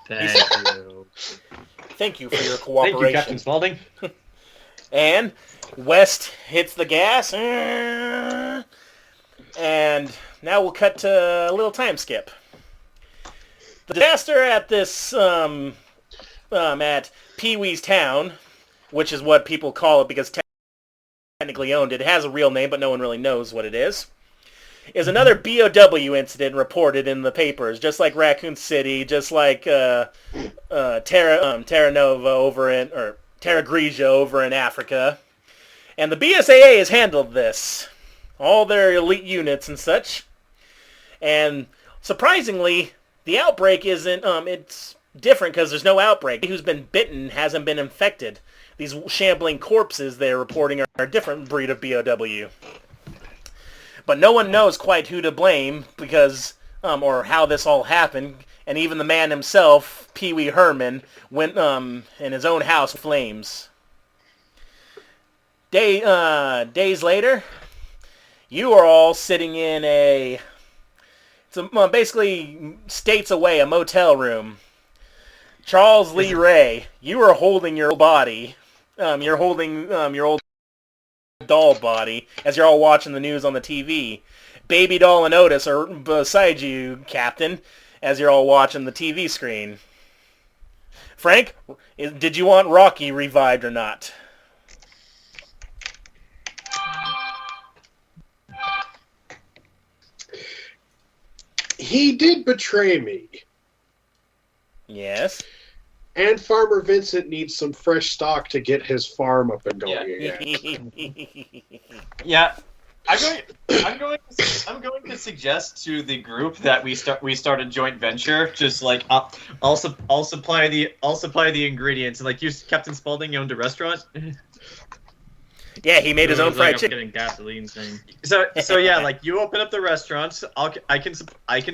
Thank you. Thank you for your cooperation. Thank you, Captain Spaulding. And West hits the gas. And now we'll cut to a little time skip. The disaster at this, at Pee-wee's Town, which is what people call it because technically owned. It has a real name, but no one really knows what it is another BOW incident reported in the papers, just like Raccoon City, just like Terra Nova over in, or Terra Grigia over in Africa. And the BSAA has handled this. All their elite units and such. And surprisingly, the outbreak isn't, it's different because there's no outbreak. Who's been bitten hasn't been infected. These shambling corpses they're reporting are a different breed of BOW. But no one knows quite who to blame because, or how this all happened. And even the man himself, Pee Wee Herman, went in his own house in flames. Days later, you are all sitting in basically states away, a motel room. Charles Lee Ray, you are holding your body. You're holding your old doll body as you're all watching the news on the TV. Baby Doll and Otis are beside you, Captain, as you're all watching the TV screen. Frank, did you want Rocky revived or not? He did betray me. Yes. And Farmer Vincent needs some fresh stock to get his farm up and going again. Yeah. I'm going to suggest to the group that we start a joint venture. Just like I'll supply the ingredients. And like you, Captain Spaulding, owned a restaurant. Yeah, he made his own fried chicken. Getting gasoline thing. So yeah, like you open up the restaurant. I can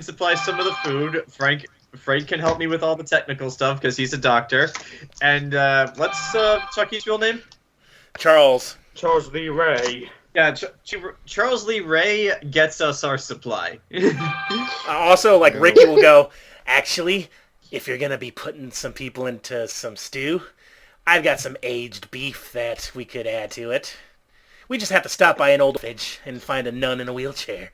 supply some of the food. Frank can help me with all the technical stuff because he's a doctor. And what's Chucky's real name? Charles. Charles Lee Ray. Yeah, Charles Lee Ray gets us our supply. Also, like, Ricky will go, actually, if you're going to be putting some people into some stew, I've got some aged beef that we could add to it. We just have to stop by an old village and find a nun in a wheelchair.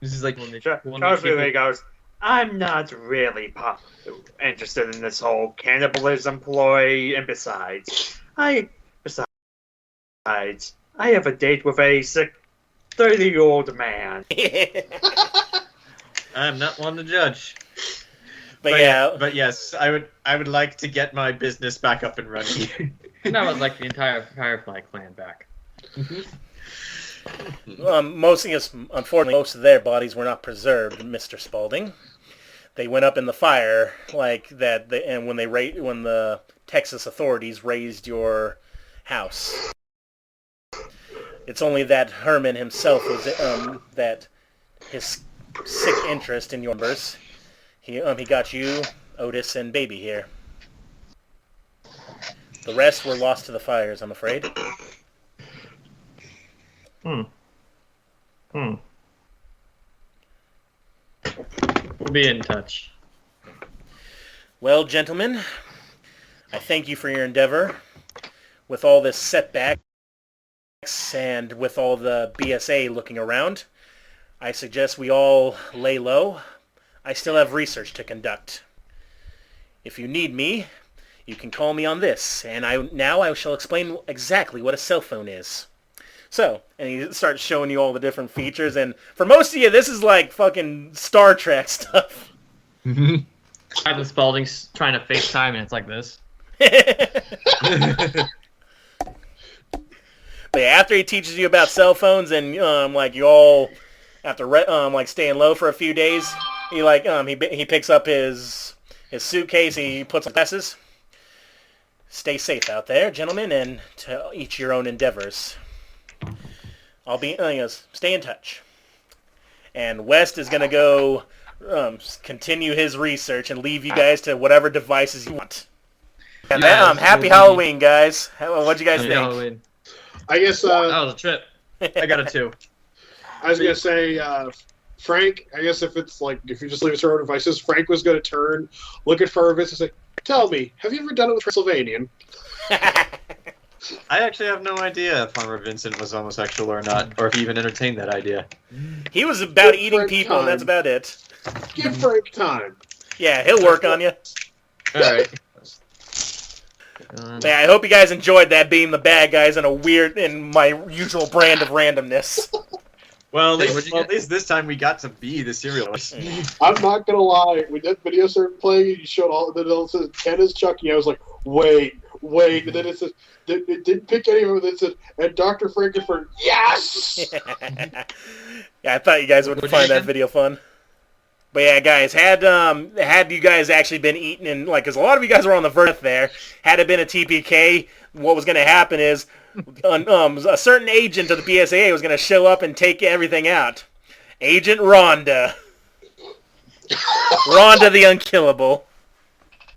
This is like Charles Lee Ray goes, I'm not really interested in this whole cannibalism ploy, and besides, I have a date with a 30-year-old man. I'm not one to judge. But yes, I would like to get my business back up and running. And I would like the entire Firefly clan back. Unfortunately, most of their bodies were not preserved, Mr. Spaulding. They went up in the fire like that, and when the Texas authorities raised your house. It's only that Herman himself was that his sick interest in your numbers. He got you, Otis, and Baby here. The rest were lost to the fires, I'm afraid. We'll be in touch. Well, gentlemen, I thank you for your endeavor. With all this setback and with all the BSA looking around, I suggest we all lay low. I still have research to conduct. If you need me, you can call me on this, and I shall explain exactly what a cell phone is. So, and he starts showing you all the different features, and for most of you, this is like fucking Star Trek stuff. Ivan Spaulding's trying to FaceTime, and it's like this. But after he teaches you about cell phones, and like you all after like staying low for a few days, he picks up his suitcase, he puts on glasses. Stay safe out there, gentlemen, and to each your own endeavors. I'll be stay in touch. And West is gonna go continue his research and leave you guys to whatever devices you want. And happy Halloween, guys. What'd you guys think? Halloween. I guess that was a trip. I got a 2. I was gonna say, Frank. I guess if you just leave it to our own devices, Frank was gonna turn, look at Vincent, and say, "Tell me, have you ever done it with Transylvanian?" I actually have no idea if Farmer Vincent was homosexual or not, or if he even entertained that idea. He was about eating people, and that's about it. Give Frank time. Yeah, he'll work on you. All right. Yeah, I hope you guys enjoyed that, being the bad guys in my usual brand of randomness. Well, at least this time we got to be the serial killers. I'm not gonna lie. When that video started playing, you showed all. Then it says Ken is Chucky. I was like, wait, and then it says it didn't pick any of them. It said and Dr. Frankenfurter. Yes. Yeah, I thought you guys would find that video fun. But yeah, guys, had you guys actually been eaten and because a lot of you guys were on the verge there, had it been a TPK, what was going to happen is a certain agent of the BSAA was going to show up and take everything out. Agent Rhonda. Rhonda the Unkillable.